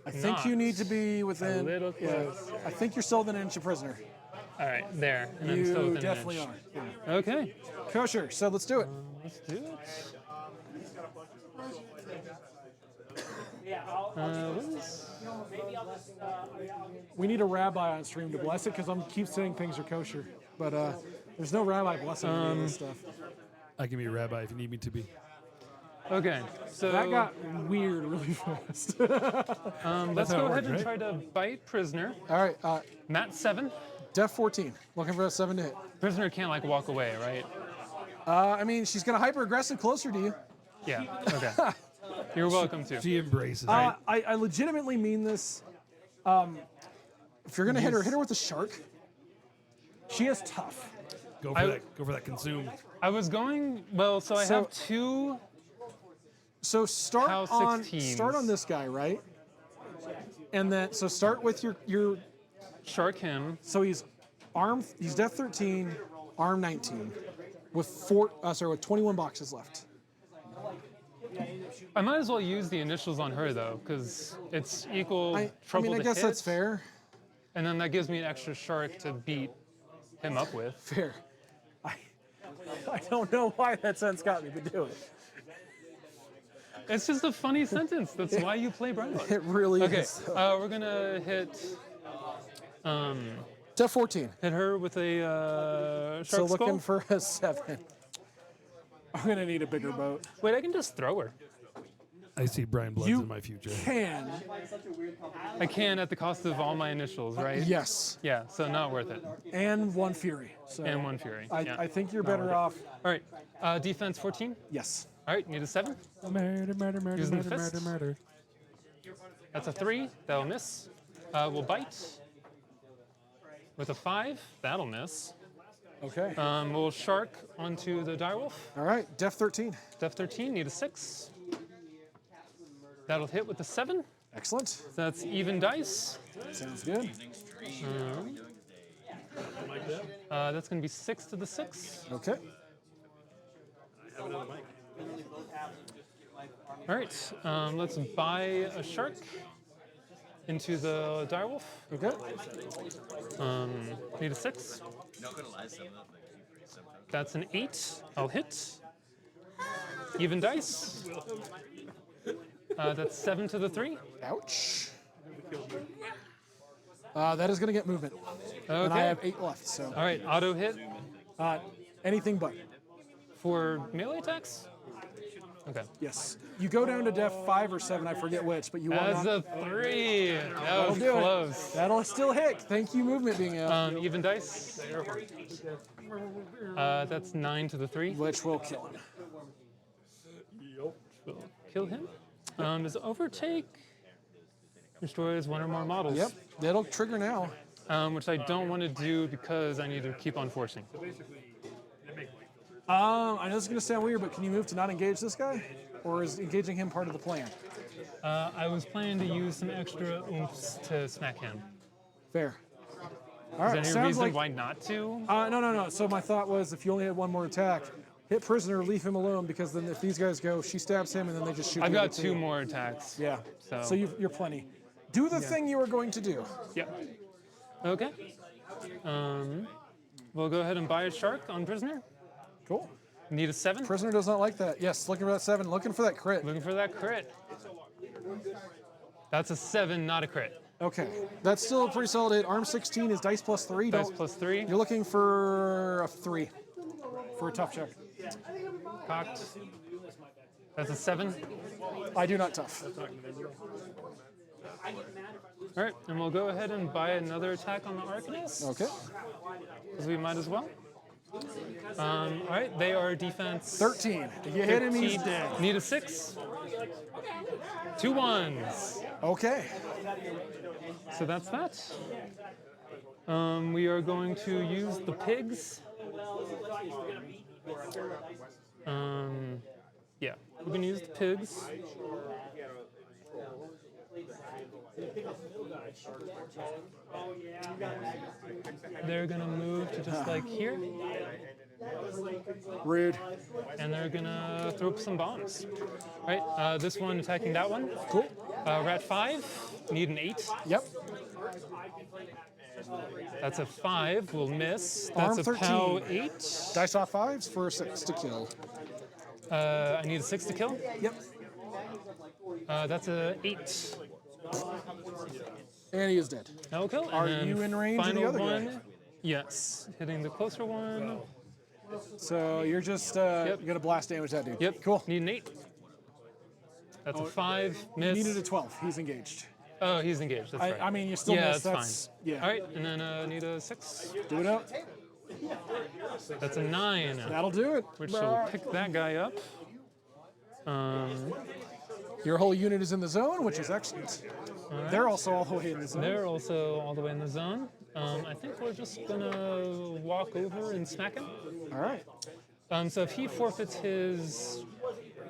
I think you need to be within. A little close. I think you're still within an inch of prisoner. All right, there. And I'm still You within definitely an are. inch. Yeah. Okay, Kosher. So let's do it. let's do it. What is... We need a rabbi on stream to bless it because I'm keep saying things are kosher, but there's no rabbi blessing any of this stuff. I can be a rabbi if you need me to be. Okay, so That got weird really fast. let's how go it ahead works, and right? try to bite prisoner. All right. Mat 7. Def 14. Looking for a 7 to hit. Prisoner can't like walk away, right? I mean, she's gonna hyper aggressive closer to you. Yeah. Okay. You're welcome to. She embraces it. I legitimately mean this. If you're gonna hit her with a shark. She is tough. Go for that consume. I was going well, so I So- have 2. So start How on 16s? this guy, right? And then start with your Shark him. so he's Def 13, arm 19, with 21 boxes left. I might as well use the initials on her though, because it's equal I trouble mean, I to guess hit, that's fair. and then that gives me an extra shark to beat him up with. Fair. I don't know why that sentence got me, but do it. It's just a funny sentence. That's why you play Brineblood. It really Okay, is. we're gonna hit Def 14. hit her with a shark So looking skull. for a 7. I'm gonna need a bigger boat. Wait, I can just throw her. I see Brian Bloods You in my future. can. I can at the cost of all my initials, right? Yes. Yeah, so not worth it. And 1 fury. So And 1 fury. Yeah. I think you're better off. All right, defense 14. Yes. All right, need a 7. Murder, murder, murder, Using the murder, fist? murder, murder. That's a 3. That'll miss. We'll bite. With a 5, that'll miss. Okay. We'll shark onto the direwolf. All right. Def 13. Def 13, need a 6. That'll hit with a 7. Excellent. So that's even dice. Sounds good. That's going to be 6 to the 6. Okay. All right, let's buy a shark. into the direwolf. Okay. Need a 6. That's an 8. I'll hit. Even dice. That's 7 to the 3. Ouch. That is going to get movement. And I Okay. have 8 left, so All right, auto hit anything but. for melee attacks. Okay. Yes. You go down to def 5 or 7, I forget which, but you want That's a 3. That was do it. close. That'll still hit. Thank you, movement being out. Even dice. That's 9 to the 3. Which will kill him. Will kill him. Does overtake destroys 1 or more models? Yep. That'll trigger now. Which I don't want to do because I need to keep on forcing. I know this is going to sound weird, but can you move to not engage this guy? Or is engaging him part of the plan? I was planning to use some extra oomphs to smack him. Fair. All Is right. there any Sounds reason like why not to? no. So my thought was, if you only had 1 more attack, hit prisoner, leave him alone, because then if these guys go, she stabs him, and then they just shoot. I've the got other 2 more attacks. Yeah. So- So you're plenty. Do the thing you were going to do. Yep. Okay. We'll go ahead and buy a shark on prisoner. Cool. Need a 7. Prisoner does not like that. Yes, looking for that 7. Looking for that crit. Looking for that crit. That's a 7, not a crit. Okay. That's still a pretty solid hit. Arm 16 is dice plus 3. Dice Don't- plus 3. You're looking for a 3 for a tough check. Cocked. That's a 7. I do not tough. All right, and we'll go ahead and buy another attack on the Arcanist. Okay. Because we might as well. All right, they are defense 13. If you hit him, he's 15. dead. Need a 6. 2 ones. Okay. So that's that. We are going to use the pigs. Yeah, we're going to use the pigs. They're going to move to just like here, Rude. and they're going to throw up some bombs. All right, this one attacking that one. Cool. Rat 5, need an 8. Yep. That's a 5, we'll miss. Arm That's a 13. POW 8. Dice off 5s for a 6 to kill. I need a 6 to kill. Yep. That's a 8. And he is dead. Okay. Are you in range of the final other guy? one? Yes, hitting the closer one. So you're just going to blast damage that dude. Yep. Cool. Need an 8. That's a 5. You Miss. needed a 12. He's engaged. Oh, he's engaged. That's right. I mean, you still yeah, miss. that's fine. Yeah. All right, and then need a 6. Do it up. That's a 9, That'll do it. which will pick that guy up. Your whole unit is in the zone, which is excellent. They're also all the way in the zone. They're also all the way in the zone. I think we're just gonna walk over and smack him. All right. So if he forfeits his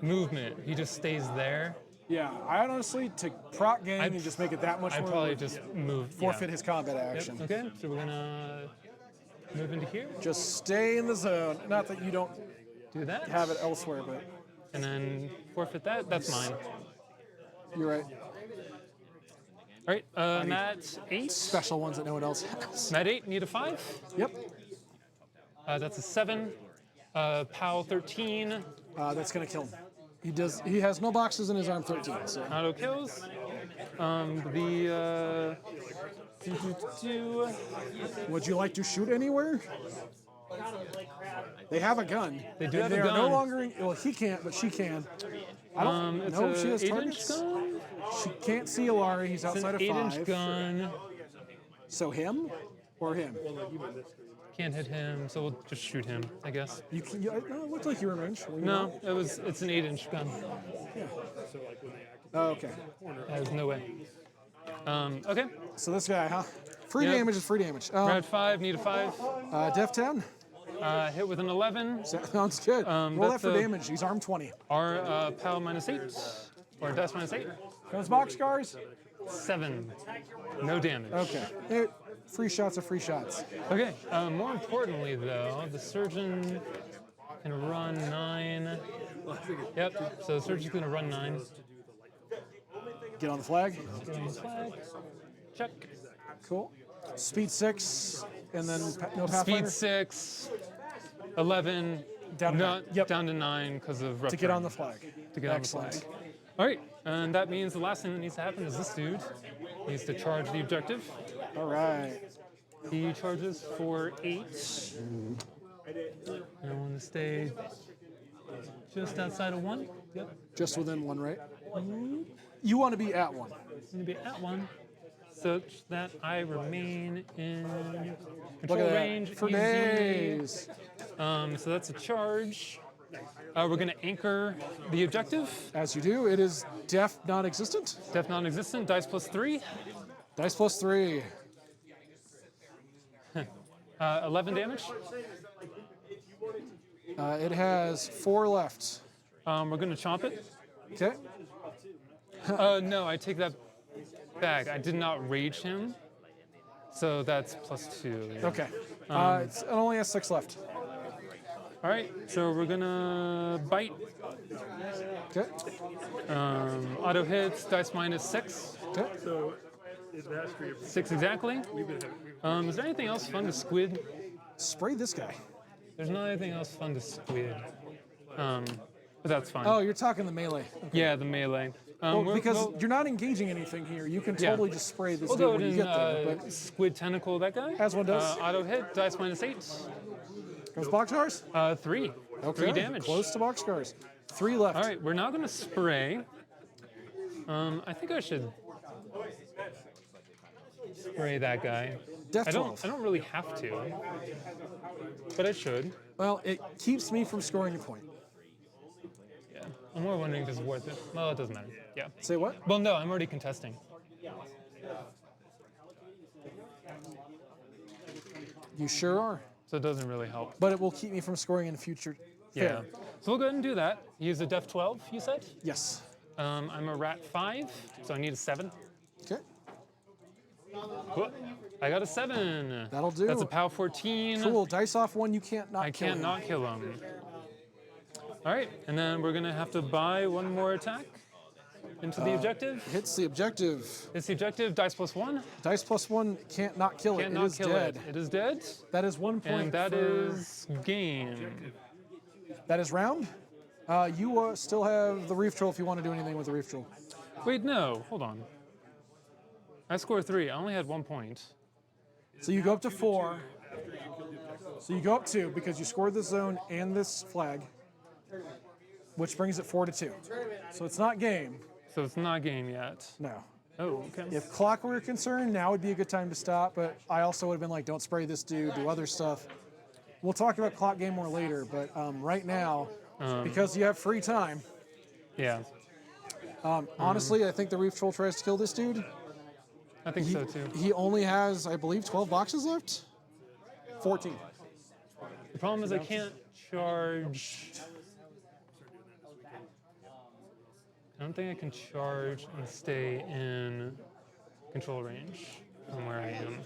movement, he just stays there. Yeah, I honestly, to proc game and just make it that much I'd more, probably just move. forfeit his combat action. Yep. Okay, so we're gonna move into here. Just stay in the zone. Not that you don't Do that. have it elsewhere, but And then forfeit that. That's mine. you're right. All right, Matt 8. Special ones that no one else has. Matt 8, need a 5. Yep. That's a 7. POW 13. That's going to kill him. He has no boxes in his arm 13. So. Auto kills. Would you like to shoot anywhere? They have a gun. They do have they a are no gun. longer. Well, he can't, but she can. I don't It's know a if she has 8-inch targets. gun. She can't see Ilari. He's It's an outside of 8-inch 5. gun. So him or him? Can't hit him, so we'll just shoot him, I guess. You can. No, it looked like you were in range. Were you No, it's an 8-inch gun. not? Oh, okay. There's no way. Okay. So this guy, huh? Free Yep. damage is free damage. Red 5, need a 5. Def 10. Hit with an 11. Sounds good. Roll that that's for a- damage. He's armed 20. Our POW -8. Or dice -8. Comes boxcars. 7. No damage. Okay. Free shots are free shots. Okay. More importantly, though, the surgeon can run 9. Yep. So the surgeon's gonna run 9. Get on the flag. Get on the flag. Check. Cool. Speed 6, and then no Speed Pathfinder 6, 11, Down to no- nine. Yep. down to 9 because of rough to get on terrain. the flag. To get Excellent. on the flag. All right, and that means the last thing that needs to happen is this dude needs to charge the objective. All right. He charges for 8. And I want to stay just outside of 1. Yep. Just within 1, right? You want to be at 1. I'm going to be at 1 such that I remain in Look control at that. range. For easy. days. So that's a charge. We're going to anchor the objective. As you do, it is def non-existent. Def non-existent, dice plus 3. Dice plus 3. 11 damage. It has 4 left. We're going to chomp it. Okay. No, I take that back. I did not rage him. So that's plus 2. Yeah. Okay. It only has 6 left. All right, so we're going to bite. Okay. Auto hits, dice minus 6. Okay. So is that for your 6 exactly. Is there anything else fun to squid? Spray this guy. There's not anything else fun to squid. But that's fine. Oh, you're talking the melee. Yeah, the melee. Because you're not engaging anything here. You can Yeah. totally just spray this We'll dude go when you ahead get there. and But squid tentacle that guy. As one does. Auto hit, dice minus 8. goes boxcars? 3. Okay. 3 damage. Close to boxcars. 3 left. All right, we're now going to spray. I think I should spray that guy. Def I 12. don't really have to, but I should. Well, it keeps me from scoring a point. Yeah. I'm more wondering if it's worth it. Well, it doesn't matter. Yeah. Say what? Well, no, I'm already contesting. You sure are. So it doesn't really help. But it will keep me from scoring in future. Yeah. Fair. So we'll go ahead and do that. Use a def 12, you said? Yes. I'm a rat 5, so I need a 7. Okay. Cool. I got a 7. That'll do. That's a POW 14. Cool. Dice off 1. You can't not I kill can't him. not kill him. All right, and then we're gonna have to buy 1 more attack into the objective. Hits the objective. It's the objective, dice plus 1. Dice plus 1 can't not kill Can't it. not It is kill dead. it. It is dead, That is 1 point. and that for- is game. That is round. You still have the reef troll if you want to do anything with the reef troll. Wait, no, hold on. I scored 3. I only had 1 point. So you go up to 4. So you go up 2 because you scored this zone and this flag, which brings it 4-2. So it's not game. So it's not game yet. No. Oh, okay. If clock were concerned, now would be a good time to stop. But I also would have been like, don't spray this dude, do other stuff. We'll talk about clock game more later. But right now, because you have free time, Yeah, honestly, I think the reef troll tries to kill this dude. I think so too. He only has, I believe, 12 boxes left. 14. The problem is I can't charge. I don't think I can charge and stay in control range from where I am.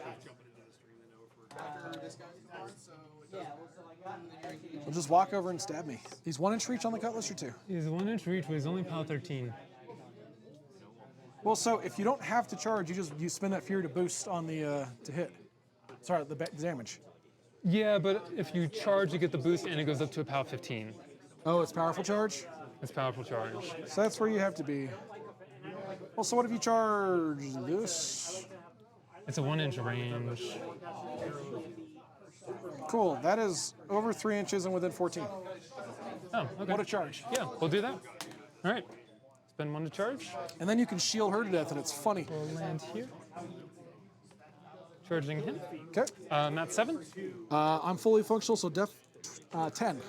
Well, just walk over and stab me. He's 1-inch reach on the cutlass or 2. He's 1-inch reach, but he's only POW 13. Well, so if you don't have to charge, you spend that fear to boost on the to hit. Sorry, the damage. Yeah, but if you charge, you get the boost, and it goes up to a POW 15. Oh, it's powerful charge. It's powerful charge. So that's where you have to be. Well, so what if you charge this? It's a 1-inch range. Cool. That is over 3 inches and within 14. Oh, okay. What a charge. Yeah, we'll do that. All right. Spend 1 to charge. And then you can shield her to death, and it's funny. We'll land here. Charging him. Okay. That's 7. I'm fully functional, so def 10.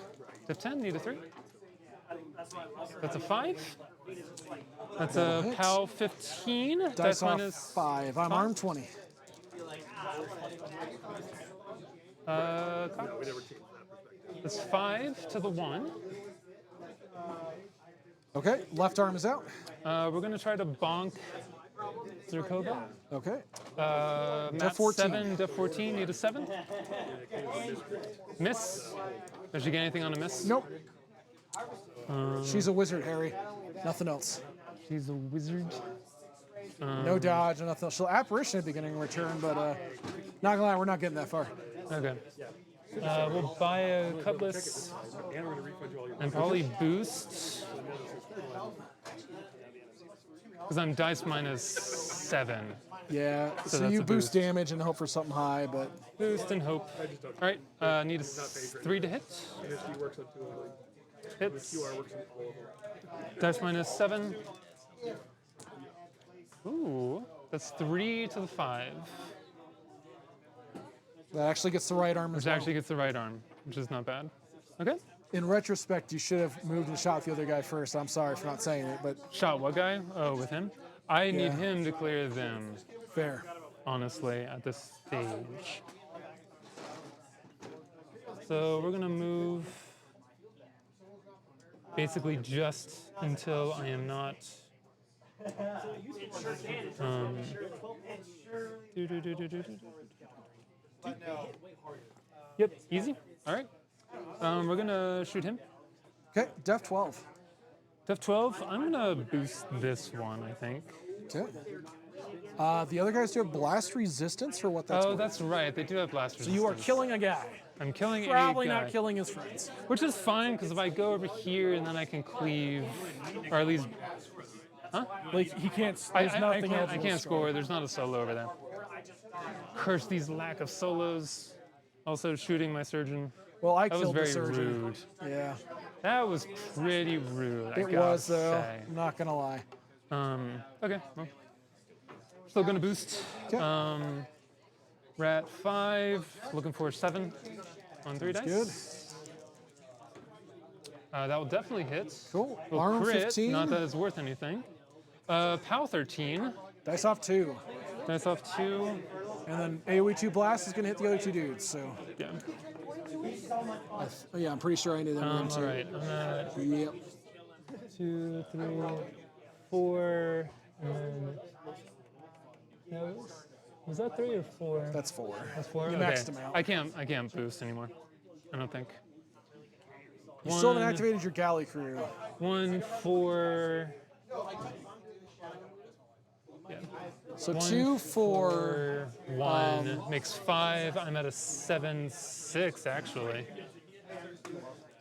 Def 10, need a 3. That's a 5. That's That'll a hit. POW 15. Dice off minus 5. I'm armed 20. cocked. That's 5 to the 1. Okay. Left arm is out. We're going to try to bonk Zerkova. Okay. Matt 14. 7, def 14, need a 7. Miss. Did you get anything on a miss? Nope. She's a wizard, Harry. Nothing else. She's a wizard. No dodge, nothing else. She'll apparition at the beginning of return, but not gonna lie, we're not getting that far. Okay. We'll buy a cutlass and probably boost. Because I'm dice -7. Yeah, so that's you a boost boost. damage and hope for something high, but Boost and hope. All right, need a 3 to hit. Hits. Dice -7. Ooh, that's 3 to the 5. that actually gets the right arm as Which well. actually gets the right arm, which is not bad. Okay. In retrospect, you should have moved and shot the other guy first. I'm sorry for not saying it, but Shot what guy? Oh, with him? I need Yeah. him to clear them, fair. honestly, at this stage. So we're gonna move basically just until I am not. Yep, easy. All right. We're gonna shoot him. Okay, Def 12. Def 12. I'm gonna boost this one, I think. Okay. The other guys do have blast resistance for what that's Oh, worth. that's right. They do have blast So you are resistance. killing a guy. I'm killing Probably a guy, not killing his friends. which is fine because if I go over here and then I can cleave, or at least Like he can't. I There's nothing else. I can't score. There's not a solo over there. Curse these lack of solos. Also shooting my surgeon. Well, I That was killed the very surgeon. rude. Yeah, That was pretty rude. I it gotta was though. say. I'm not gonna lie. Okay. Well, still gonna boost. Okay. We're at 5. Looking for 7 on 3 dice. Good. That will definitely hit. Cool. Will Arm crit, 15. Not that it's worth anything. POW 13. Dice off 2, Dice off 2. and then AOE 2 blast is gonna hit the other 2 dudes. So Yeah. yeah, I'm pretty sure I knew that one All too. right. I'm at Yep. 2, 3, 4, and then. No, was that 3 or 4? That's 4. That's 4. You Okay. maxed him out. I can't boost anymore. I don't think. You still haven't One- activated your galley crew. 1, 4. Yeah. So 1, 2, 4. 1 makes 5. I'm at a 7, 6 actually.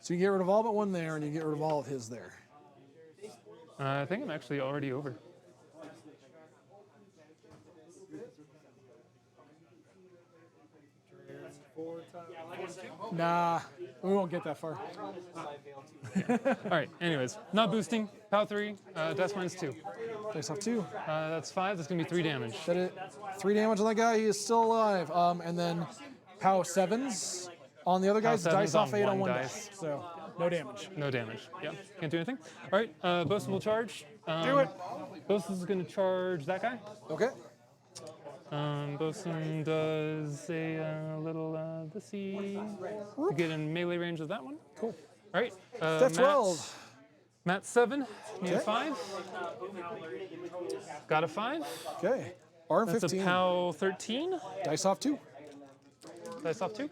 So you get rid of all but one there, and you get rid of all of his there. I think I'm actually already over. Nah, we won't get that far. All right. Anyways, not boosting. POW 3. Dice -2. Dice off 2. That's 5. That's gonna be 3 damage. That it. 3 damage on that guy. He is still alive. And then POW 7s on the other guys. POW Dice 7s off on 8 on one one dice. dice. So no damage. No damage. Yeah. Can't do anything. All right. Bosun will charge. Do it. Bosun is gonna charge that guy. Okay. Bosun does a little thisy to get in melee range of that one. Cool. All right. Def 12. Matt 7. Need a Okay. 5. Got a 5. Okay. Arm That's 15. a POW 13. Dice off 2. Dice off 2.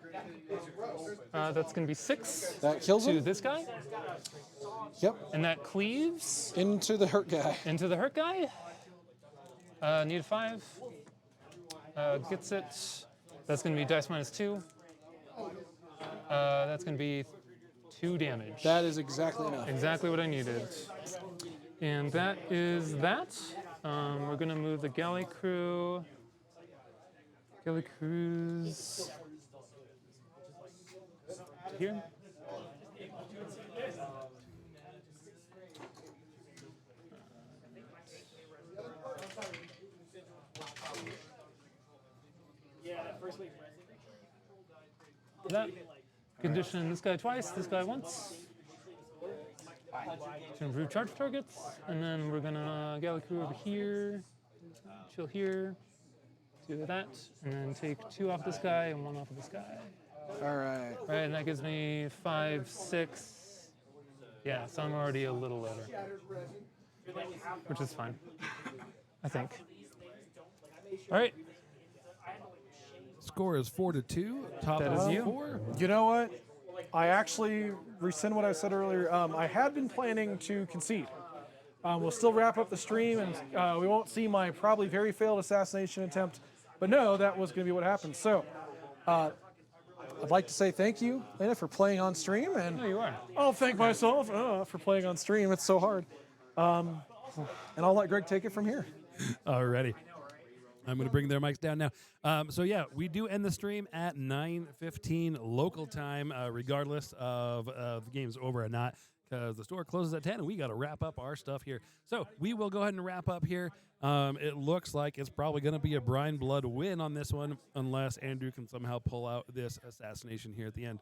That's going to be 6 That kills to him. this guy. Yep. And that cleaves Into the hurt guy. into the hurt guy. Need a 5. Gets it. That's going to be dice -2. That's going to be 2 damage. That is exactly enough. Exactly what I needed. And that is that. We're going to move the galley crew. Galley crews to here. That. Condition this guy twice, this guy once. To improve charge targets. And then we're gonna galley crew over here. Chill here. Do that. And then take 2 off this guy and 1 off of this guy. All right. Right, and that gives me 5, 6. Yeah, so I'm already a little over. Which is fine. I think. All right. Score is 4-2. Top That of is you. 4. You know what? I actually rescind what I said earlier. I had been planning to concede. We'll still wrap up the stream, and we won't see my probably very failed assassination attempt. But no, that was going to be what happened. So I'd like to say thank you, Lena, for playing on stream. And No, you are. I'll thank myself for playing on stream. It's so hard. And I'll let Greg take it from here. Alrighty. I'm going to bring their mics down now. So yeah, we do end the stream at 9:15 local time, regardless of the game's over or not, because the store closes at 10 and we got to wrap up our stuff here. So we will go ahead and wrap up here. It looks like it's probably going to be a Brineblood win on this one, unless Andrew can somehow pull out this assassination here at the end.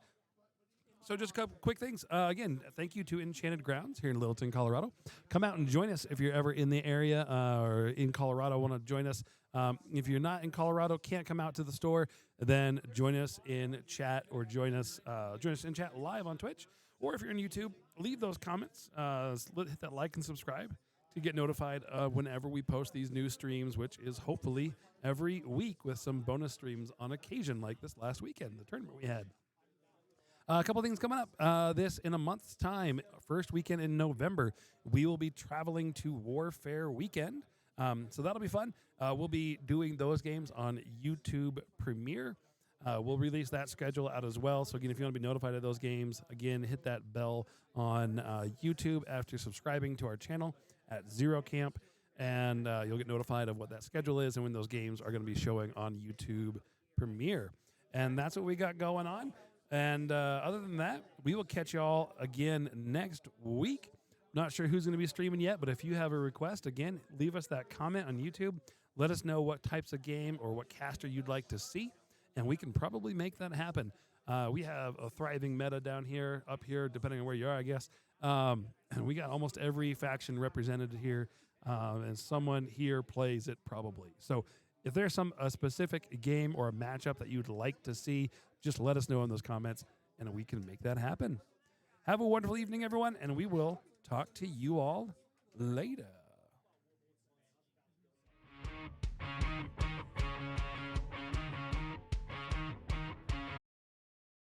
So just a couple quick things. Again, thank you to Enchanted Grounds here in Littleton, Colorado. Come out and join us if you're ever in the area or in Colorado, want to join us. If you're not in Colorado, can't come out to the store, then join us in chat or join us in chat live on Twitch. Or if you're on YouTube, leave those comments, hit that like and subscribe to get notified whenever we post these new streams, which is hopefully every week with some bonus streams on occasion, like this last weekend, the tournament we had. A couple things coming up. This in a month's time, first weekend in November, we will be traveling to Warfare Weekend. So that'll be fun. We'll be doing those games on YouTube Premiere. We'll release that schedule out as well. So again, if you want to be notified of those games, again, hit that bell on YouTube after subscribing to our channel at Zero Camp, and you'll get notified of what that schedule is and when those games are going to be showing on YouTube Premiere. And that's what we got going on. And other than that, we will catch y'all again next week. Not sure who's going to be streaming yet, but if you have a request, again, leave us that comment on YouTube. Let us know what types of game or what caster you'd like to see, and we can probably make that happen. We have a thriving meta down here, up here, depending on where you are, I guess. And we got almost every faction represented here, and someone here plays it probably. So if there's a specific game or a matchup that you'd like to see, just let us know in those comments, and we can make that happen. Have a wonderful evening, everyone, and we will talk to you all later.